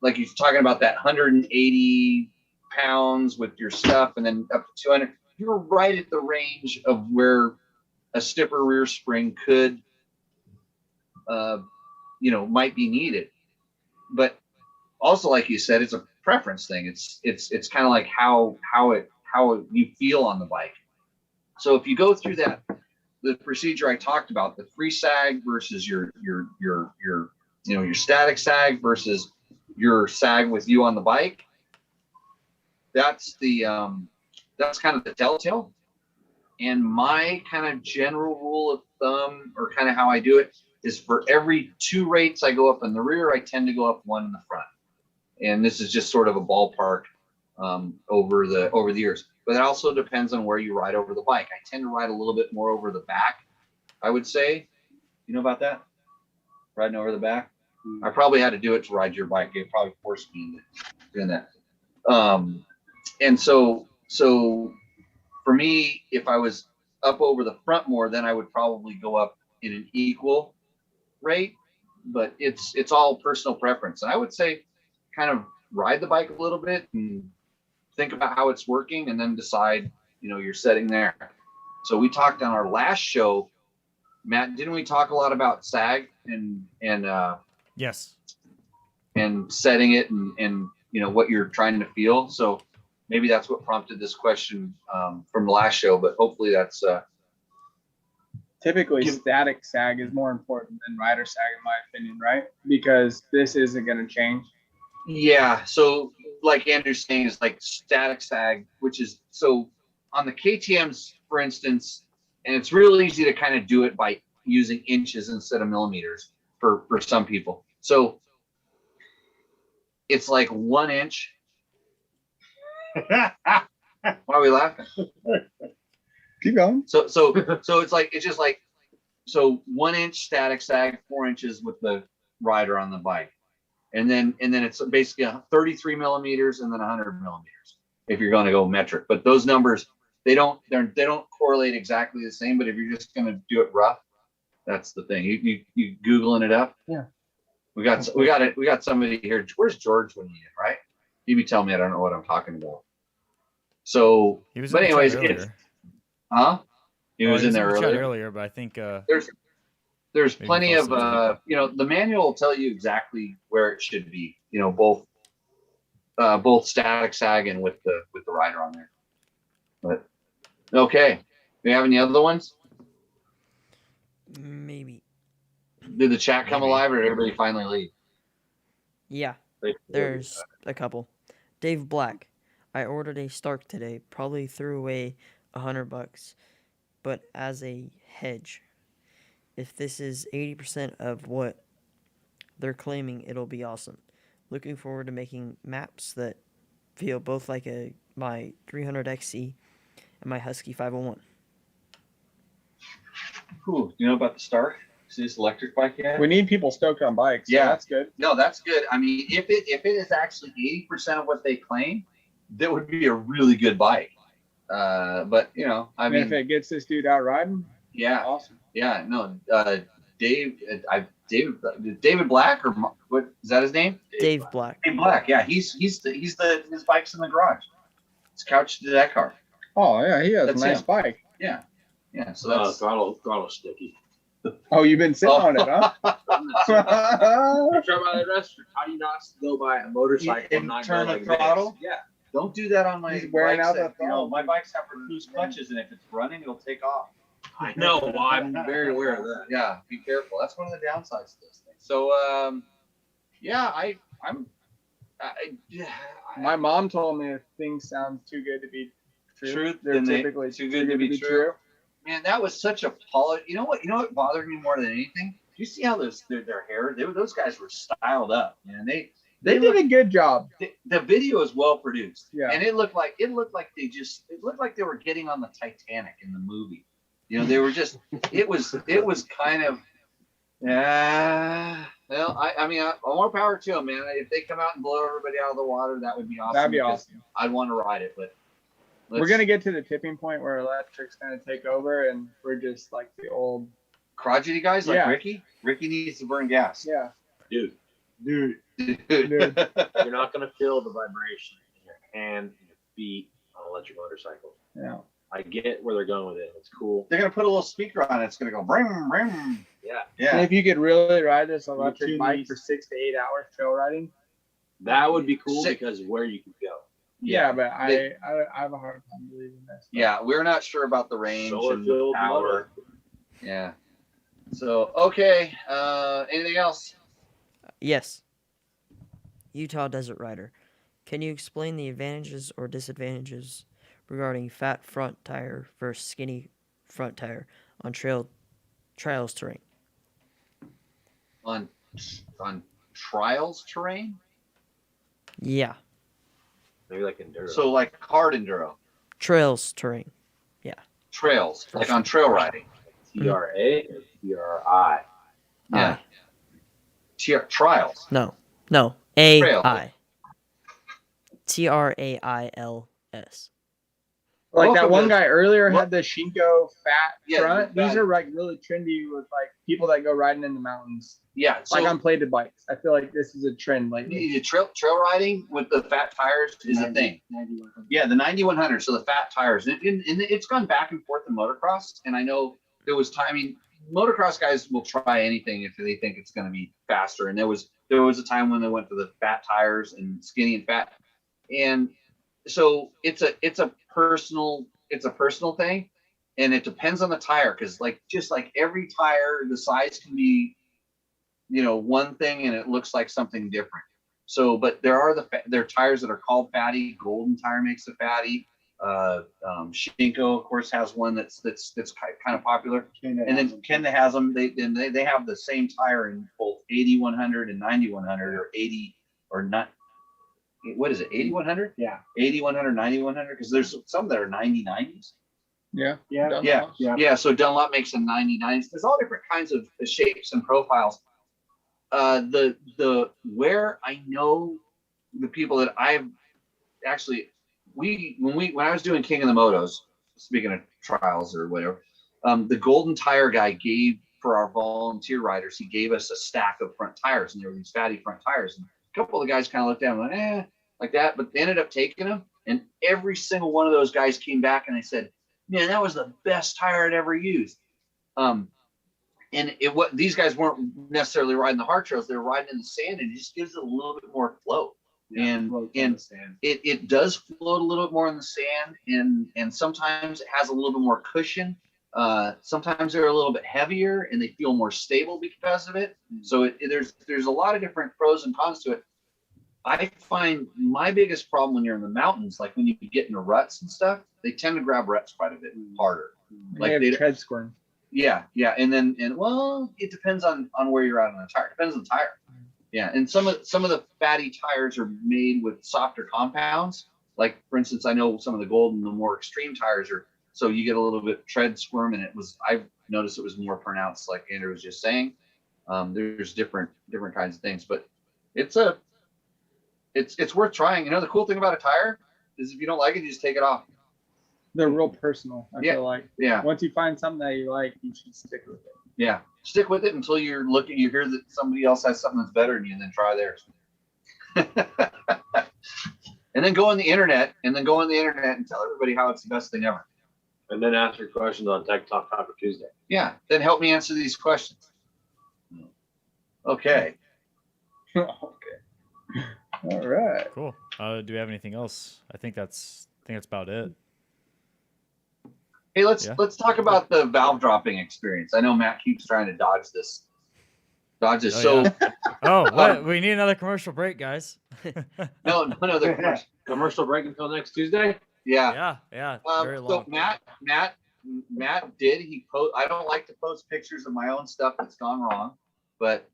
[SPEAKER 3] like you're talking about that 180 pounds with your stuff, and then up to 200, you're right at the range of where a stiffer rear spring could, might be needed. But also, like you said, it's a preference thing. It's kind of like how you feel on the bike. So if you go through the procedure I talked about, the free sag versus your static sag versus your sag with you on the bike, that's kind of the telltale. And my kind of general rule of thumb, or kind of how I do it, is for every 2 rates I go up in the rear, I tend to go up 1 in the front. And this is just sort of a ballpark over the years. But it also depends on where you ride over the bike. I tend to ride a little bit more over the back, I would say. You know about that? Riding over the back? I probably had to do it to ride your bike. It probably forced me into doing that. And so for me, if I was up over the front more, then I would probably go up in an equal rate. But it's all personal preference. And I would say kind of ride the bike a little bit and think about how it's working, and then decide, your setting there. So we talked on our last show, Matt, didn't we talk a lot about sag and
[SPEAKER 1] Yes,
[SPEAKER 3] and setting it and what you're trying to feel? So maybe that's what prompted this question from the last show, but hopefully that's
[SPEAKER 4] Typically, static sag is more important than rider sag, in my opinion, right? Because this isn't going to change.
[SPEAKER 3] Yeah. So like Andrew's saying, is like static sag, which is, so on the KTMs, for instance, and it's real easy to kind of do it by using inches instead of millimeters for some people. So it's like 1 inch. Why are we laughing?
[SPEAKER 4] Keep going.
[SPEAKER 3] So it's just like, so 1 inch static sag, 4 inches with the rider on the bike. And then it's basically 33 millimeters and then 100 millimeters if you're going to go metric. But those numbers, they don't correlate exactly the same. But if you're just going to do it rough, that's the thing. You Googling it up.
[SPEAKER 4] Yeah.
[SPEAKER 3] We got somebody here. Where's George when you need it, right? He be telling me I don't know what I'm talking about. So,
[SPEAKER 1] he was.
[SPEAKER 3] But
[SPEAKER 1] in the
[SPEAKER 3] anyways,
[SPEAKER 1] chat earlier.
[SPEAKER 3] he was in there
[SPEAKER 1] the chat
[SPEAKER 3] earlier.
[SPEAKER 1] But I think
[SPEAKER 3] There's
[SPEAKER 1] maybe
[SPEAKER 3] plenty of
[SPEAKER 1] false
[SPEAKER 3] the manual will tell you exactly where it should be, both static sag and with the rider on there. But okay, do you have any other ones?
[SPEAKER 2] Maybe.
[SPEAKER 3] Did the chat come alive, or did everybody finally leave?
[SPEAKER 2] Yeah, there's a couple. Dave Black. I ordered a Stark today. Probably threw away $100, but as a hedge. If this is 80% of what they're claiming, it'll be awesome. Looking forward to making maps that feel both like my 300XC and my Husky 501.
[SPEAKER 3] Cool. You know about the Stark? See this electric bike yet?
[SPEAKER 4] We need people stoked on bikes.
[SPEAKER 3] Yeah,
[SPEAKER 4] so that's good.
[SPEAKER 3] No, that's good. I mean, if it is actually 80% of what they claim, that would be a really good bike. But I mean,
[SPEAKER 4] if it gets this dude out riding,
[SPEAKER 3] yeah,
[SPEAKER 4] awesome.
[SPEAKER 3] Yeah, no, David Black, or what is that his name?
[SPEAKER 2] Dave Black.
[SPEAKER 3] Dave Black. Yeah, his bike's in the garage. It's couch to that car.
[SPEAKER 4] Oh yeah, he has
[SPEAKER 3] That's
[SPEAKER 4] a nice
[SPEAKER 3] him.
[SPEAKER 4] bike.
[SPEAKER 3] Yeah. So that's
[SPEAKER 5] throttle sticky.
[SPEAKER 4] Oh, you've been sitting on it, huh?
[SPEAKER 5] Try by the restaurant. How do you not go by a motorcycle and not
[SPEAKER 3] turn
[SPEAKER 5] go
[SPEAKER 3] the
[SPEAKER 5] like
[SPEAKER 3] throttle?
[SPEAKER 5] This? Yeah.
[SPEAKER 3] Don't do that on my
[SPEAKER 4] He's wearing
[SPEAKER 3] bikes
[SPEAKER 4] out
[SPEAKER 3] that,
[SPEAKER 4] the throttle.
[SPEAKER 3] my bikes have Recluse clutches, and if it's running, it'll take off.
[SPEAKER 5] I know. Well, I'm very aware of that.
[SPEAKER 3] Yeah, be careful. That's one of the downsides to this thing. So,
[SPEAKER 4] My mom told me if things sound too good to be true, they're
[SPEAKER 3] then
[SPEAKER 4] typically
[SPEAKER 3] too good to be true. Man, that was such a polished. You know what bothered me more than anything? You see how their hair? Those guys were styled up, man. They
[SPEAKER 4] did a good job.
[SPEAKER 3] The video is well produced.
[SPEAKER 4] Yeah.
[SPEAKER 3] And it looked like they were getting on the Titanic in the movie. You know, they were just. It was kind of. Yeah. Well, I mean, more power to them, man. If they come out and blow everybody out of the water, that would be awesome.
[SPEAKER 4] That'd be
[SPEAKER 3] because
[SPEAKER 4] awesome.
[SPEAKER 3] I'd want to ride it, but
[SPEAKER 4] We're gonna get to the tipping point where electric's gonna take over, and we're just like the old
[SPEAKER 3] crotchety guys like
[SPEAKER 4] Yeah.
[SPEAKER 3] Ricky. Ricky needs to burn gas.
[SPEAKER 4] yeah.
[SPEAKER 5] Dude,
[SPEAKER 3] Dude.
[SPEAKER 5] you're not gonna feel the vibration in your hand and your feet on electric motorcycles.
[SPEAKER 4] Yeah.
[SPEAKER 5] I get where they're going with it. It's cool.
[SPEAKER 3] They're gonna put a little speaker on it. It's gonna go brim brim.
[SPEAKER 5] Yeah,
[SPEAKER 4] And
[SPEAKER 3] Yeah.
[SPEAKER 4] if you could really ride this electric
[SPEAKER 7] tune
[SPEAKER 4] bike
[SPEAKER 7] these-
[SPEAKER 4] for 6 to 8 hours trail riding,
[SPEAKER 5] that would be cool
[SPEAKER 3] Sick.
[SPEAKER 5] because where you can go.
[SPEAKER 4] yeah, but
[SPEAKER 3] They-
[SPEAKER 4] I have a hard time believing this.
[SPEAKER 3] Yeah, we're not sure about the range
[SPEAKER 5] Solar
[SPEAKER 3] and
[SPEAKER 5] filled
[SPEAKER 3] power.
[SPEAKER 5] motor.
[SPEAKER 3] Yeah. So okay. Anything else?
[SPEAKER 2] Yes. Utah Desert Rider. Can you explain the advantages or disadvantages regarding fat front tire versus skinny front tire on trials terrain?
[SPEAKER 3] On trials terrain?
[SPEAKER 2] Yeah.
[SPEAKER 5] Maybe like enduro.
[SPEAKER 3] So like hard enduro.
[SPEAKER 2] Trails terrain.
[SPEAKER 3] Trails. Like on trail riding.
[SPEAKER 5] TRA or TRI.
[SPEAKER 3] Yeah. Trials.
[SPEAKER 2] No.
[SPEAKER 3] Trail.
[SPEAKER 2] AI. TRAILS.
[SPEAKER 4] Like that
[SPEAKER 3] Welcome
[SPEAKER 4] one
[SPEAKER 3] to-
[SPEAKER 4] guy earlier
[SPEAKER 3] What?
[SPEAKER 4] had the Shinko fat
[SPEAKER 3] Yeah,
[SPEAKER 4] front.
[SPEAKER 3] the
[SPEAKER 4] These
[SPEAKER 3] fat.
[SPEAKER 4] are like really trendy with like people that go riding in the mountains,
[SPEAKER 3] Yeah. So
[SPEAKER 4] like on plated bikes. I feel like this is a trend lately.
[SPEAKER 3] the trail riding with the fat tires is a thing.
[SPEAKER 7] 9100.
[SPEAKER 3] Yeah, the 9100. So the fat tires, and it's gone back and forth in motocross. And I know there was time. I mean, motocross guys will try anything if they think it's going to be faster. And there was a time when they went to the fat tires and skinny and fat. And so it's a personal thing, and it depends on the tire because just like every tire, the size can be, one thing and it looks like something different. So, but there are there are tires that are called fatty. Golden Tire makes a fatty. Shinko, of course, has one that's kind of popular. And then Kenda has them. They have the same tire in both 8100 and 9100 or 80 or not. What is it? 8100?
[SPEAKER 7] Yeah.
[SPEAKER 3] 8100, 9100. Because there's some that are 9090s.
[SPEAKER 4] Yeah.
[SPEAKER 7] Yeah.
[SPEAKER 4] Dunlops.
[SPEAKER 3] Yeah. So Dunlop makes some 9090s. There's all different kinds of shapes and profiles. Where I know the people that I've actually when I was doing King of the Motos, speaking of trials or whatever, the Golden Tire guy gave for our volunteer riders, he gave us a stack of front tires, and there were these fatty front tires. And a couple of the guys kind of looked at them and went, like that, but they ended up taking them, and every single one of those guys came back and they said, man, that was the best tire I'd ever used. And these guys weren't necessarily riding the hard trails; they were riding in the sand, and it just gives it a little bit more float. And it does float a little bit more in the sand, and sometimes it has a little bit more cushion. Sometimes they're a little bit heavier and they feel more stable because of it. So there's a lot of different pros and cons to it. I find my biggest problem when you're in the mountains, like when you get into ruts and stuff, they tend to grab ruts quite a bit harder.
[SPEAKER 4] Like they have tread squirm.
[SPEAKER 3] Yeah. Well, it depends on where you're at on the tire. It depends on the tire. Yeah, and some of the fatty tires are made with softer compounds. Like for instance, I know some of the Golden, the more extreme tires are. So you get a little bit tread squirm, and I've noticed it was more pronounced, like Andrew was just saying. There's different kinds of things, but it's worth trying. The cool thing about a tire is if you don't like it, you just take it off.
[SPEAKER 4] They're real personal. I feel like
[SPEAKER 3] Yeah.
[SPEAKER 4] once you find something that you like, you should stick with it.
[SPEAKER 3] Yeah. Stick with it until you hear that somebody else has something that's better than you, and then try theirs. And then go on the internet and tell everybody how it's the best thing ever.
[SPEAKER 5] And then ask your questions on Tech Talk Taco Tuesday.
[SPEAKER 3] Yeah. Then help me answer these questions. Okay.
[SPEAKER 4] Okay. All right.
[SPEAKER 1] Cool. Do we have anything else? I think that's about it.
[SPEAKER 3] Hey, let's
[SPEAKER 1] Yeah.
[SPEAKER 3] talk about the valve dropping experience. I know Matt keeps trying to dodge this.
[SPEAKER 1] Oh,
[SPEAKER 3] So
[SPEAKER 1] yeah. Oh, what? We need another commercial break, guys.
[SPEAKER 3] no. The
[SPEAKER 5] Commercial break until next Tuesday.
[SPEAKER 3] yeah.
[SPEAKER 1] Yeah. Very
[SPEAKER 3] So
[SPEAKER 1] long.
[SPEAKER 3] Matt did. I don't like to post pictures of my own stuff that's gone wrong, but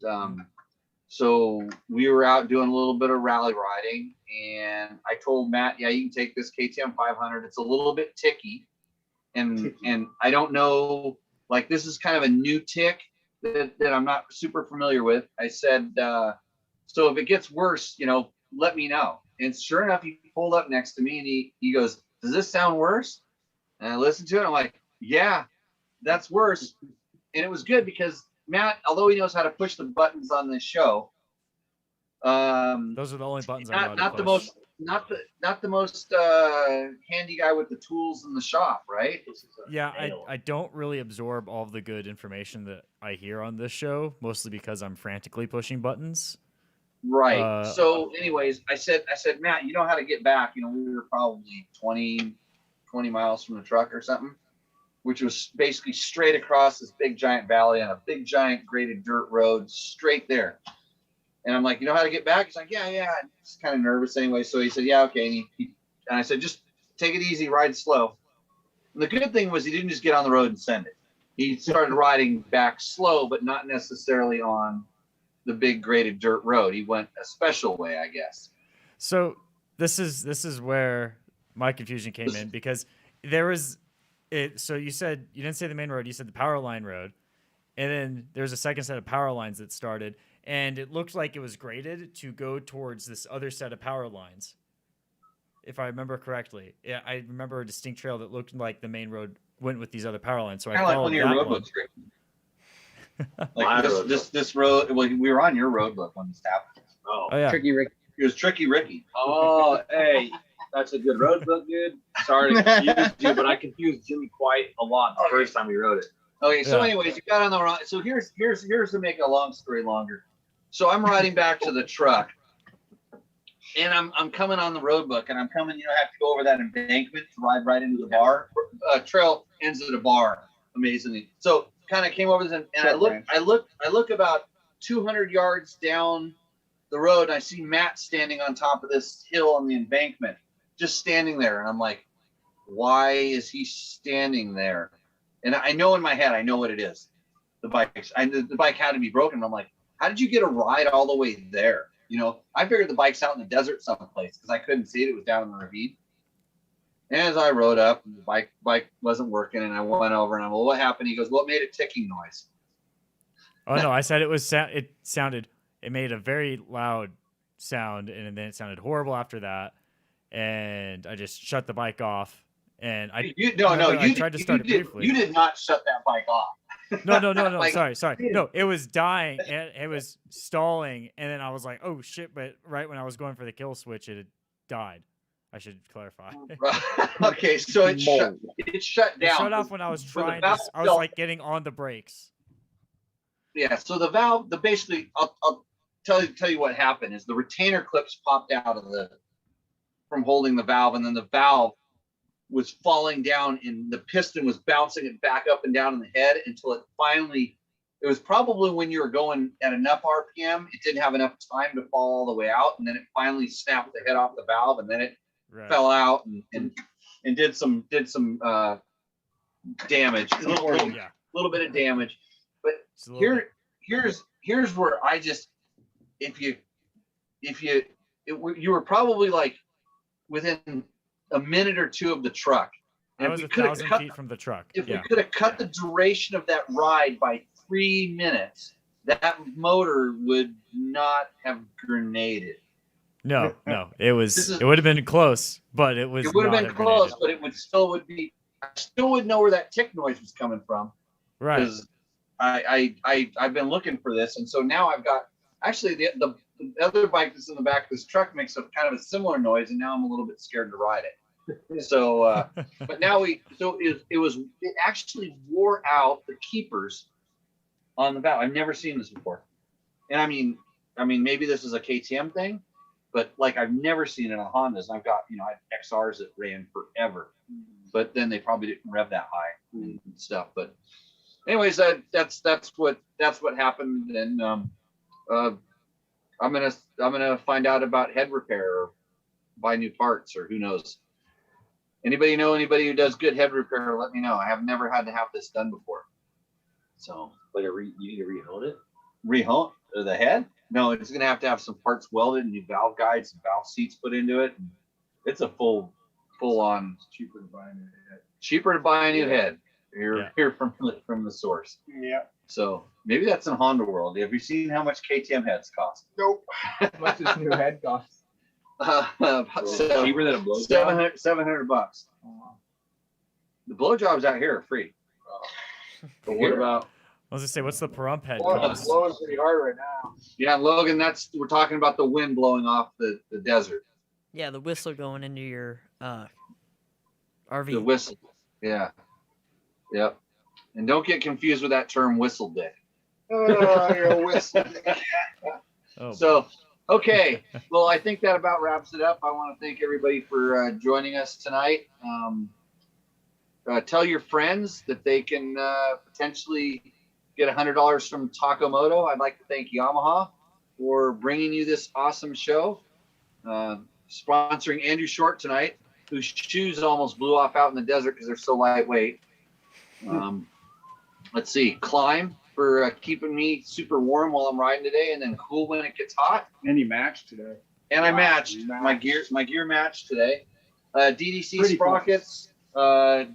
[SPEAKER 3] so we were out doing a little bit of rally riding, and I told Matt, yeah, you can take this KTM 500. It's a little bit ticky. and I don't know, like this is kind of a new tick that I'm not super familiar with. I said, so if it gets worse, let me know. And sure enough, he pulled up next to me and he goes, does this sound worse? And I listened to it. And I'm like, yeah, that's worse. And it was good because Matt, although he knows how to push the buttons on this show,
[SPEAKER 1] those are the only buttons I know how to push.
[SPEAKER 3] Not the most handy guy with the tools in the shop, right?
[SPEAKER 1] Yeah, I don't really absorb all of the good information that I hear on this show, mostly because I'm frantically pushing buttons.
[SPEAKER 3] Right. So anyways, I said, Matt, you know how to get back. We were probably 20 miles from the truck or something, which was basically straight across this big giant valley on a big giant graded dirt road straight there. And I'm like, you know how to get back? He's like, yeah. I'm just kind of nervous anyway. So he said, yeah, okay. And I said, just take it easy, ride slow. And the good thing was he didn't just get on the road and send it. He started riding back slow, but not necessarily on the big graded dirt road. He went a special way, I guess.
[SPEAKER 1] So this is where my confusion came in, because there was it. So you said, you didn't say the main road, you said the power line road. And then there's a second set of power lines that started, and it looked like it was graded to go towards this other set of power lines, if I remember correctly. Yeah, I remember a distinct trail that looked like the main road went with these other power lines. So I followed that one.
[SPEAKER 3] Like this road. Well, we were on your road book when this happened.
[SPEAKER 5] Oh
[SPEAKER 1] yeah.
[SPEAKER 5] Tricky Ricky.
[SPEAKER 3] It was Tricky Ricky.
[SPEAKER 5] Oh, hey, that's a good road book, dude. Sorry to confuse you, but I confused Jimmy quite a lot the first time we wrote it.
[SPEAKER 3] Okay, so anyways, you got on the wrong. So here's to make a long story longer. So I'm riding back to the truck, and I'm coming on the road book, and I'm coming. I have to go over that embankment to ride right into the bar. Trail ends at a bar, amazingly. So kind of came over this, and I look about 200 yards down the road, and I see Matt standing on top of this hill on the embankment, just standing there, and I'm like, why is he standing there? And I know in my head, I know what it is. The bike had to be broken. I'm like, how did you get a ride all the way there? I figured the bike's out in the desert someplace because I couldn't see it. It was down in the ravine. And as I rode up, the bike wasn't working, and I went over, and I'm, well, what happened? He goes, well, it made a ticking noise.
[SPEAKER 1] Oh no, I said it made a very loud sound, and then it sounded horrible after that. And I just shut the bike off. And I tried to start it briefly.
[SPEAKER 3] You did not shut that bike off.
[SPEAKER 1] No. Sorry. No, it was dying, and it was stalling, and then I was like, oh shit! But right when I was going for the kill switch, it had died. I should clarify.
[SPEAKER 3] Okay, so it shut down.
[SPEAKER 1] It shut off when I was trying to. I was like getting on the brakes.
[SPEAKER 3] Yeah. So the valve, basically, I'll tell you what happened is the retainer clips popped out from holding the valve, and then the valve was falling down, and the piston was bouncing it back up and down in the head until it was probably when you were going at enough RPM, it didn't have enough time to fall all the way out, and then it finally snapped the head off the valve, and then it fell out and did some damage, a little bit of damage. But here's where I just, you were probably like within a minute or two of the truck.
[SPEAKER 1] And I was 1,000 feet from the truck.
[SPEAKER 3] If we could have cut the duration of that ride by 3 minutes, that motor would not have grenaded.
[SPEAKER 1] No. It would have been close, but it was.
[SPEAKER 3] It would have been close, but I still would know where that tick noise was coming from.
[SPEAKER 1] Right.
[SPEAKER 3] Because I've been looking for this, and so now I've got actually the other bike that's in the back of this truck makes a kind of a similar noise, and now I'm a little bit scared to ride it. So, but now it actually wore out the keepers on the valve. I've never seen this before, and I mean maybe this is a KTM thing, but like I've never seen it on Hondas. I've got I have XRs that ran forever, but then they probably didn't rev that high and stuff. But anyways, that's what happened, and I'm gonna find out about head repair or buy new parts, or who knows. Anybody know anybody who does good head repair? Let me know. I have never had to have this done before. So
[SPEAKER 5] Like you need to rehone it?
[SPEAKER 3] Rehone the head? No, it's gonna have to have some parts welded and new valve guides and valve seats put into it. And it's a full on.
[SPEAKER 5] It's cheaper than buying it.
[SPEAKER 3] cheaper to buy a new head.
[SPEAKER 1] Yeah.
[SPEAKER 3] Here from the source.
[SPEAKER 7] Yeah.
[SPEAKER 3] So maybe that's in Honda world. Have you seen how much KTM heads cost?
[SPEAKER 7] Nope.
[SPEAKER 4] How much this new head costs?
[SPEAKER 5] Cheaper than a blow job?
[SPEAKER 3] 700 bucks. The blowjobs out here are free.
[SPEAKER 5] But what about
[SPEAKER 1] I was gonna say, what's the per ump head
[SPEAKER 7] Well,
[SPEAKER 1] cost?
[SPEAKER 7] it's blowing pretty hard right now.
[SPEAKER 3] Yeah, Logan, we're talking about the wind blowing off the desert.
[SPEAKER 2] Yeah, the whistle going into your RV.
[SPEAKER 3] The whistle. Yeah. Yep. And don't get confused with that term whistle dick. Oh, you're a whistle dick.
[SPEAKER 1] Oh,
[SPEAKER 3] So, okay. Well, I think that about wraps it up. I want to thank everybody for joining us tonight. Tell your friends that they can potentially get $100 from Taco Moto. I'd like to thank Yamaha for bringing you this awesome show. Sponsoring Andrew Short tonight, whose shoes almost blew off out in the desert because they're so lightweight. Let's see. Climb for keeping me super warm while I'm riding today, and then cool when it gets hot.
[SPEAKER 7] And you matched today.
[SPEAKER 3] And I
[SPEAKER 7] Wow,
[SPEAKER 3] matched
[SPEAKER 7] you
[SPEAKER 3] my gear matched today. DDC
[SPEAKER 7] Pretty cool.
[SPEAKER 3] Sprockets,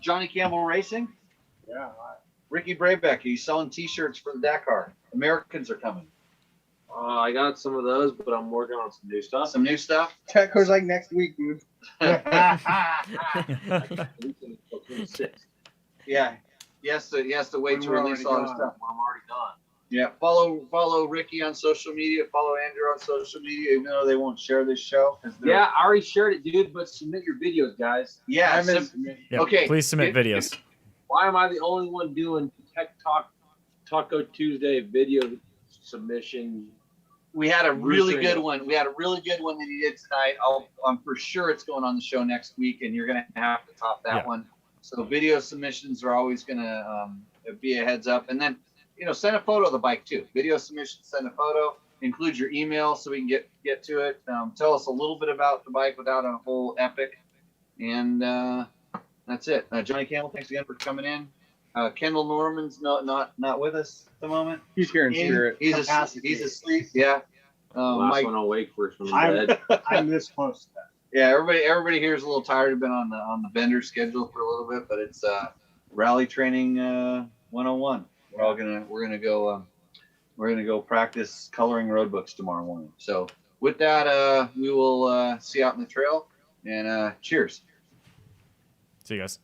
[SPEAKER 3] Johnny Campbell Racing,
[SPEAKER 7] Yeah.
[SPEAKER 3] Ricky Brabeck. He's selling T-shirts for the Dakar. Americans are coming.
[SPEAKER 5] I got some of those, but I'm working on some new stuff.
[SPEAKER 3] Some new stuff.
[SPEAKER 4] Tech goes like next week, dude.
[SPEAKER 3] Yeah. He has to wait
[SPEAKER 7] When
[SPEAKER 3] to
[SPEAKER 7] we're
[SPEAKER 3] release
[SPEAKER 7] already
[SPEAKER 3] all his
[SPEAKER 7] gone.
[SPEAKER 3] stuff.
[SPEAKER 5] I'm already done.
[SPEAKER 3] Yeah. Follow Ricky on social media. Follow Andrew on social media, even though they won't share this show.
[SPEAKER 5] Yeah, I already shared it, dude. But submit your videos, guys.
[SPEAKER 3] Yeah.
[SPEAKER 1] yeah,
[SPEAKER 3] Okay.
[SPEAKER 1] Please submit videos.
[SPEAKER 5] Why am I the only one doing Tech Talk Taco Tuesday video submission?
[SPEAKER 3] We had a really
[SPEAKER 5] Bruce
[SPEAKER 3] good
[SPEAKER 5] Ringo.
[SPEAKER 3] one. We had a really good one that he did tonight. I'm for sure it's going on the show next week, and you're gonna have to top that
[SPEAKER 1] Yeah.
[SPEAKER 3] one. So video submissions are always gonna be a heads up, and then send a photo of the bike too. Video submissions, send a photo, include your email so we can get to it. Tell us a little bit about the bike without a whole epic, and that's it. Johnny Campbell, thanks again for coming in. Kendall Norman's not with us at the moment.
[SPEAKER 4] He's here in spirit.
[SPEAKER 3] He's
[SPEAKER 7] Capacity.
[SPEAKER 3] asleep. Yeah.
[SPEAKER 5] Last
[SPEAKER 3] Mike.
[SPEAKER 5] one awake, first one in
[SPEAKER 7] I'm,
[SPEAKER 5] bed.
[SPEAKER 7] I'm this close to that.
[SPEAKER 3] Yeah, everybody here is a little tired. I've been on the vendor schedule for a little bit, but it's rally training 101. We're gonna go practice coloring road books tomorrow morning. So with that, we will see you out in the trail, and cheers.
[SPEAKER 1] See you guys.